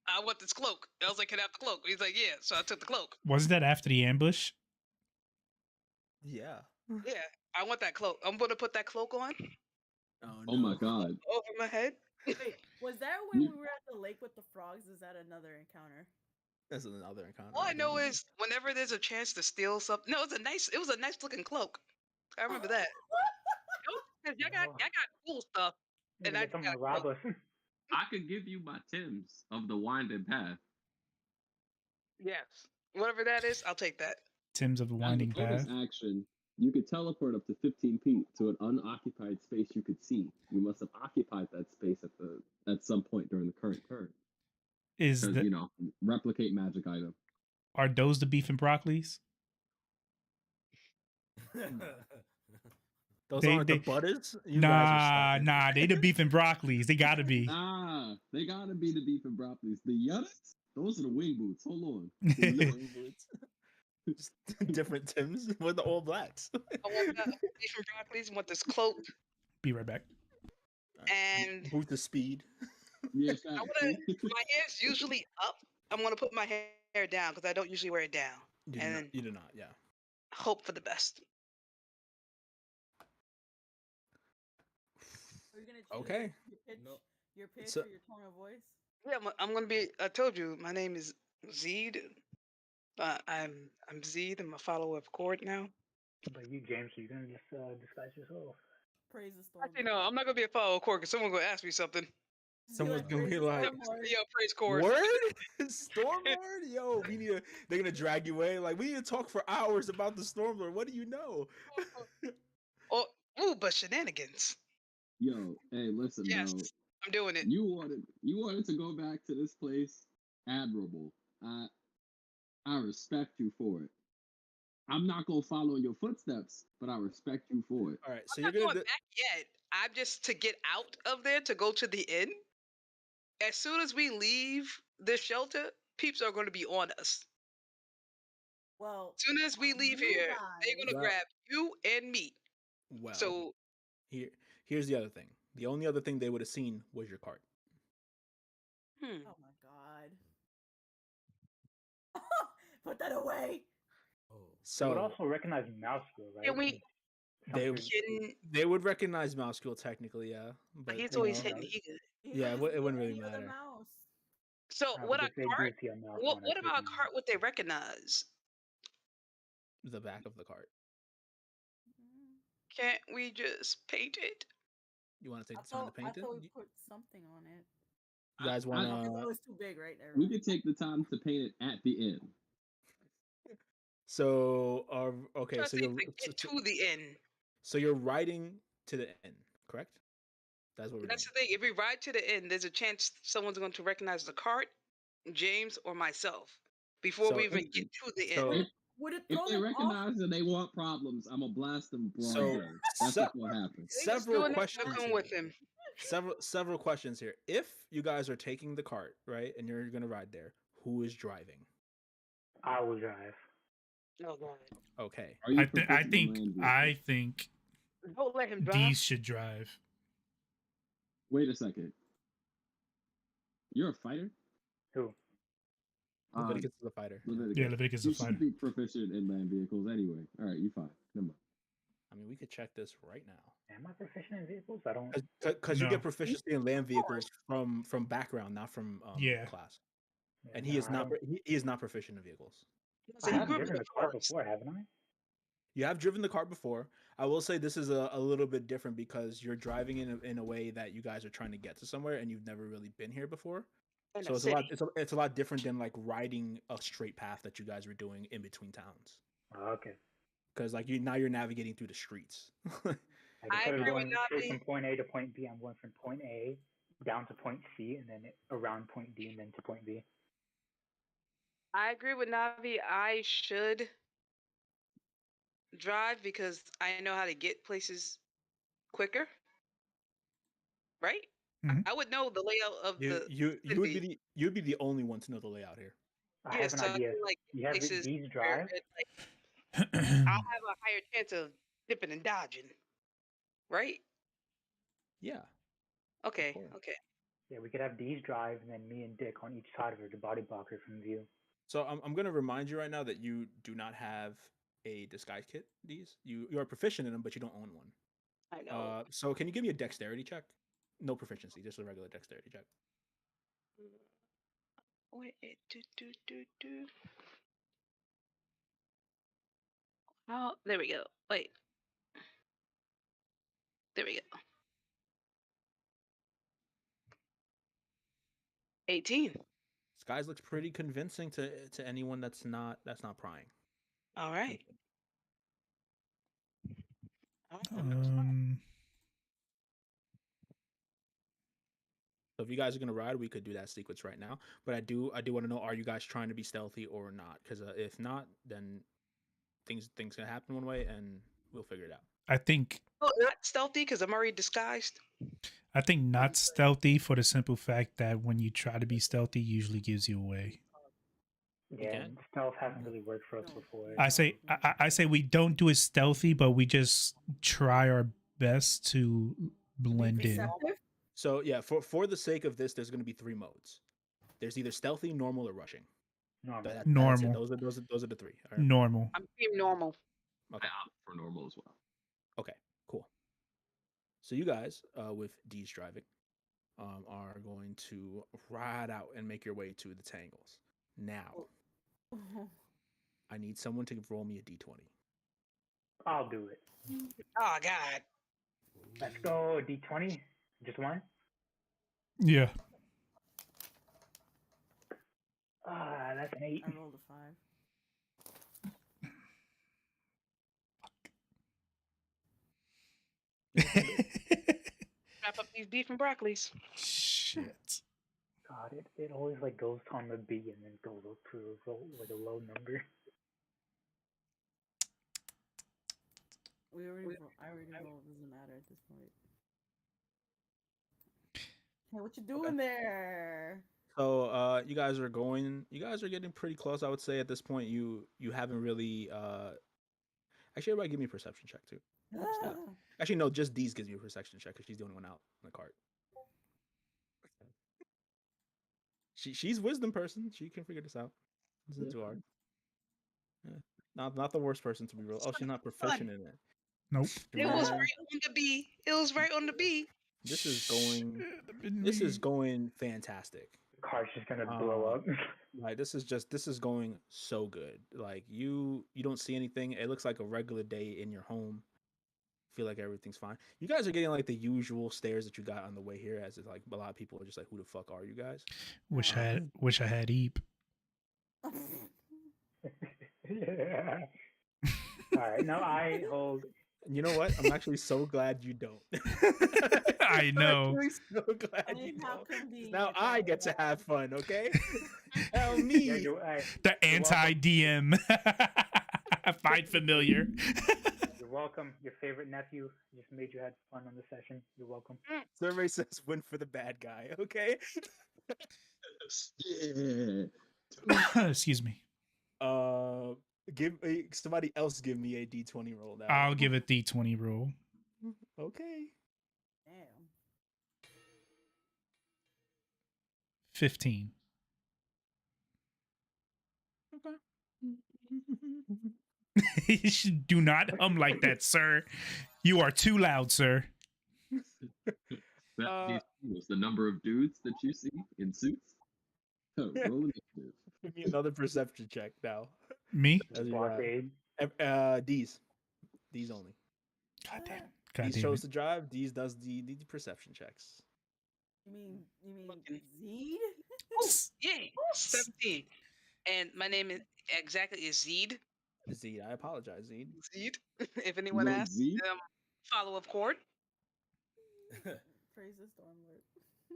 I want this cloak. I was like, can I have the cloak? He's like, yeah. So I took the cloak. Wasn't that after the ambush? Yeah. Yeah, I want that cloak. I'm gonna put that cloak on Oh Oh my no! god. over my head. Wait, was that when You- we were at the lake with the frogs? Is that another encounter? That's another encounter. All I think. know is whenever there's a chance to steal something. No, it was a nice looking cloak. I remember that. Y'all got Oh, cool stuff, you and gotta I get just someone got to a rob cloak. us. I could give you my Tims of the winding path. Yes, whatever that is, I'll take that. Tim's of the As a Winding bonus Path. action, you could teleport up to 15 feet to an unoccupied space you could see. You must have occupied that space at some point during the current turn. Is Because, the you know, replicate magic item. are those the beef and broccolis? Those They aren't the they butters. You guys are stuck. nah, they the beef and broccolis. They gotta be. Ah, they gotta be the beef and broccolis. The yuddits? Those are the wing boots. Hold on. The wing boots. Just different Tims with the all blacks. I want that beef and broccolis. I want this cloak, Be right back. and Boots of speed. Yeah, I facts. want to. My hair's usually up. I'm gonna put my hair down because I don't usually wear it down, You do and not. then You do not. Yeah. hope for the best. Are you gonna choose Okay. your pitch, No. your pitch So- or your tone of voice? Yeah, I'm gonna be. I told you, my name is Zed. I'm Zed. I'm a follower of Cord now. But you, James, are you gonna just disguise yourself? Praise the storm. Actually, no, I'm not gonna be a follower of Cord because someone's gonna ask me something. Someone's gonna be like, Yo, praise Cord. Word? Stormlord? Yo, we need to. They're gonna drag you away. Like we need to talk for hours about the Stormlord. What do you know? Oh, ooh, but shenanigans. Yo, hey, listen, Yes, bro. I'm doing it. You wanted to go back to this place. Admirable. I respect you for it. I'm not gonna follow in your footsteps, but I respect you for it. All right, so I'm you're not going gonna. back yet. I'm just to get out of there to go to the inn. As soon as we leave the shelter, peeps are going to be on us. Well, As soon as we leave you here, they're guys. going to Well- grab you and me. Well, So here's the other thing. The only other thing they would have seen was your cart. Oh my god. Put that away. Oh. They would So also recognize Mouse Girl, right? Can we- they Something- can, they would recognize Mousekill technically, yeah. But he's you always know, hitting here. Yeah, it wouldn't really You're the matter. mouse. So but what a if they do cart? see a mouse What, on what it, they about a can- cart would they recognize? the back of the cart. Can't we just paint it? You want to I take the time to thought, I paint it? thought we put something on it. You guys I- want Oh, to? it's too big, right? Never we mind. could take the time to paint it at the end. So, okay. Trying So to you're get to the end. so you're riding to the end, correct? That's what we're doing. That's the thing. If we ride to the end, there's a chance someone's going to recognize the cart, James, or myself before So we even Listen, get to the so end. Would it if throw they them off? recognize that they want problems, I'm gonna blast them broad so day. That's se- just what happens. Let's several do it. We'll questions come here. with him. Several questions here. If you guys are taking the cart, right, and you're gonna ride there, who is driving? I will drive. Oh God! Okay. Are you I proficient in land vehicles? think Don't let him drive. these should drive. Wait a second. You're a fighter? Who? Leviticus is a fighter. Yeah. Leviticus. Yeah, Leviticus is You a fighter. should be proficient in land vehicles anyway. All right, you fine. Never mind. I mean, we could check this right now. Am I proficient in vehicles? I don't. Because you No. get proficiency in land vehicles from background, not from Yeah. class. Yeah, And no, he is I not don't. he is not proficient in vehicles. So I he have grew up in driven the a car forest. before, haven't I? You have driven the cart before. I will say this is a little bit different because you're driving in a way that you guys are trying to get to somewhere and you've never really been here before. In So a it's a lot city. it's a lot different than like riding a straight path that you guys were doing in between towns. Oh, okay. Because like you're navigating through the streets. Like I instead of agree with going straight Navi. from point A to point B, I'm going from point A down to point C and then around point D and then to point B. I agree with Navi. I should drive because I know how to get places quicker. Right? Mhm. I would know the layout of the city. you'd be the only one to know the layout here. I Yeah, have an so I idea. can like You get have places these where drive. like, I'll have a higher chance of dipping and dodging. Right? Yeah. Okay. course. Okay. Yeah, we could have these drive and then me and Dick on each side of her to body block her from view. So I'm gonna remind you right now that you do not have a disguise kit. You are proficient in them, but you don't own one. I know. So can you give me a dexterity check? No proficiency, just a regular dexterity check. Wait. Do. Oh, there we go. Wait. There we go. 18. Disguise looks pretty convincing to anyone that's not prying. All right. All right. So if you guys are gonna ride, we could do that sequence right now. But I do want to know: are you guys trying to be stealthy or not? Because if not, then things gonna happen one way, and we'll figure it out. I think Oh, not stealthy because I'm already disguised. not stealthy for the simple fact that when you try to be stealthy, usually gives you away. Yeah, can? and stealth hasn't really worked for us before. I say we don't do it stealthy, but we just try our best to blend in. Perceptive? So yeah, for the sake of this, there's gonna be 3 modes. There's either stealthy, normal, or rushing. Normal. That's it. Normal. Those are the 3. All right? Normal. I'm being normal. Okay. I opt for normal as well. Okay. Cool. So you guys, with D's driving, are going to ride out and make your way to the tangles. Now, I need someone to roll me a d20. I'll do it. Oh God. Let's go D20. Just one. Yeah. That's an 8. I rolled a 5. Wrap up these beef and broccolis. Shit. God, it always like goes on the B and then goes up to like a low number. I already rolled. Doesn't matter at this point. Hey, what you doing there? So you guys are getting pretty close. I would say at this point you haven't really actually everybody give me a perception check too. Actually no, just D's gives me a perception check because she's the only one out in the cart. She's wisdom person. She can figure this out. This isn't too hard. Yeah. Not the worst person to be real. Oh, she's not proficient in it. Nope. It was Man, right on the B. It was right on the B. this is going fantastic. The car's just gonna blow up. Like this is going so good. Like you don't see anything. It looks like a regular day in your home. feel like everything's fine. You guys are getting like the usual stares that you got on the way here, as it's like a lot of people are just like, "Who the fuck are you guys?" Wish I had Eep. Yeah. All right. Now I hold. You know what? I'm actually so glad you don't. I I'm know. actually so glad I you mean, how don't. 'Cause convenient. now that I would get to happen. have fun, okay? Tell Yeah, me. The anti DM. Find familiar. you're welcome. Your favorite nephew just made you have fun on the session. You're welcome. Survey says win for the bad guy, okay? Yeah. Excuse me. Give somebody else give me a D20 roll now. I'll give a D20 roll. Okay. Damn. 15. Do not hum like that, sir. You are too loud, sir. That was the number of dudes that you see in suits. Oh, roll initiative. Give me another perception check now. Me? As you, Blockade. D's only. God damn it. God D's damn chose it. to drive. D's does the perception checks. You mean Fucking- Zed? Oh, yay! 17. And my name is Zed. Z, I apologize, Z. Zed. If anyone Lord asks, Z? follow of court. Praise the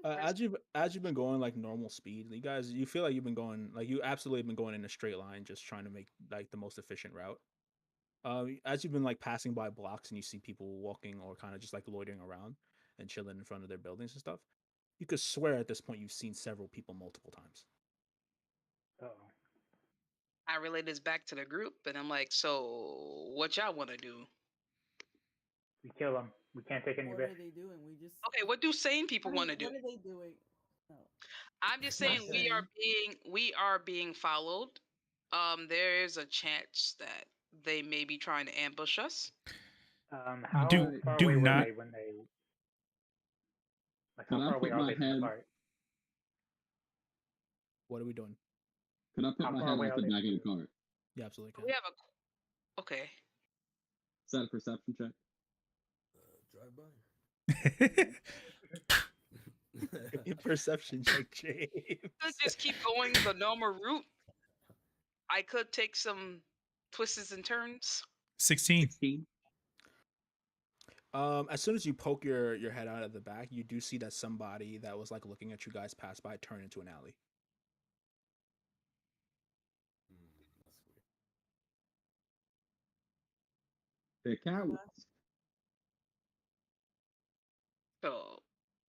Stormlord. As you've been going like normal speed, you feel like you've been going like you absolutely have been going in a straight line, just trying to make like the most efficient route. As you've been like passing by blocks and you see people walking or kind of just like loitering around and chilling in front of their buildings and stuff, you could swear at this point you've seen several people multiple times. Oh. I relay this back to the group, and I'm like, so what y'all want to do? We kill them. We can't take any What are risks. they doing? We just. Okay, what do sane people want to do? What are they doing? No. I'm just saying we are being followed. There is a chance that they may be trying to ambush us. How Do- far do away not- were they when they? Like, Can how I far away put are my they from the head- cart? What are we doing? Can I put How my far head away off are the they back of the from cart? You absolutely can. We have a okay. Is that a perception check? Drive by. Give me a perception check, James. Could just keep going the normal route. I could take some twists and turns. 16. 16. As soon as you poke your head out of the back, you do see that somebody that was like looking at you guys pass by turn into an alley. That's weird. They're cowards. So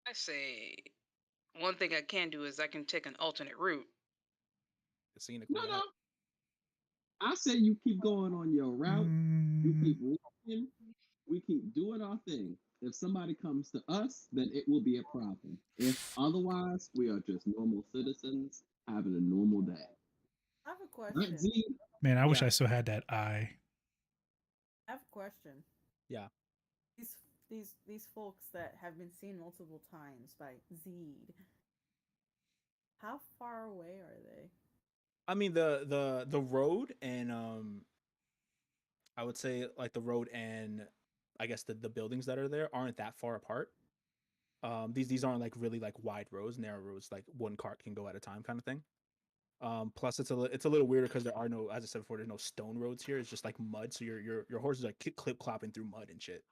I say one thing I can do is I can take an alternate route. Seeing No, no. I say you keep going on your route. You keep walking. We keep doing our thing. If somebody comes to us, then it will be a problem. If otherwise, we are just normal citizens having a normal day. I have a Right, question. Z? Man, I wish Yeah. I still had that eye. I have a question. Yeah. These folks that have been seen multiple times by Zed. How far away are they? I mean the road and I would say like the road and I guess the buildings that are there aren't that far apart. These aren't like really like wide roads, narrow roads, like one cart can go at a time kind of thing. Plus it's a little weirder because there are no, as I said before, there's no stone roads here. It's just like mud, so your horses are clip clopping through mud and shit.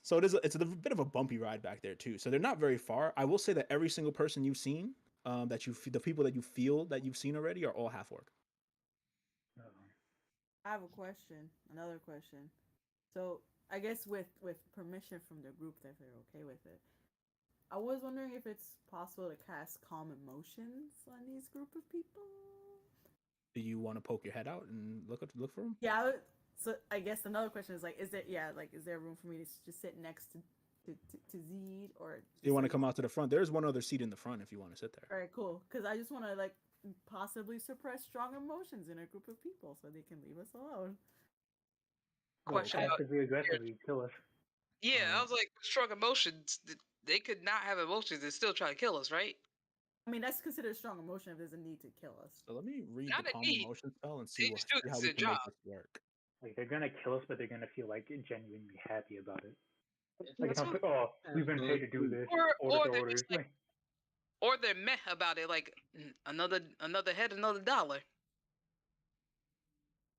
So it's a bit of a bumpy ride back there too. So they're not very far. I will say that every single person you've seen, the people that you feel that you've seen already, are all half orc. I have a question. Another question. So I guess with permission from the group, if they're okay with it, I was wondering if it's possible to cast calm emotions on these group of people. Do you want to poke your head out and look for them? Yeah. So I guess another question is like, is there room for me to just sit next to Zed, or Do you want to come out to the front? There's one other seat in the front if you want to sit there. All right, cool. Because I just want to like possibly suppress strong emotions in a group of people so they can leave us alone. Question. Passively aggressively kill us. Yeah, I was like, strong emotions. They could not have emotions and still try to kill us, right? I mean, that's considered strong emotion if there's a need to kill us. So let me read Not the a calm need. emotion spell and They see just do how this we their can make job. this work. Like they're gonna kill us, but they're gonna feel like genuinely happy about it. Like it's That's not what, like, oh, we've been paid Absolutely. to do this. or they're Orders. just like, or they're meh about it, like another head, another dollar.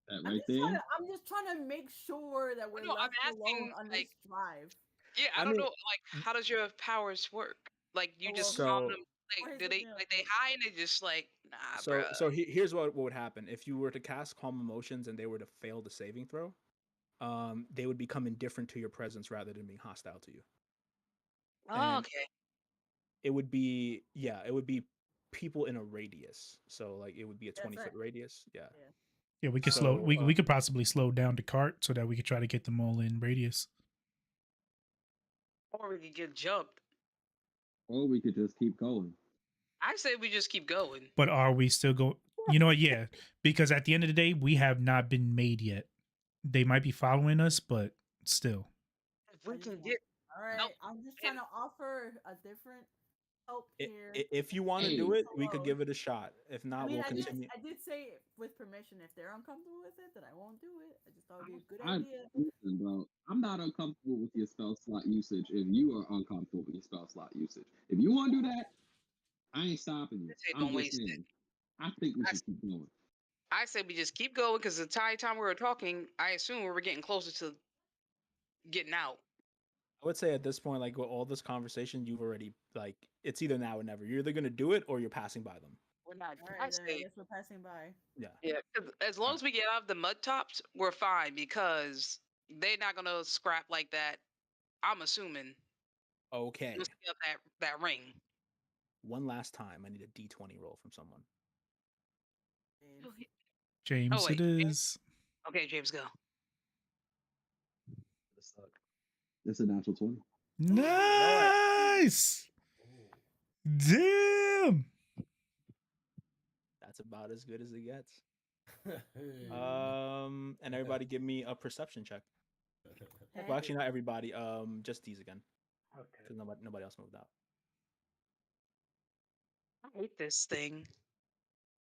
That I'm right just there. I'm just trying to make sure that we're No, I'm left alone asking, on like, this drive. yeah, I I don't mean, know, like, how does your powers work? Like, you Oh well, just he, calm so them, or like, he's do they, looking at like, they high and they just like, nah, so bruh. so here's what would happen if you were to cast calm emotions and they were to fail the saving throw. They would become indifferent to your presence rather than being hostile to you. Oh, And okay. it would be people in a radius. So like it would be a that's 20-foot right. radius. Yeah. Yeah. Yeah, we could slow. So We could possibly slow down the cart so that we could try to get them all in radius. Or we could get jumped. Or we could just keep going. I say we just keep going. But are we still going? You know what? Yeah, because at the end of the day, we have not been made yet. They might be following us, but still. If I we just can want. get, All no, right, I'm just trying to offer a different help here. if you want to Hey, do it, we could Hello. give it a shot. If I not, mean, we'll continue. I did say with permission. If they're uncomfortable with it, then I won't do it. I just thought it'd be a good I idea. listen, bro. I'm not uncomfortable with your spell slot usage if you are uncomfortable with your spell slot usage. If you want to do that, I ain't stopping you. I say I'm don't just waste it. saying. I think we I, should keep going. I say we just keep going because the entire time we were talking, I assume we were getting closer to getting out. I would say at this point, like with all this conversation, you've already like it's either now or never. You're either gonna do it or you're passing by them. We're not. All right, I then I say, guess we're passing by. Yeah. yeah, 'cause as long All as we get out of the mud tops, we're fine because they're not gonna scrap like that. I'm assuming right. Okay. you'll see up that ring. One last time, I need a D20 roll from someone. James. Oh James, wait, it is. okay, James, go. It's a natural 20. Nice. Damn. That's about as good as it gets. Hey. And everybody give me a perception check. Hey. Well, actually, not everybody. Just these again, Okay. because nobody else moved out. I hate this thing.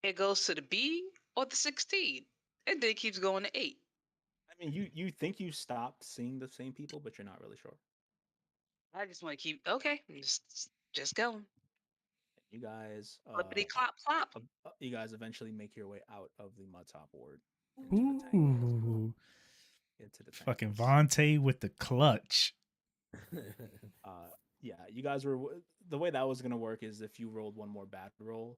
It goes to the B or the 16, and then it keeps going to 8. I mean, you think you stopped seeing the same people, but you're not really sure. I just want to keep okay, just going. You guys, Flippity clop clop. you guys eventually make your way out of the mud top ward into the tangles. Ooh. Into the Fucking tangles. Vontae with the clutch. Yeah, you guys were the way that was gonna work is if you rolled one more bad roll,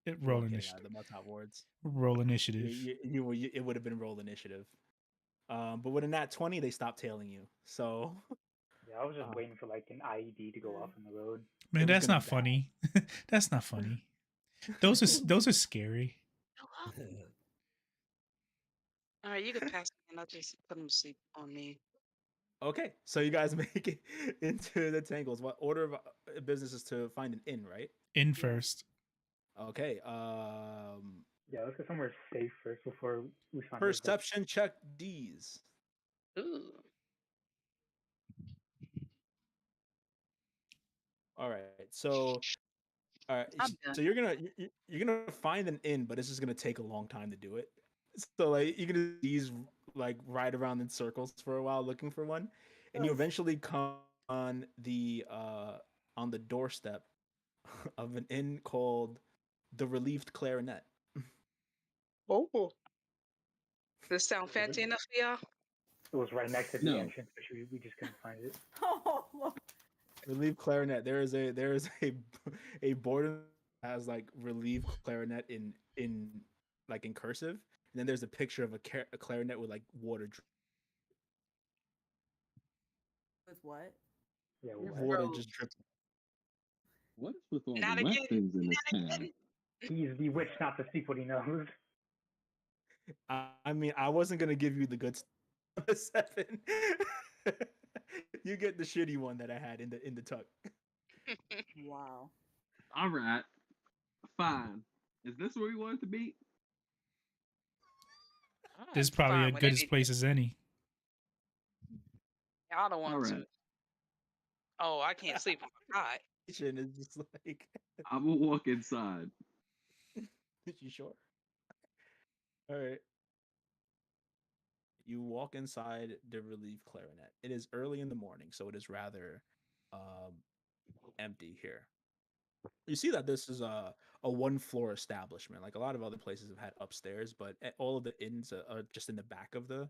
It you roll weren't getting out initiative. of the mud top wards. Roll initiative. It would have been rolled initiative. But with a nat 20, they stopped tailing you. So Yeah, I was just waiting for like an IED to go off on the road. Man, it was that's gonna not be bad. funny. That's not funny. Those are scary. All right, you can pass me, and I'll just put them to sleep on me. Okay, so you guys make it into the tangles. What order of business is to find an inn, right? In first. Okay. Yeah, let's go somewhere safe first before we find out. Perception check D's. Ooh. All right. So, all right. I'm done. So you're gonna find an inn, but it's just gonna take a long time to do it. So like you're gonna these like ride around in circles for a while looking for one, and you eventually come on the doorstep of an inn called the Relieved Clarinet. Oh. Does this sound fancy enough for y'all? It was right next to the No. entrance, but we just couldn't find it. Oh, look. Relieved Clarinet. There is a board that has like Relieved Clarinet in like in cursive, and then there's a picture of a clarinet with like water With what? Yeah, water just dripping. What is with all Not the wet again. things in this Not town? again. he's bewitched not to speak what he knows. I mean, I wasn't gonna give you the good stuff. 7. You get the shitty one that I had in the tuck. Wow. All right. Fine. Is this where we want it to be? This is I'm probably fine as with good as anything. place as any. Y'all don't want All to. right. Oh, I can't sleep on my cot. Kitchen is just like, I'm gonna walk inside. you sure? All right. You walk inside the relief clarinet. It is early in the morning, so it is rather um, empty here. You see that this is a one floor establishment. Like a lot of other places have had upstairs, but all of the inns are just in the back of the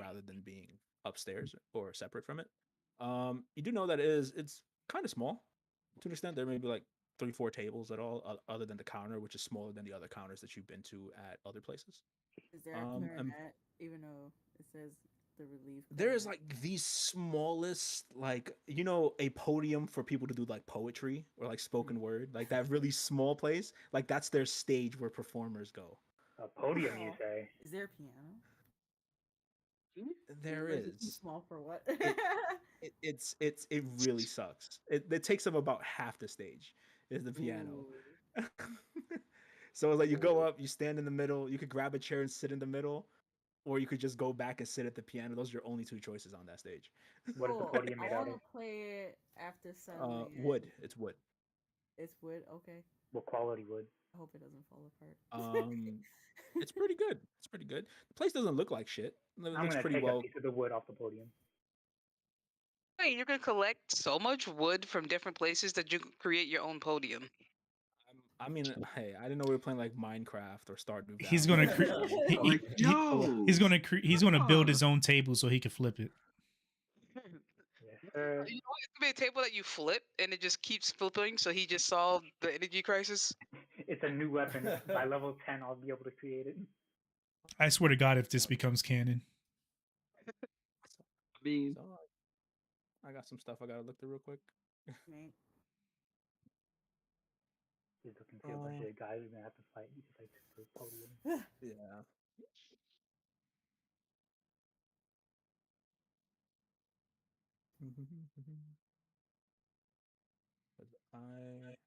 rather than being upstairs or separate from it. You do know that it's kind of small to an extent. There may be like 3 4 tables at all, other than the counter, which is smaller than the other counters that you've been to at other places. Is there a And clarinet, even though it says the relief there is clarinet? like the smallest, like a podium for people to do like poetry or like spoken word, like that really small place. Like that's their stage where performers go. A podium, you Oh. say? Is there a piano? There Or is it too is. small for what? It really sucks. It takes up about half the stage is the piano. Ooh. So it's like you go up, you stand in the middle, you could grab a chair and sit in the middle, or you could just go back and sit at the piano. Those are your only two choices on that stage. What is the Cool. podium I made out want of? to play it after settling in. Wood. It's wood. It's wood. Okay. What quality wood? I hope it doesn't fall apart. It's pretty good. It's pretty good. The place doesn't look like shit. It I'm looks gonna pretty take a well. piece of the wood off the podium. Wait, you can collect so much wood from different places that you can create your own podium. I mean, hey, I didn't know we were playing like Minecraft or Stardew Valley. He's gonna Like, yo, he's gonna build huh. his own table so he can flip it. Yes, sir. You know, it could be a table that you flip and it just keeps flipping. So he just solved the energy crisis. It's a new weapon. By level 10, I'll be able to create it. I swear to God, if this becomes canon. I mean, So, I got some stuff I gotta look through real quick. Right. He's looking for a bunch of guys who're gonna have to fight because I took the podium. Yeah. I all right.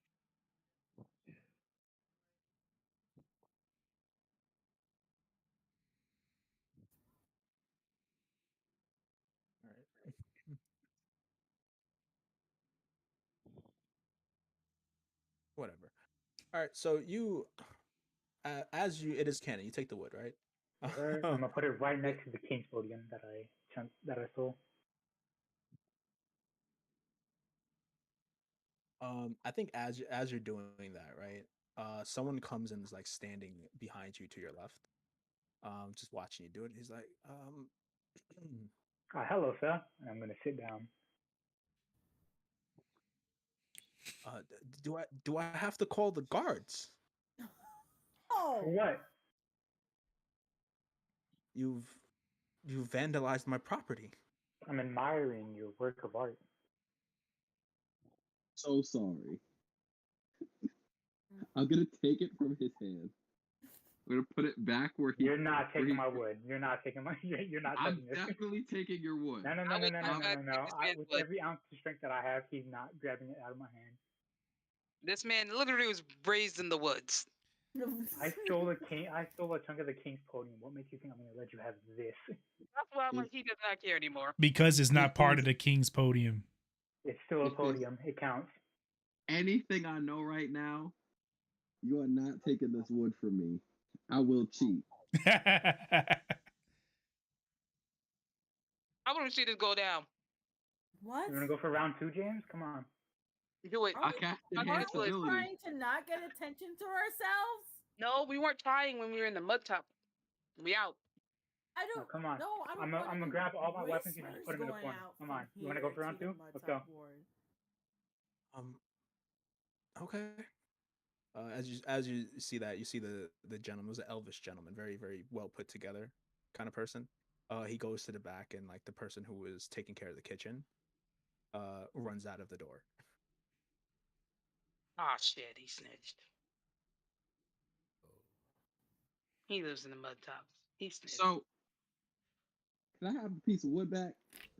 Whatever. All right. So it is canon. You take the wood, right? Yes, sir. I'm gonna put it right next to the king's podium that I stole. I think as you're doing that, right? Someone comes and is like standing behind you to your left, just watching you do it. He's like, Hello, sir. And I'm gonna sit down. do I have to call the guards? Oh. For what? You've vandalized my property. I'm admiring your work of art. so sorry. I'm gonna take it from his hand. I'm gonna put it back where he. You're not where taking he- my wood. You're not taking my. You're not I'm touching this. definitely taking your wood. No, no, no, I no, would no, not no, no, take no. this man's With wood. every ounce of strength that I have, he's not grabbing it out of my hand. This man literally was raised in the woods. I stole a chunk of the king's podium. What makes you think I'm gonna let you have this? That's why I'm If- like, he does not care anymore. Because it's not If part there's- of the king's podium. It's still a If there's- podium. It counts. Anything I know right now, you are not taking this wood from me. I will cheat. I want to see this go down. What? You wanna go for round 2, James? Come on. Do it. Are I we, cast Aren't aren't enhanced we ability. trying to not get attention to ourselves? No, we weren't trying when we were in the mud top. We out. I No, don't. come on. No, I don't I'm want gonna any grab all my weapons and just whispers put them in the going corner. out Come from on. You wanna go here for round to the 2? mud Let's top go. ward. Okay. As you see that, you see the gentleman, was an elvish gentleman, very very well put together kind of person. He goes to the back, and like the person who was taking care of the kitchen, runs out of the door. Ah, shit, he snitched. He lives in the mud tops. He snitched. So, can I have a piece of wood back?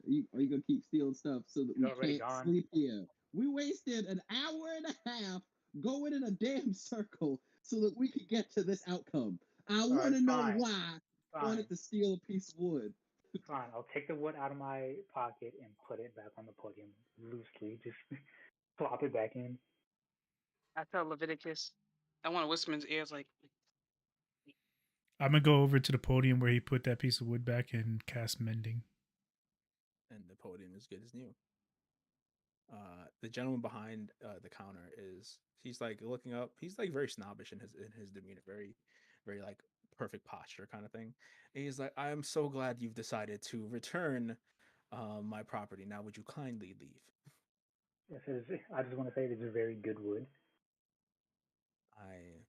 Are you gonna keep stealing stuff so that It's we already can't gone. sleep here? We wasted an hour and a half going in a damn circle so that we could get to this outcome. I want to know fine. why I Fine. wanted to steal a piece of wood. Fine. I'll take the wood out of my pocket and put it back on the podium loosely. Just plop it back in. I tell Leviticus. I want to whisper in his ears like, I'm gonna go over to the podium where he put that piece of wood back and cast mending. And the podium is good as new. The gentleman behind the counter he's like looking up. He's like very snobbish in his demeanor, very like perfect posture kind of thing. And he's like, "I am so glad you've decided to return my property. Now, would you kindly leave?" This is. I just want to say this is very good wood. I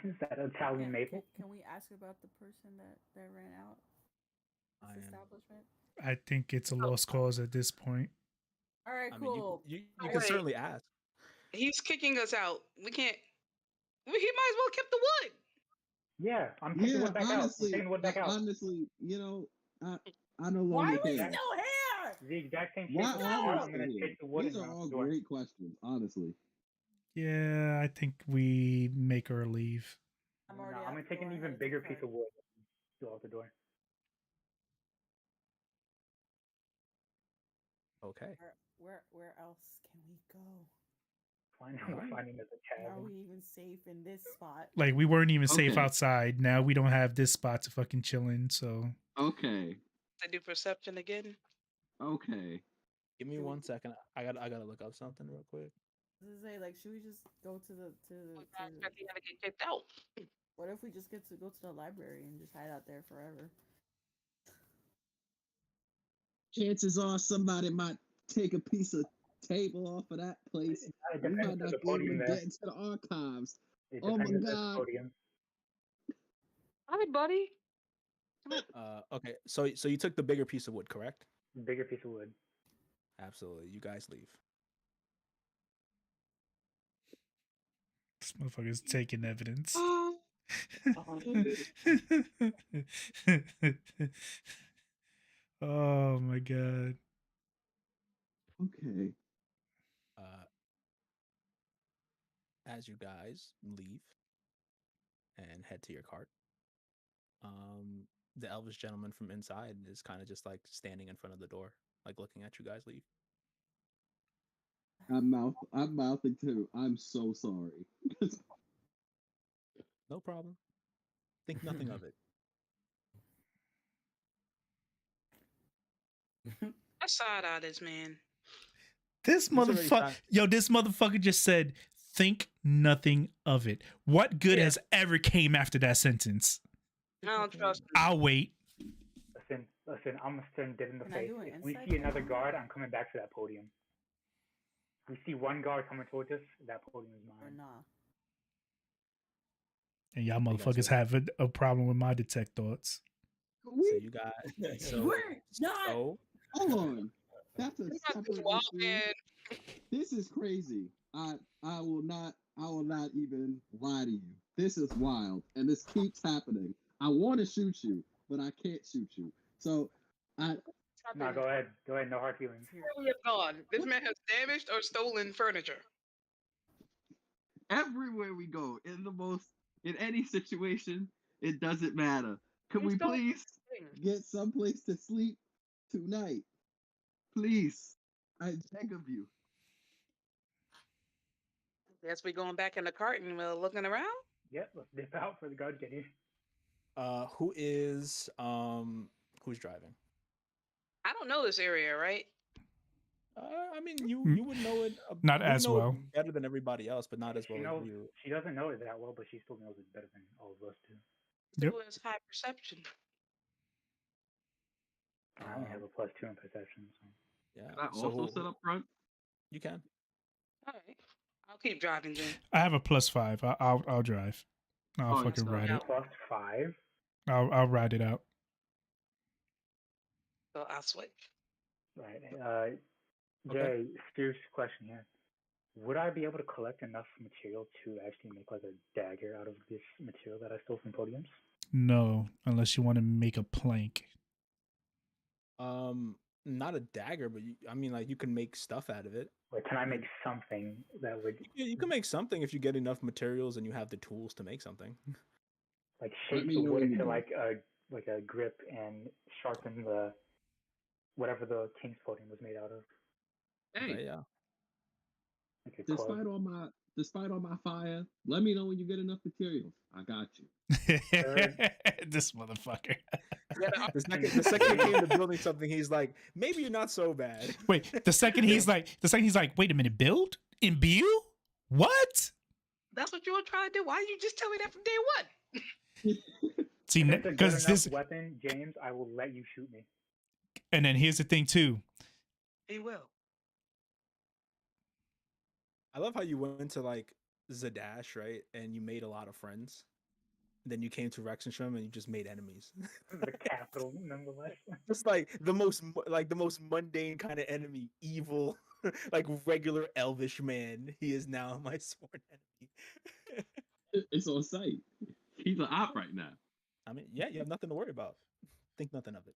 Is that Italian maple? Can we ask about the person that ran out I this am. establishment? I think it's a lost cause at this point. All right, I mean, cool. you can certainly ask. He's kicking us out. We can't. He might as well kept the wood. Yeah, I'm taking the Yeah, wood back out. I'm taking the wood back out. honestly, I no Why longer are we care. still here? The exact same shape Why as the are car. we I'm still gonna here? take the wood These and are run out all the door. great questions, honestly. Yeah, I think we make her leave. I'm No, already. I'm gonna take an even bigger piece of wood. Go out the door. Okay. Where else can we go? We're finding there's a Are cabin. we even safe in this spot? Like we weren't even safe Okay. outside. Now we don't have this spot to fucking chill in. So Okay. I do perception again. Okay. Give me 1 second. I gotta look up something real quick. Say like, should we just go to the I expect you gotta get kicked out. What if we just get to go to the library and just hide out there forever? Chances are somebody might take a piece of table off of that place. It We depends. might There's not a be able to podium there. get into the archives. It Oh my depends. There's a God. podium. Hi, buddy. Okay, so you took the bigger piece of wood, correct? Bigger piece of wood. Absolutely. You guys leave. this motherfucker's taking evidence. Oh my god. Okay. As you guys leave and head to your cart, the elvish gentleman from inside is kind of just like standing in front of the door, like looking at you guys leave. I'm mouthing too. I'm so sorry. No problem. Think nothing of it. I side eye this man. This He's already motherfucker, trying- this motherfucker just said, "Think nothing of it." What good Yeah. has ever came after that sentence? I don't trust him. I'll wait. Listen. I'm gonna stand dead in the Can I face. do an If we insight see another check? guard, I'm coming back to that podium. If we see one guard coming towards us, that podium is Or mine. nah? And y'all You guys motherfuckers wait. have a problem with my detect thoughts. So you guys. We're not. So Hold on. That's a This separate wild issue. man. This is crazy. I will not even lie to you. This is wild, and this keeps happening. I want to shoot you, but I can't shoot you. So No, go ahead. Go ahead. No hard feelings. Where we have gone. This man has damaged or stolen furniture. everywhere we go, in any situation, it doesn't matter. Could we He's stolen please things. get someplace to sleep tonight? Please. I beg of you. Guess we going back in the cart and we're looking around. Yep. Let's dip out for the guard get here. who's driving? I don't know this area, right? I mean, you would know it. Not you as know it well. better than everybody else, but not as well She as knows. you. She doesn't know it that well, but she still knows it better than all of us do. Yep. Who has high perception? I only have a +2 in perception. So. Yeah. Can I So also sit up front? You can. All right. I'll keep driving then. I have a +5. I'll drive. I'll Oh, fucking so ride it. +5. I'll ride it out. So I'll switch. Right. Jay, serious question here. Would I be able to collect enough material to actually make like a dagger out of this material that I stole from podiums? No, unless you want to make a plank. Not a dagger, but I mean, like you can make stuff out of it. Like, can I make something that would You can make something if you get enough materials and you have the tools to make something. like Let shape me the know wood when you into do. like a grip and sharpen the whatever the king's podium was made out of? Hey, But yeah. Like a club. despite all my fire. Let me know when you get enough materials. I got you. This motherfucker. The second he came to building something, he's like, maybe you're not so bad. Wait, the second he's like, wait a minute, build in Bew? What? That's what you were trying to do. Why did you just tell me that from day one? See, If it's a good because enough this, weapon, James, I will let you shoot me. and then here's the thing too. He will. I love how you went to like Zadash, right? And you made a lot of friends. Then you came to Rexenstrom and you just made enemies. The capital, nonetheless. Just like the most mundane kind of enemy, evil, like regular elvish man. He is now my sworn enemy. It's on site. He's an op right now. I mean, yeah, you have nothing to worry about. Think nothing of it.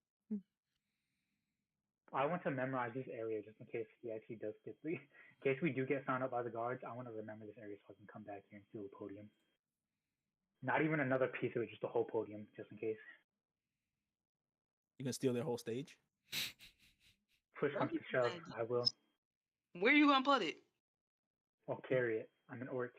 I want to memorize this area just in case he actually does get in case we do get found out by the guards. I want to remember this area so I can come back here and steal the podium. Not even another piece of it, just the whole podium, just in case. You can steal their whole stage. Push comes to shove, I will. Where you gonna put it? I'll carry it. I'm an orc.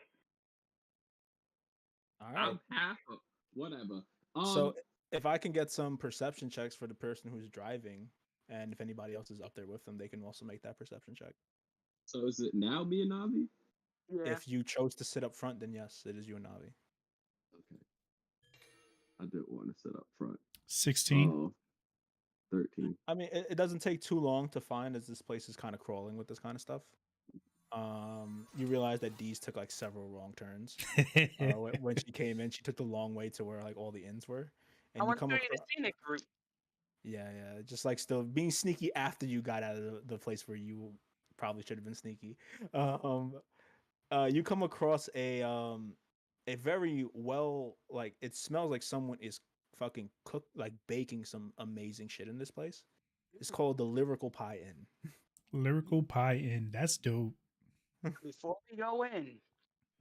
All right. I'm half of whatever. So if I can get some perception checks for the person who's driving, and if anybody else is up there with them, they can also make that perception check. So is it now me and Navi? Yeah. If you chose to sit up front, then yes, it is you and Navi. Okay. I didn't want to sit up front. 16. Oh, 13. I mean, it doesn't take too long to find, as this place is kind of crawling with this kind of stuff. You realize that Dee's took like several wrong turns. When she came in, she took the long way to where like all the inns were, I and you want to come show you the across. scenic route. Yeah, just like still being sneaky after you got out of the place where you probably should have been sneaky. You come across a very well, like, it smells like someone is fucking like baking some amazing shit in this place. It's called the Lyrical Pie Inn. Lyrical Pie Inn. That's dope. Before we go in,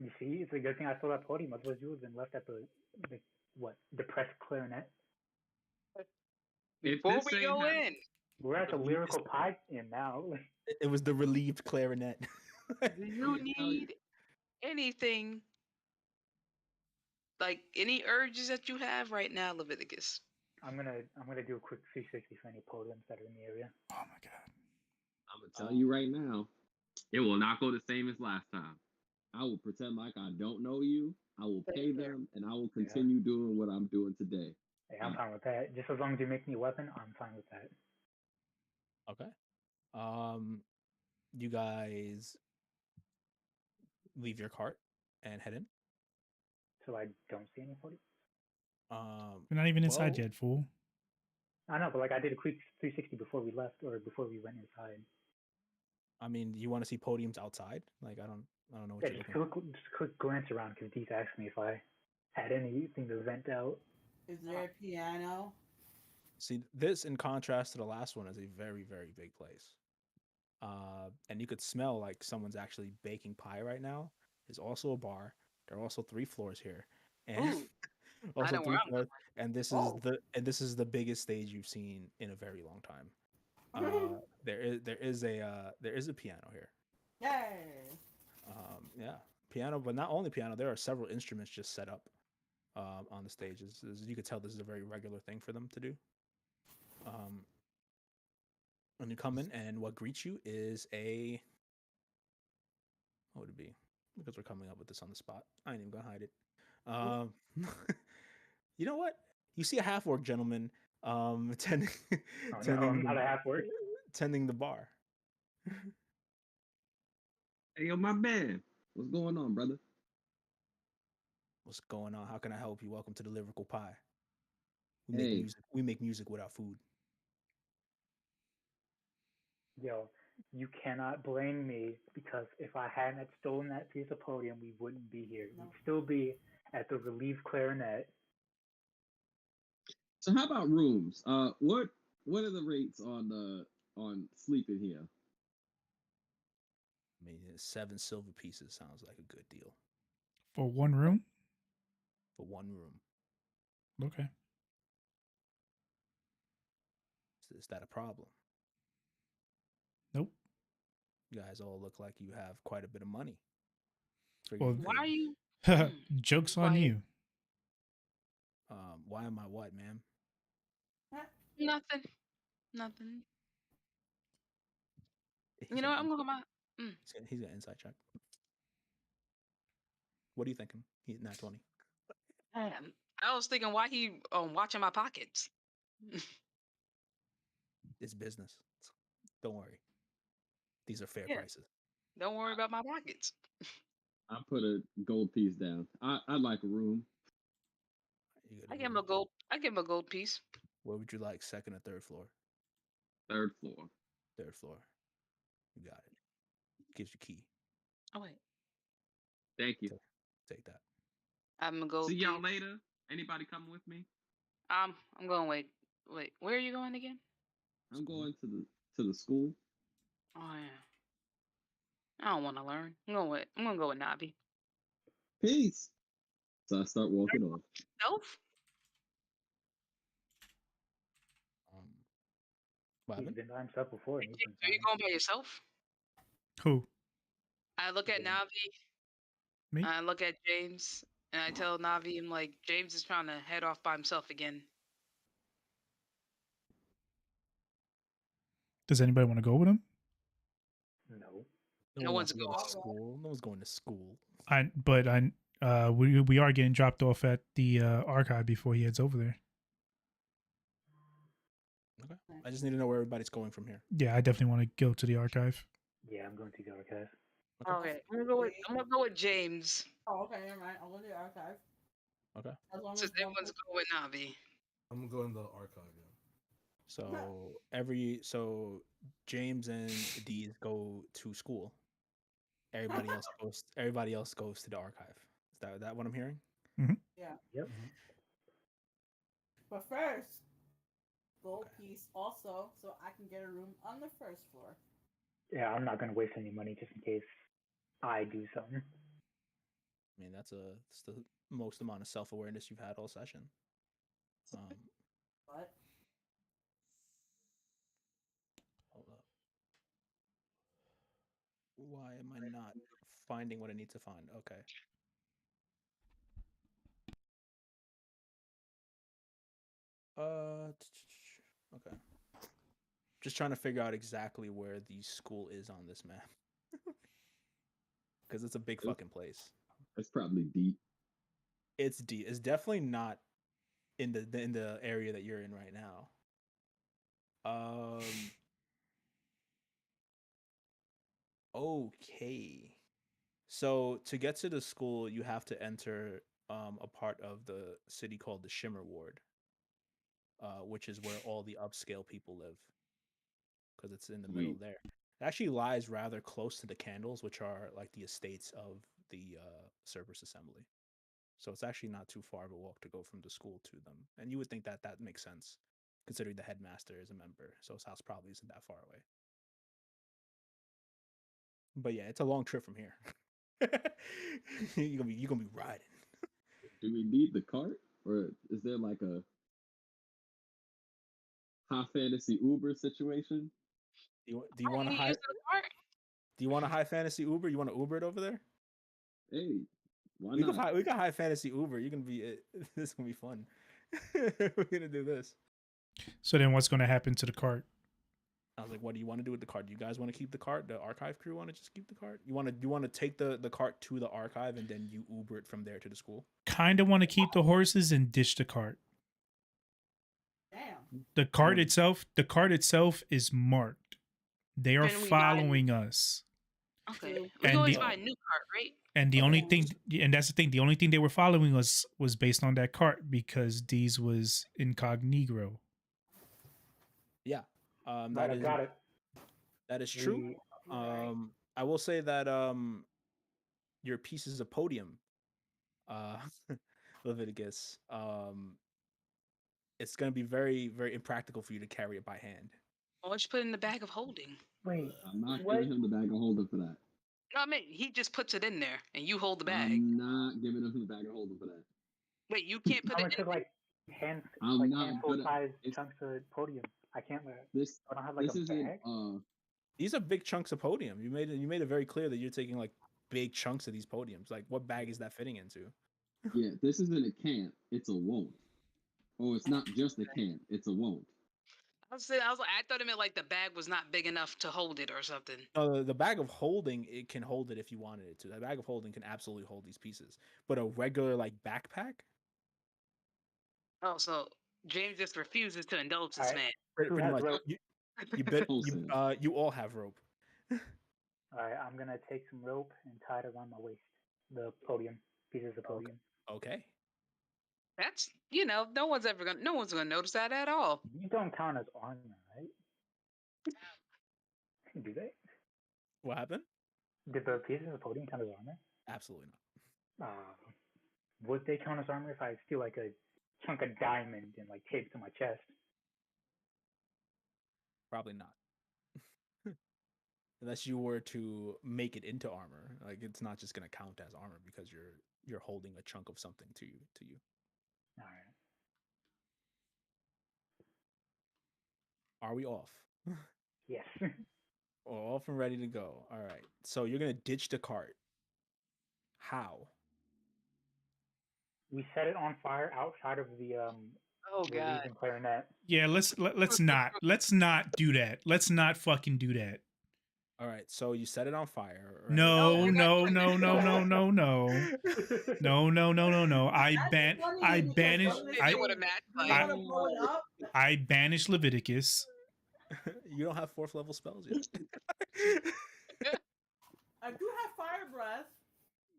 You see, it's a good thing I stole that podium. Otherwise, you would have been left at the depressed clarinet. before this we ain't go hap- in, We're at the lyrical pie in now. It was the relieved clarinet. do you need anything, like any urges that you have right now, Leviticus? I'm gonna do a quick 360 for any podiums that are in the area. Oh my god. I'm gonna tell you right now, it will not go the same as last time. I will pretend like I don't know you. I will pay them, and I will continue doing what I'm doing today. Hey, I'm fine with that. Just as long as you make me a weapon, I'm fine with that. Okay. You guys leave your cart and head in. So I don't see any podiums. We're not even inside well, yet, fool. I know, but like I did a quick 360 before we left or before we went inside. I mean, you want to see podiums outside? Like, I don't know what Yeah, you're just looking for. a quick glance around because Deep asked me if I had anything to vent out. Is there a piano? See, this in contrast to the last one is a very, very big place. And you could smell like someone's actually baking pie right now. There's also a bar. There are also 3 floors here, and Ooh, also know where 3 I'm floors. And this is Oh. the biggest stage you've seen in a very long time. There is a piano here. Yay! Yeah, piano, but not only piano. There are several instruments just set up on the stage. As you could tell, this is a very regular thing for them to do. When you come in, and what greets you is what would it be? Because we're coming up with this on the spot. I ain't even gonna hide it. You know what? You see a half orc gentleman tending Oh, no, I'm not a half orc. tending the bar. Hey, yo, my man, what's going on, brother? What's going on? How can I help you? Welcome to the Lyrical Pie. Hey. We make music without food. Yo, you cannot blame me because if I hadn't stolen that piece of podium, we wouldn't be here. No. We'd still be at the relieved clarinet. So how about rooms? What are the rates on sleeping here? I mean, 7 silver pieces sounds like a good deal For one room? for 1 room. Okay. Is that a problem? Nope. You guys all look like you have quite a bit of money. Figure Well, you Why are could. you? joke's on Quiet. you. Why am I what, ma'am? Nothing. Nothing. He's You know gonna what? I'm ins- gonna go my. he's gonna inside check. What are you thinking? He's not 20. Man, I was thinking why he watching my pockets. It's business. Don't worry. These are fair Yeah. prices. Don't worry about my pockets. I put a gold piece down. I'd like a room. You get I a give him a room. gold. I give him a gold piece. Where would you like? Second or third floor? Third floor. Third floor. You got it. Gives you key. Oh wait, Thank you. Take that. I have him a gold See piece. y'all later. Anybody coming with me? I'm going. Wait. Where are you going again? I'm going to the school. Oh yeah. I don't want to learn. I'm gonna go with Navi. Peace. So I start walking off. Self? Um, what He's happened? been by himself before, and he's been Are you fine. going by yourself? Who? I look at Yeah. Navi. Me? I look at James, and I tell Navi, I'm like, James is trying to head off by himself again. Does anybody want to go with him? No. No one wants one's to go to going. school. No one's going to school. We are getting dropped off at the archive before he heads over there. Okay. I just need to know where everybody's going from here. Yeah, I definitely want to go to the archive. Yeah, I'm going to the archive. Okay, I'm gonna go with James. Oh, okay, never mind. I'll go to the archive. Okay. As long Since as one everyone's person. going with Navi. I'm gonna go in the archive. Yeah. So James and Dees go to school. Everybody else goes to the archive. Is that what I'm hearing? Yeah. Yep. But first, gold piece also, so I can get a room on the first floor. Yeah, I'm not going to waste any money just in case I do something. I mean, it's the most amount of self-awareness you've had all session. But Hold up. Why am I not finding what I need to find? Okay. Okay. Just trying to figure out exactly where the school is on this map. Because it's a big fucking place. It's probably deep. It's deep. It's definitely not in the area that you're in right now. Okay. So to get to the school, you have to enter a part of the city called the Shimmer Ward, which is where all the upscale people live, because it's in the middle Sweet. there. It actually lies rather close to the Candles, which are like the estates of the Cerberus Assembly. So it's actually not too far of a walk to go from the school to them. And you would think that that makes sense, considering the headmaster is a member, so his house probably isn't that far away. But yeah, it's a long trip from here. you're gonna be riding. Do we need the cart, or is there like a high fantasy Uber situation? Do you want to You high using the cart? Do you want a high fantasy Uber? You want to Uber it over there? Hey, why We not? got high fantasy Uber. You can be this is gonna be fun. We're gonna do this. So then, what's going to happen to the cart? I was like, what do you want to do with the cart? Do you guys want to keep the cart? The archive crew want to just keep the cart? You want to take the cart to the archive and then you Uber it from there to the school? Kind of want to keep the horses and ditch the cart. damn. The cart itself is marked. They are Then we buy- following us. Okay. We And can always the- buy a new cart, right? And the only thing, and that's the thing, the only thing they were following us was based on that cart because Deez was incognito. Yeah. Right, That I is got it. that is true. I will say that your pieces of podium, uh, Leviticus, it's gonna be very very impractical for you to carry it by hand. Why don't you put it in the bag of holding? Wait, I'm not what? giving him the bag of holding for that. No, I mean he just puts it in there and you hold the bag. I'm not giving him the bag of holding for that. Wait, you can't put I'm it gonna in. take like hand, I'm like not handful gonna- size it's- chunks of podium. I can't let. This I don't have like this a isn't bag. These are big chunks of podium. You made it very clear that you're taking like big chunks of these podiums. Like, what bag is that fitting into? Yeah, this isn't a can't, it's a won't. Oh, it's not just a can't, it's a won't. I thought it meant like the bag was not big enough to hold it or something. The bag of holding, it can hold it if you wanted it to. The bag of holding can absolutely hold these pieces. But a regular like backpack, Oh, so James just refuses to indulge this Alright. man. Who pretty has much. rope? You all have rope. Alright, I'm gonna take some rope and tie it around my waist. The podium. Pieces of podium. Okay. That's no one's gonna notice that at all. These don't count as armor, right? Do they? What happened? Did the pieces of podium count as armor? Absolutely not. Would they count as armor if I steal like a chunk of diamond and like tape to my chest? Probably not. Unless you were to make it into armor, like it's not just gonna count as armor because you're holding a chunk of something to you. Alright. Are we off? Yes. We're off and ready to go. All right. So you're gonna ditch the cart. How? We set it on fire outside of the Oh the God. Legion clarinet. Yeah, let's not do that. Let's not fucking do that. All right. So you set it on fire. Right? No, we're no, not no, no, no, no, no. No, no, no, no, no. I banish They would have matched You like want to blow it up? I banish Leviticus. You don't have 4th level spells yet. I do have fire breath.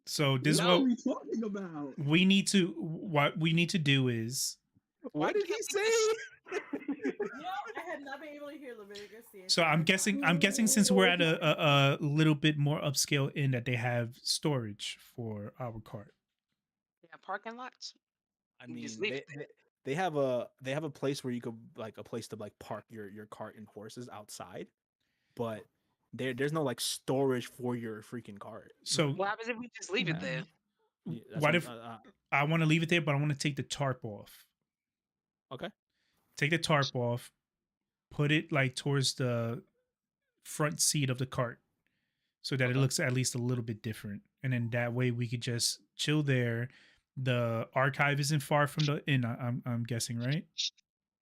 So this is What are what we talking about? we need to do is What did he say? I had not been able to hear Leviticus. so I'm guessing since we're at a little bit more upscale in that they have storage for our cart. yeah, parking lots. I You mean, just leave it there. they have a place where you could like a place to like park your cart and horses outside, but there's no like storage for your freaking cart. So What happens if we just leave it there? Yeah, that's what what- if I want to leave it there, but I want to take the tarp off? okay. Take the tarp off, put it like towards the front seat of the cart so that it Okay. looks at least a little bit different. And then that way we could just chill there. The archive isn't far from the inn, I'm guessing, right?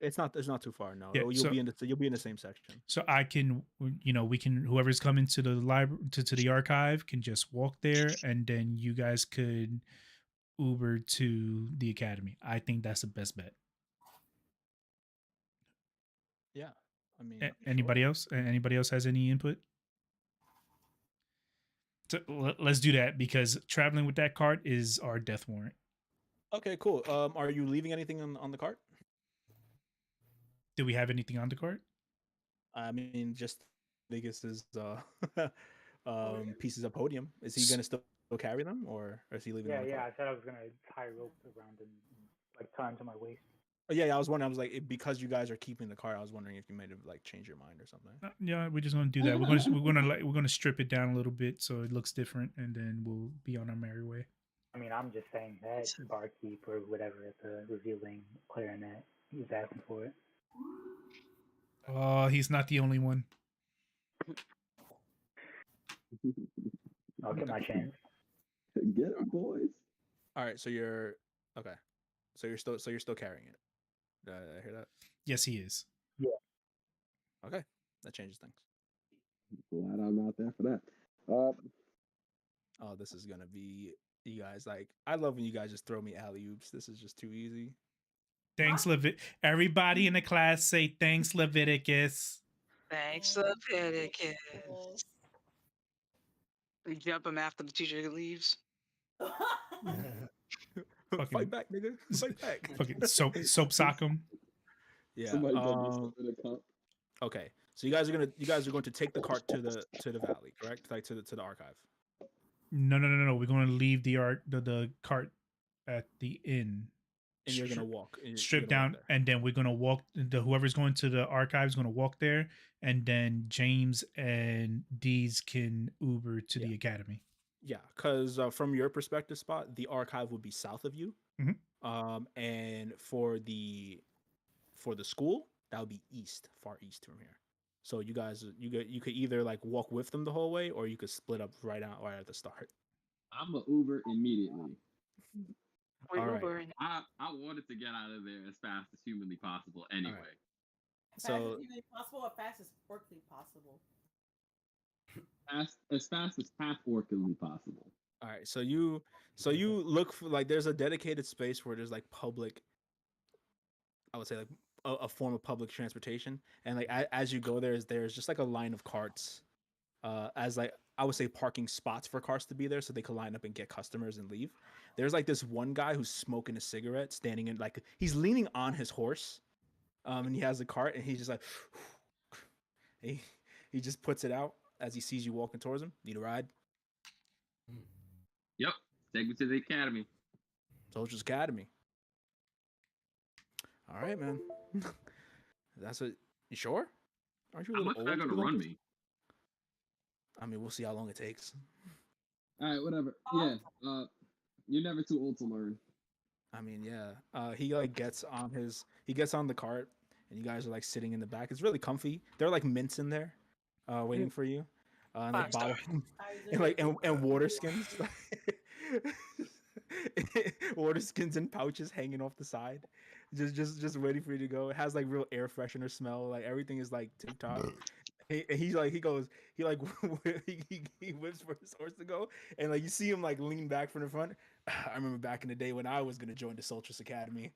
It's not too far. No, Yeah, you'll be in the same section. So I can, we can, whoever's coming to the library to the archive can just walk there, and then you guys could Uber to the academy. I think that's the best bet. Yeah, I mean, Anybody else? Anybody else has any input? So let's do that because traveling with that cart is our death warrant. Okay, cool. Are you leaving anything on the cart? Do we have anything on the cart? I mean, just biggest is pieces of podium. Is he gonna still carry them, or is he leaving them? Yeah. I said I was gonna tie rope around and like tie them to my waist. Oh, yeah, I was wondering. I was like, because you guys are keeping the cart, I was wondering if you might have like changed your mind or something. Yeah, we're just gonna do that. We're gonna strip it down a little bit so it looks different, and then we'll be on our merry way. I mean, I'm just saying that barkeep or whatever at the revealing clarinet, he's asking for it. Oh, he's not the only one. I'll get my chance. Get it, boys. All right, so you're okay. So you're still carrying it. Did I hear that? Yes, he is. Okay, that changes things. Glad I'm not there for that. Oh, this is gonna be you guys. Like, I love when you guys just throw me alley oops. This is just too easy. Thanks, Everybody in the class say thanks, Leviticus. Thanks, Leviticus. We jump him after the teacher leaves. Fight back, nigga. Fight back. Fucking soap sock him. Yeah. Somebody get me some in a cup. Okay. So you guys are going to take the cart to the valley, correct? Like to the archive. No. We're going to leave the cart at the inn. And you're gonna walk. Strip down, and then we're gonna walk. Whoever's going to the archive is gonna walk there, and then James and Deez can Uber to the academy. Yeah, because from your perspective, Spot, the archive would be south of you. Mhm. And for the school, that would be far east from here. So you guys, you could either like walk with them the whole way, or you could split up right at the start. I'm a Uber immediately. We're All right. Ubering. I wanted to get out of there as fast as humanly possible anyway. Fast as So humanly possible or fast as orcally possible? As fast as half orcally possible. all right. So you look for like there's a dedicated space where there's like public, I would say like a form of public transportation, and like as you go there's just like a line of carts, as like I would say parking spots for cars to be there so they could line up and get customers and leave. There's like this one guy who's smoking a cigarette, standing in like he's leaning on his horse, and he has a cart and he's just like he he just puts it out as he sees you walking towards him. Need a ride? Yep. Take me to the academy. Soldiers Academy. All right, man. That's it. You sure? Aren't you a How little much is that old to gonna be like run this? me? I mean, we'll see how long it takes. All right, whatever. Yeah. You're never too old to learn. I mean, yeah. He like he gets on the cart, and you guys are like sitting in the back. It's really comfy. There are like mints in there, waiting for you, and like Five bottle stars. and like and water skins, water skins and pouches hanging off the side, just waiting for you to go. It has like real air freshener smell. Like everything is like tip top. He's like he goes he like he whips for his horse to go, and like you see him like lean back from the front. I remember back in the day when I was gonna join the Solstice Academy.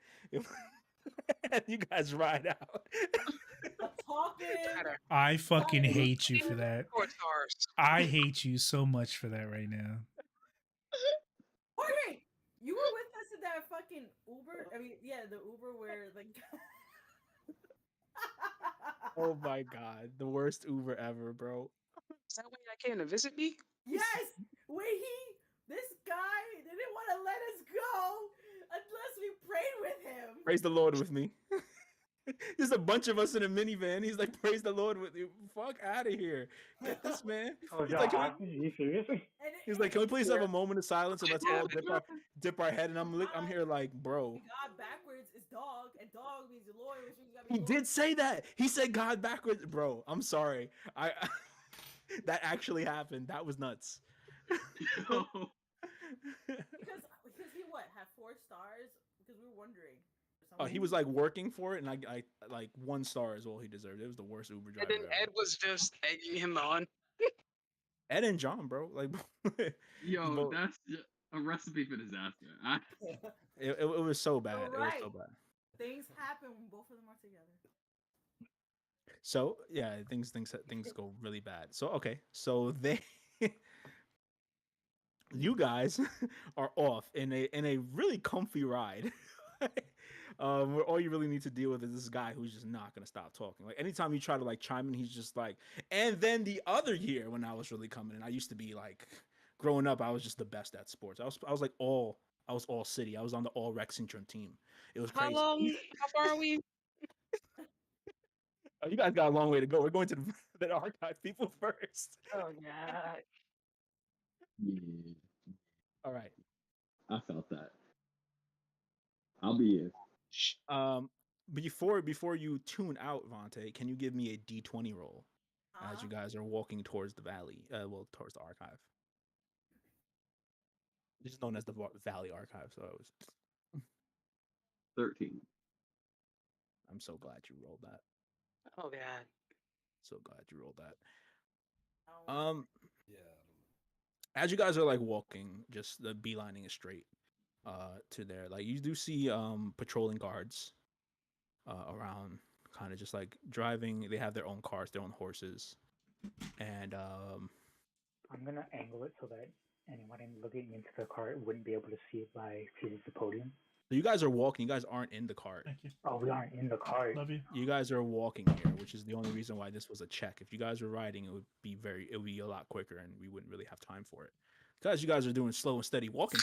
And you guys ride out. Talking. Matter. I fucking Sorry. hate you for that. 4 stars. I hate you so much for that right now. Wait, you were with us in that fucking Uber? I mean, yeah, the Uber where like. Oh my god, the worst Uber ever, bro. Is that why I came to visit me? Yes, this guy didn't want to let us go unless we prayed with him. Praise the Lord with me. There's a bunch of us in a minivan. He's like, praise the Lord with you. Fuck out of here. Get this man. Oh, He's like, are you serious? he's like, can we please have a moment of silence and let's all dip our head? And I'm here like, bro. God backwards is dog, and dog means the Lord, which means you gotta He be did say that. He said God backwards, bro. I'm sorry. I that actually happened. That was nuts. because he what had 4 stars because we were wondering. He was like working for it, and I like 1 star is all he deserved. It was the worst Uber driver And then ever. Ed was just egging him on. Ed and John, bro, like, Yo, that's a recipe for disaster. it was so bad. You're It was right. so bad. Things happen when both of them are together. So yeah, things go really bad. So okay, so they, you guys are off in a really comfy ride. Where all you really need to deal with is this guy who's just not gonna stop talking. Like anytime you try to like chime in, he's just like. And then the other year when I was really coming in, I used to be like, growing up, I was just the best at sports. I was all city. I was on the all Rexington team. It was How crazy. long? How far are we? Oh, you guys got a long way to go. We're going to the archive people first. Oh god. Yeah, All right. I felt that. I'll be here. Before you tune out, Vontae, can you give me a D20 roll as you guys are walking towards the valley? Towards the archive. This is known as the Valley Archive. So it was. 13. I'm so glad you rolled that. Oh god. So glad you rolled that. Oh. Yeah. As you guys are like walking, just the beelining is straight to there. Like you do see patrolling guards around, kind of just like driving. They have their own cars, their own horses, and I'm gonna angle it so that anyone looking into the cart wouldn't be able to see it by seeing the podium. so you guys are walking. You guys aren't in the cart. Thank you. Oh, we aren't in the cart. Love you. You guys are walking here, which is the only reason why this was a check. If you guys were riding, it would be a lot quicker, and we wouldn't really have time for it. Because you guys are doing slow and steady walking,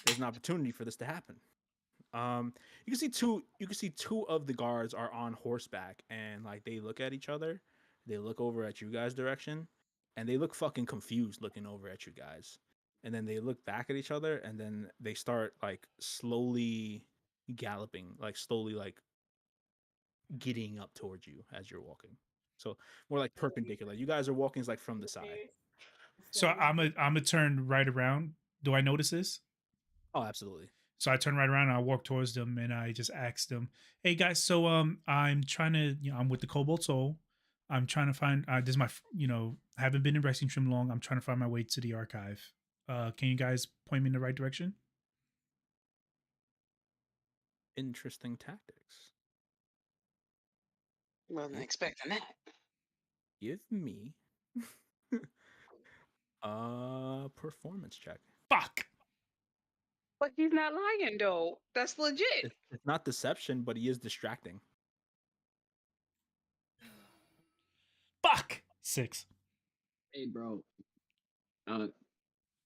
there's an opportunity for this to happen. You can see two of the guards are on horseback, and like they look at each other. They look over at you guys' direction, and they look fucking confused looking over at you guys. And then they look back at each other, and then they start like slowly galloping, like slowly like giddying up towards you as you're walking. So more like perpendicular. You guys are walking like from the side. So I'm a turn right around. Do I notice this? Oh, absolutely. So I turn right around and I walk towards them and I just ask them, "Hey guys, so I'm trying to, I'm with the Cobalt Soul. I'm trying to find this is my, haven't been in Resting Trim long. I'm trying to find my way to the archive. Can you guys point me in the right direction?" Interesting tactics. Wasn't expecting that. Give me a performance check. Fuck. But he's not lying though. That's legit. It's not deception, but he is distracting. Fuck. 6. Hey, bro.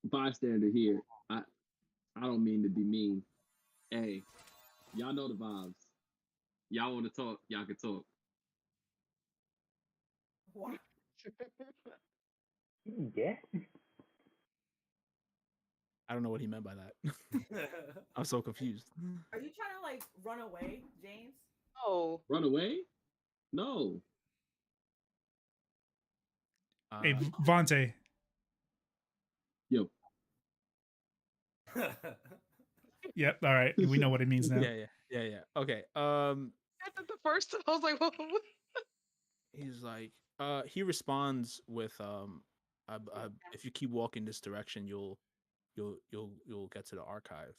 Bystander here. I don't mean to be mean. Hey, y'all know the vibes. Y'all want to talk? Y'all can talk. What? Yeah. I don't know what he meant by that. I'm so confused. Are you trying to like run away, James? Oh, Run away? No. Hey, Uh, Vontae. Yo, Yep. All right. We know what it means now. yeah. Okay. after the first, I was like, what? He's like, he responds with, if you keep walking this direction, you'll get to the archive.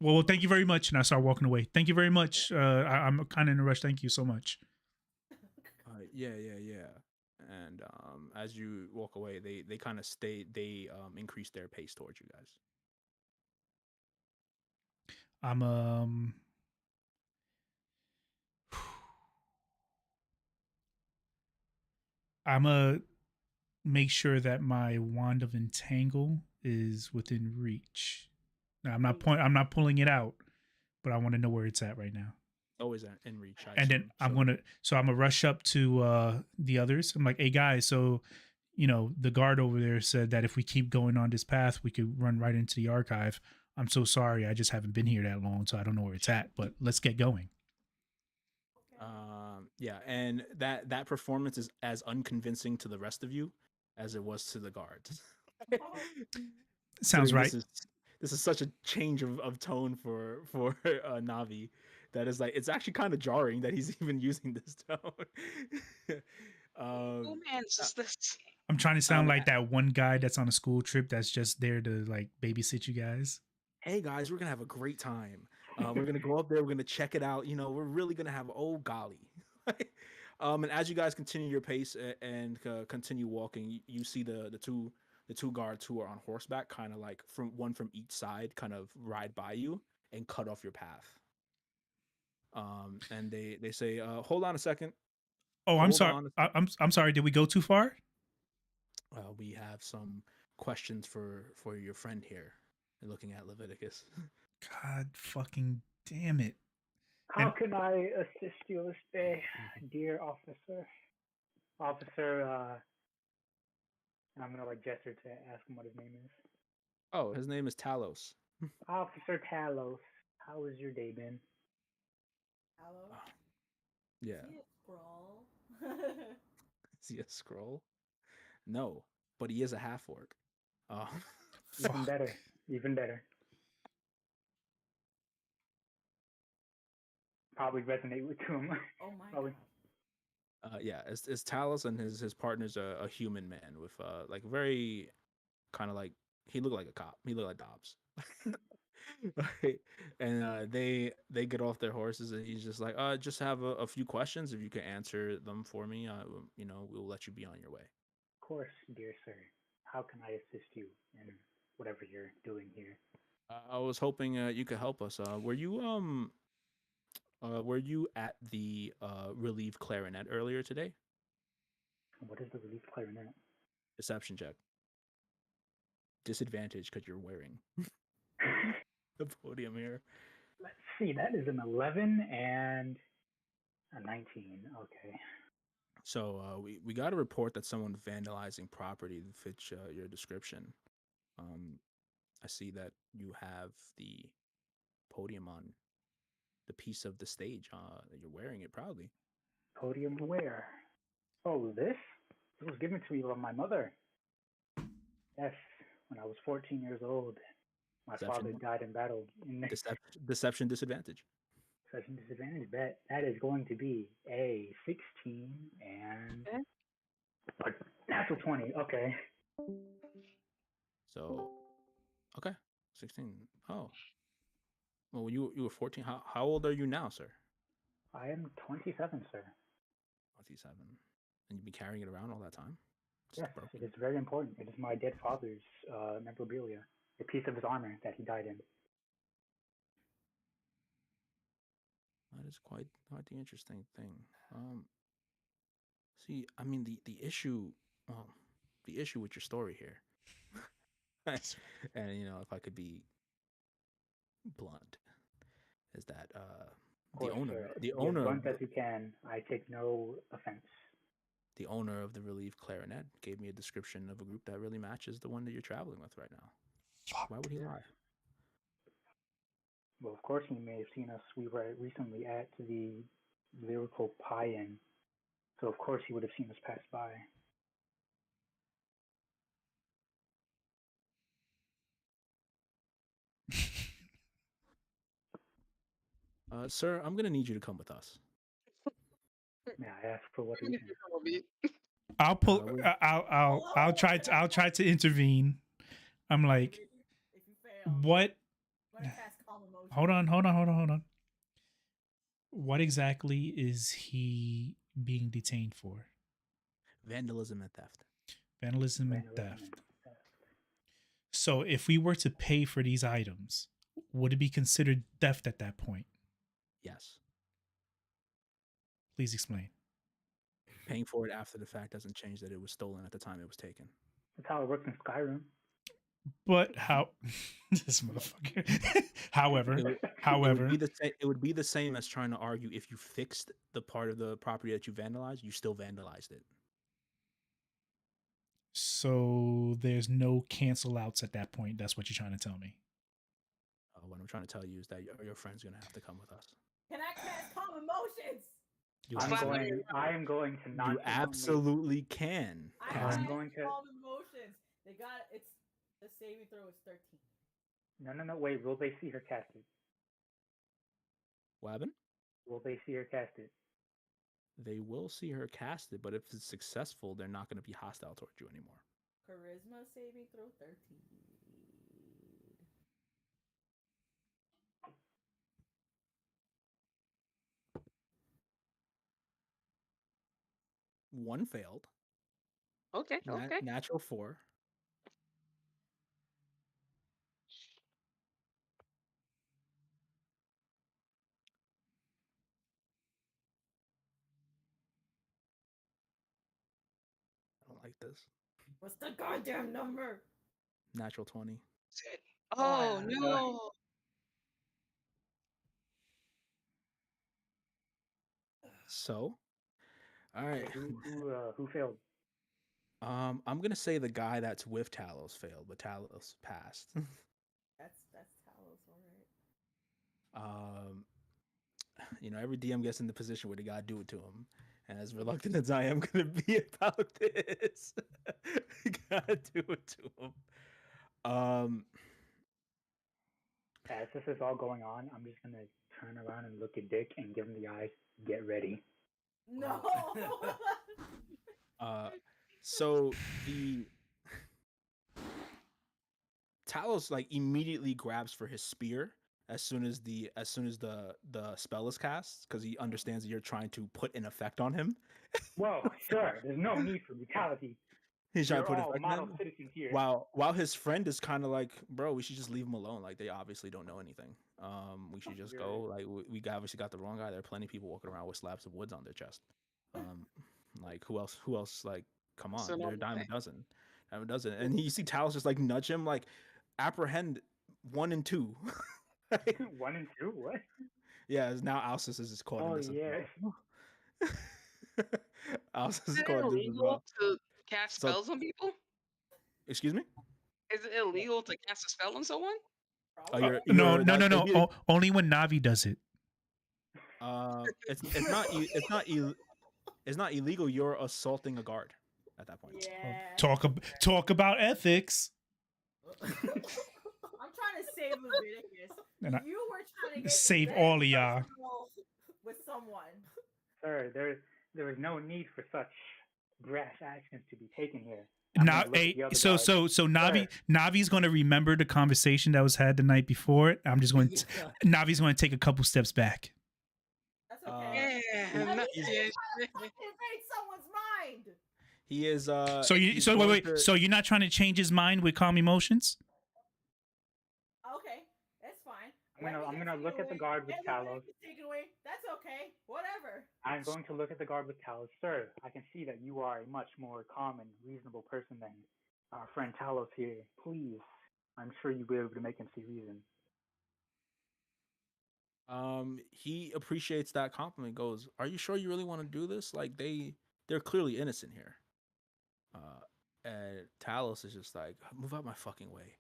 Well, thank you very much. And I start walking away. Thank you very much. I'm kind of in a rush. Thank you so much. Yeah. And as you walk away, they kind of increase their pace towards you guys. I'm I'm a make sure that my wand of entangle is within reach. Now, I'm not pulling it out, but I want to know where it's at right now. Always in reach. I And then assume. I'm gonna rush up to the others. I'm like, "Hey guys, so the guard over there said that if we keep going on this path, we could run right into the archive. I'm so sorry, I just haven't been here that long, so I don't know where it's at. But let's get going." Yeah, and that performance is as unconvincing to the rest of you as it was to the guards. Sounds Considering right. this is such a change of tone for Navi that is like it's actually kind of jarring that he's even using this tone. Who um, man's uh, is this? I'm trying to sound um, like that one guy that's on a school trip that's just there to like babysit you guys. hey guys, we're gonna have a great time. We're gonna go up there. We're gonna check it out. We're really gonna have oh golly. And as you guys continue your pace and continue walking, you see the two guards who are on horseback, kind of like from each side, kind of ride by you and cut off your path. And they say, "Hold on a second. Oh, I'm Hold sorry. on. I'm sorry. Did we go too far? We have some questions for your friend here." Looking at Leviticus. God fucking damn it. How And can I assist you this day, dear officer? Officer, I'm gonna like gesture to ask him what his name is. Oh, his name is Talos. Officer Talos, how has your day been? Hello? Yeah. See it scroll. Is he a scroll? No, but he is a half orc. Uh, Even fuck. better. Even better. Probably resonate with him. Oh my Probably. god. yeah, it's Talos and his partner's a human man with like very kind of like he looked like a cop. He looked like Dobbs. Right. And they get off their horses and he's just like, just have a few questions. If you can answer them for me, we'll let you be on your way. Of course, dear sir. How can I assist you in whatever you're doing here? I was hoping you could help us. Were you at the relieved clarinet earlier today? What is the relief clarinet? Deception check. Disadvantage because you're wearing the podium here. Let's see, that is an 11 and a 19. Okay. So we got a report that someone vandalizing property that fits your description. Um, I see that you have the podium on the piece of the stage. That you're wearing it proudly. Podium where? Oh, this? This was given to me by my mother. Yes, when I was 14 years old, my father Deception, died in battle. In deception, disadvantage. such a disadvantage bet. That is going to be a 16 and Okay. a natural 20. Okay. So okay, 16. Oh, well, you were 14. How old are you now, sir? I am 27, sir. 27. And you've been carrying it around all that time? It's Yes, it broken. is very important. It is my dead father's memorabilia, a piece of his armor that he died in. That is quite the interesting thing. See, I mean the issue, well, the issue with your story here, and if I could be blunt, is that Of the course, owner, sir. the Be as owner of blunt as you can. I take no offense. the owner of the Relief Clarinet gave me a description of a group that really matches the one that you're traveling with right now. Why would he lie? Well, of course, he may have seen us. We were recently at the lyrical pie-in, so of course he would have seen us pass by. Sir, I'm gonna need you to come with us. May I ask for what reason? I'll pull. We I'll try to intervene. I'm like, If you fail, what? I'm gonna cast calm emotion. Hold on. What exactly is he being detained for? vandalism and theft. Vandalism and Vandalism theft. and theft. So if we were to pay for these items, would it be considered theft at that point? Yes. Please explain. Paying for it after the fact doesn't change that it was stolen at the time it was taken. That's how it works in Skyrim. But how this motherfucker. However, It would be the same as trying to argue if you fixed the part of the property that you vandalized, you still vandalized it. so there's no cancel outs at that point. That's what you're trying to tell me. What I'm trying to tell you is that your friend's gonna have to come with us. Can I cast calm emotions? I am going to not. You absolutely can. I Cast I'm cast going to. calm emotions. They got it's the saving throw is 13. No. Wait. Will they see her cast it? What happened? Will they see her cast it? They will see her cast it, but if it's successful, they're not going to be hostile towards you anymore. Charisma saving throw 13. One failed. Okay. Natural 4. I don't like this. What's the goddamn number? Natural 20. Oh no. So, all right. Who failed? I'm gonna say the guy that's with Talos failed, but Talos passed. That's Talos, alright. Every DM gets in the position where they gotta do it to him. And as reluctant as I am gonna be about this, gotta do it to him. As this is all going on, I'm just gonna turn around and look at Dick and give him the eyes. Get ready. No. So the Talos like immediately grabs for his spear as soon as the spell is cast because he understands that you're trying to put an effect on him. Whoa, sir, there's no need for brutality. He's trying You're to put all effect on model him. citizens here. While his friend is kind of like, bro, we should just leave him alone. Like they obviously don't know anything. We should just go. Like we obviously got the wrong guy. There are plenty of people walking around with slabs of woods on their chest. Like who else? Like come on, they're a dime a dozen. And you see Talos just like nudge him, like apprehend 1 and 2. 1 and 2, what? Yeah, now Alcis is caught in this as yeah. well. Alcis is Is it caught in this as illegal well. to cast spells on people? Excuse me? Is it illegal to cast a spell on someone? No. Only when Navi does it. It's not illegal. You're assaulting a guard at that point. Yeah. Talk about ethics. I'm trying to save Leviticus. And I You were trying to get save very all of y'all. personal with someone. Sir, there is no need for such brash actions to be taken here. I'm Now, gonna look at the other so guards. Navi's going to remember the conversation that was had the night before. I'm just going to Navi's going to take a couple steps back. That's okay. Yeah, I mean, not he's yet. trying to invade someone's mind. He is So he's wait, going wait. to- So you're not trying to change his mind with calm emotions? Okay, that's fine. I'm gonna look at the guard with Talos. Take it away. That's okay. Whatever. I'm going to look at the guard with Talos. Sir, I can see that you are a much more calm and reasonable person than our friend Talos here. Please, I'm sure you'll be able to make him see reason. he appreciates that compliment. Goes, "Are you sure you really want to do this? Like they're clearly innocent here." And Talos is just like, "Move out my fucking way,"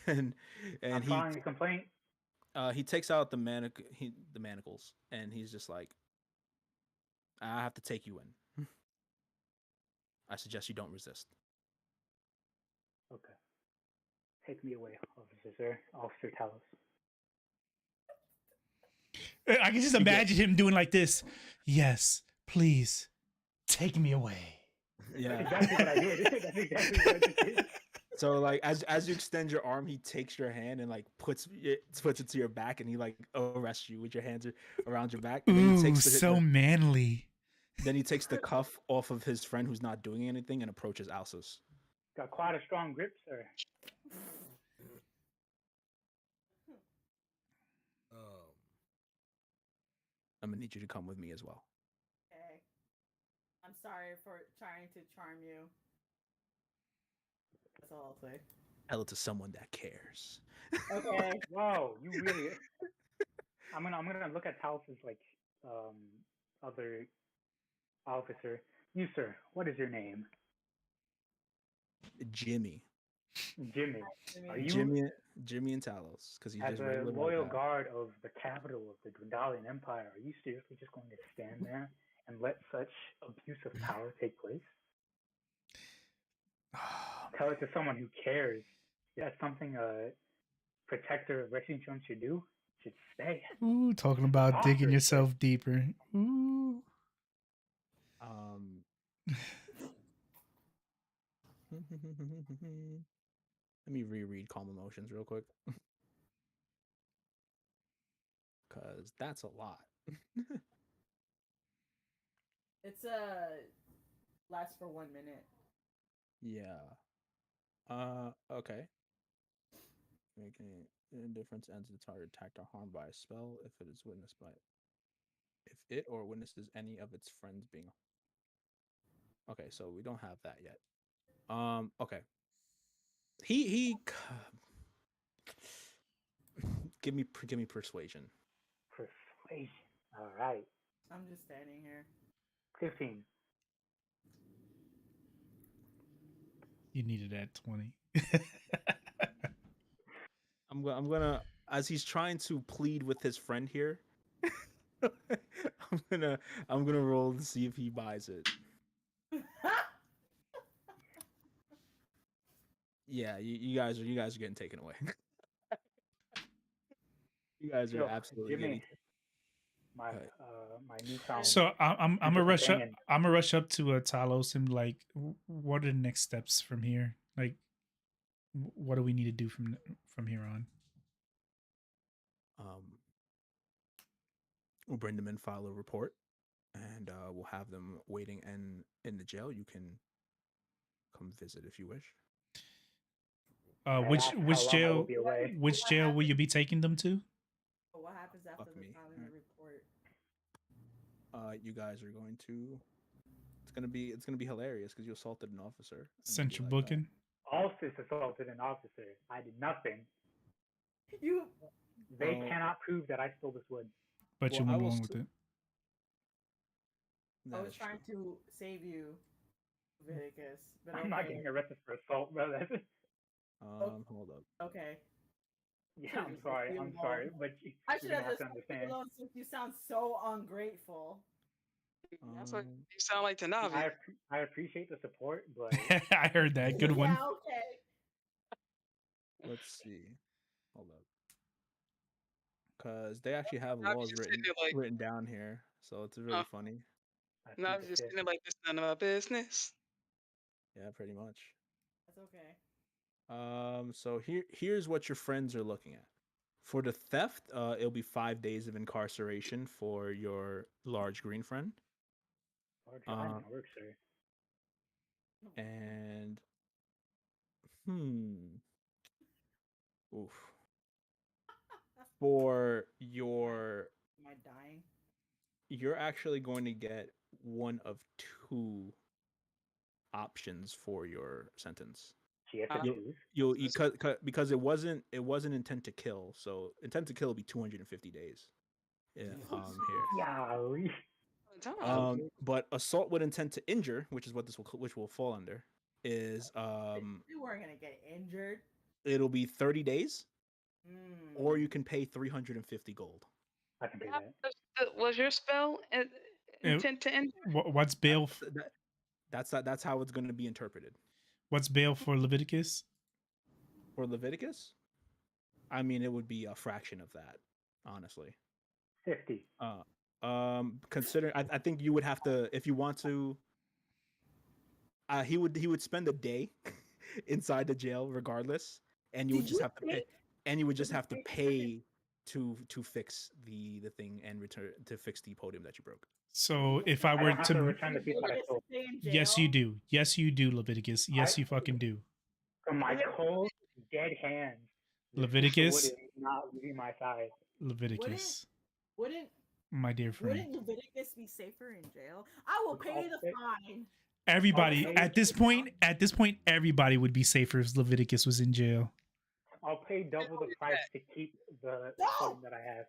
and I'm filing a complaint. he takes out the manacles, and he's just like, "I have to take you in. I suggest you don't resist." Okay. Take me away, officer, sir. Officer Talos. I can just imagine him doing like this. Yes, please, take me away. Yeah. Exactly what I did. That's exactly what I did. So like as you extend your arm, he takes your hand and like puts it to your back, and he like arrests you with your hands around your back. And then he Ooh, takes so manly. Then he takes the cuff off of his friend who's not doing anything and approaches Alsus. Got quite a strong grip, sir. I'm gonna need you to come with me as well. Okay. I'm sorry for trying to charm you. That's all I'll say. Tell it to someone that cares. Okay. Whoa, you really? I'm gonna look at Talos's like other officer. You, sir, what is your name? Jimmy. Jimmy. Are you Jimmy and Talos? Because he's as just a regular loyal white guy. guard of the capital of the Dwendalian Empire? Are you seriously just going to stand there and let such abuse of power take place? Tell it to someone who cares. That's something a protector of Lexington should do. Should say. Ooh, talking about Talk digging to yourself deeper. Ooh. Let me reread Calm Emotions real quick. Because that's a lot. It's lasts for 1 minute. Yeah. Okay. Making indifference ends the target attacked or harmed by a spell if it is witnessed by if it or witnesses any of its friends being. Okay, so we don't have that yet. Okay. He give me persuasion. Persuasion. All right. I'm just standing here. 15. You needed that 20. I'm gonna as he's trying to plead with his friend here. I'm gonna roll to see if he buys it. Yeah, you guys are getting taken away. You guys are Yo, absolutely Jimmy, getting. my my newfound. So I'm gonna rush up. companion. I'm gonna rush up to Talos and like, what are the next steps from here? Like, what do we need to do from here on? We'll bring them in, file a report, and we'll have them waiting in the jail. You can come visit if you wish. Which jail will you be taking them to? What happens after Fuck the me. filing the report? You guys are going to. It's gonna be hilarious because you assaulted an officer. and you'll be Central like, booking. Alsis assaulted an officer. I did nothing. You. They Well- cannot prove that I stole this wood. But you Well, I went will along with st- it. I That was is trying true. to save you, Leviticus. But I'm not getting arrested for assault, bro. That's Hold up. okay. yeah, Should've I'm just sorry. left you I'm sorry, alone. but I you're should gonna have have just to left you understand. alone since you sound so ungrateful. That's what Um, you sound like to Navi. I appreciate the support, but I heard that. Good one. Yeah, okay. let's see. Hold up, because they actually have Navi laws just sitting there like, written down here, so it's really huh? funny. I plead Navi the just fifth. sitting there like this none of our business. Yeah, pretty much. That's okay. So here's what your friends are looking at. For the theft, it'll be 5 days of incarceration for your large green friend. I'm Uh, gonna work, sir. and hmm, oof. For Am I dying? you're actually going to get one of two options for your sentence. She has to Uh, You'll choose. you because it wasn't intent to kill. So intent to kill will be 250 days. Yeah, here. Yeah. Tom. But assault with intent to injure, which will fall under, is You weren't gonna get injured. it'll be 30 days, or Mm. you can pay 350 gold. I can pay That that. was your spell intent to end? What's bail? That's how it's going to be interpreted. What's bail for Leviticus? For Leviticus, I mean, it would be a fraction of that, honestly. 50. Consider, I think you would have to, if you want to. He would spend a day inside the jail regardless, and you would Did just you have to pay, think? and you would just Did you have to think pay to fix the thing and return to fix the podium that you broke. So if I I were don't have to to, return the piece that I Leviticus stole. stay in yes, you jail? do. Yes, you do, Leviticus. Yes, you fucking do. From my Wouldn't cold, dead hands, this piece of wood Leviticus, is not leaving my side. Leviticus, wouldn't my dear friend. wouldn't Leviticus be safer in jail? I will pay the fine. Everybody Okay. at this point, everybody would be safer if Leviticus was in jail. I'll pay double the price to keep the No! podium that I have.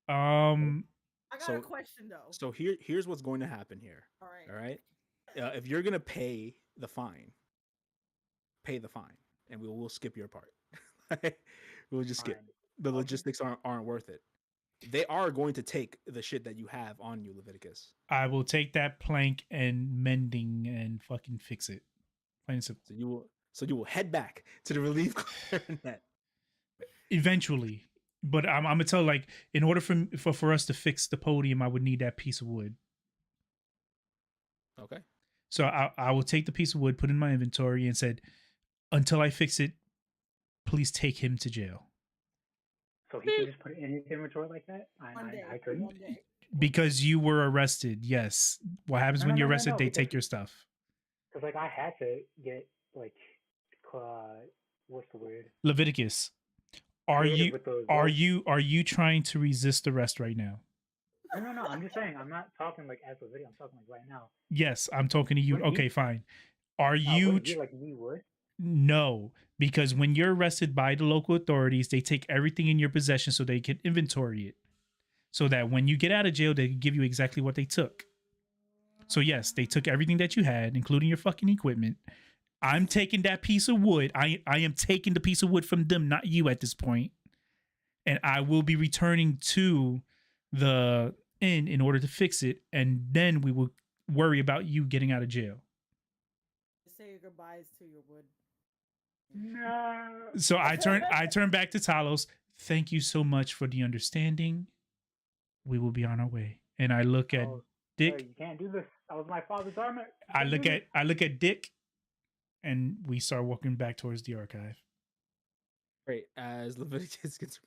Um, I got So- a question though. So here's what's going to happen here. All right. All right, if you're gonna pay the fine, and we'll skip your part. We'll just skip. Fine. The Okay. logistics aren't worth it. They are going to take the shit that you have on you, Leviticus. I will take that plank and mending and fucking fix it. Plain and simple. So you will head back to the relief clarinet. Eventually, but I'm gonna tell, like, in order for us to fix the podium, I would need that piece of wood. Okay. So I will take the piece of wood, put it in my inventory, and said, until I fix it, please take him to jail. So he can just put it in his inventory like that? I couldn't. One day. Because you were arrested. Yes. What happens No, when no, you're no, no, arrested? no, They because- take your stuff. Because like I had to get like, what's the word? Leviticus, are Creative you with those are words. you trying to resist arrest right now? No. I'm just saying. I'm not talking like as a video. I'm talking like right now. Yes, I'm talking to you. Wouldn't he- Okay, fine. Are No, you wouldn't he like me would? No, because when you're arrested by the local authorities, they take everything in your possession so they can inventory it. So that when you get out of jail, they can give you exactly what they took. So yes, they took everything that you had, including your fucking equipment. I'm taking that piece of wood. I am taking the piece of wood from them, not you at this point. And I will be returning to the inn in order to fix it, and then we will worry about you getting out of jail. Say your goodbyes to your wood. No. So I turn back to Talos. Thank you so much for the understanding. We will be on our way. And I look at Oh, Dick. you can't do this. That was my father's armor. You I can't look do at I look at Dick, and we start walking back towards the archive. Great. As Leviticus gets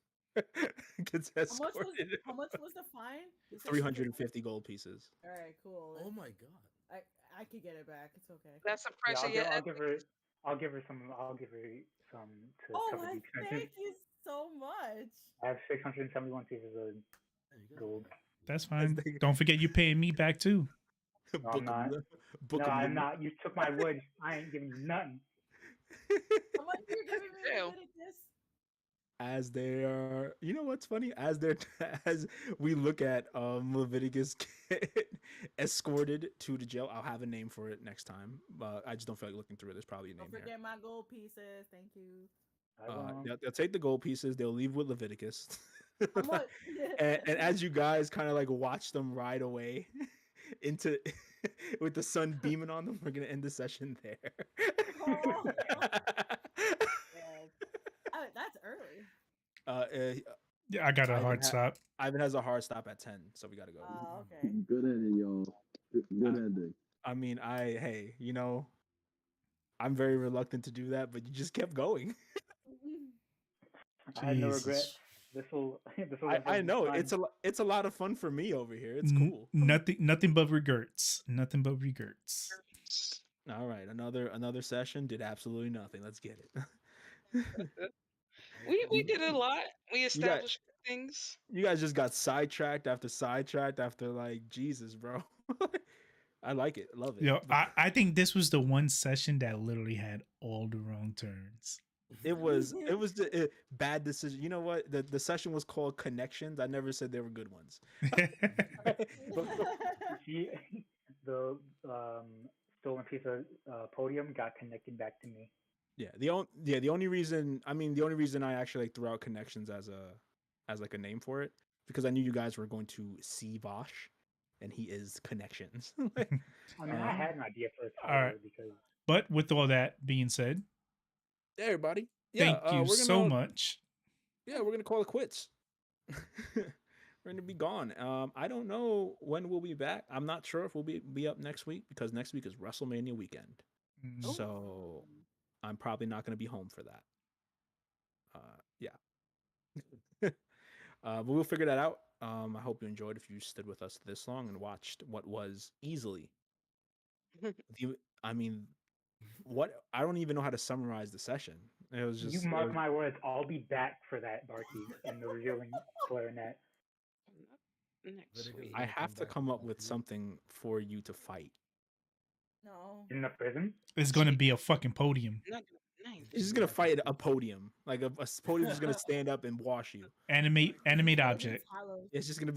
escorted, How much was the fine? You said 350 gold pieces. All right, cool. Oh my god. I could get it back. It's okay. That's the this. price of Yeah, your I'll give her. I'll give her some. I'll give her some to Oh, cover the expenses. thank you so much. I have 671 pieces of There you go. gold. That's fine. they- Don't forget you paying me back too. No, I'm not. Book No, 'em, I'm the- not. You took my wood. I ain't giving you nothing. How much are you giving me Damn. Leviticus? As they are, you know what's funny? As they're as we look at Leviticus get escorted to the jail. I'll have a name for it next time. I just don't feel like looking through it. There's probably a name Don't here. forget my gold pieces. Thank you. I won't. They'll take the gold pieces. They'll leave with Leviticus. Somewhat. And as you guys kind of like watch them ride away into with the sun beaming on them, we're gonna end the session there. Oh. Yes. Oh, that's early. Yeah, I got a Ivan, hard stop. Ivan has a hard stop at 10, so we gotta go. Oh, okay. Good ending, y'all. Good ending. I mean, hey, I'm very reluctant to do that, but you just kept going. I had no regret. Jesus. This will I know fun. it's a lot of fun for me over here. It's N- cool. Nothing but regrets. Nothing but regrets. All right, another session did absolutely nothing. Let's get it. We did a lot. We got- established things. You guys just got sidetracked after like Jesus, bro. I like it. Love it. Yo, I think this was the one session that literally had all the wrong turns. It was the bad decision. You know what? The session was called Connections. I never said they were good ones. See, the stolen piece of podium got connected back to me. Yeah, the only reason I actually like threw out Connections as like a name for it because I knew you guys were going to see Vosh, and he is Connections. I mean, I had an idea for a All title right. because But with all that being said, everybody, thank you we're so gonna, much. Yeah, we're gonna call it quits. We're gonna be gone. I don't know when we'll be back. I'm not sure if we'll be up next week because next week is WrestleMania weekend. Mm. So I'm probably not gonna be home for that. Yeah. But we'll figure that out. I hope you enjoyed if you stood with us this long and watched what was easily I mean, what I don't even know how to summarize the session. It was just you mark my words, I'll be back for that, Barky, and the revealing clarinet. Next week. I have to come up with something for you to fight. No. In the prison? It's going to be a fucking podium. Nice. He's just gonna fight a podium, like a podium is gonna stand up and wash you. Animate object. Hollow. It's just gonna be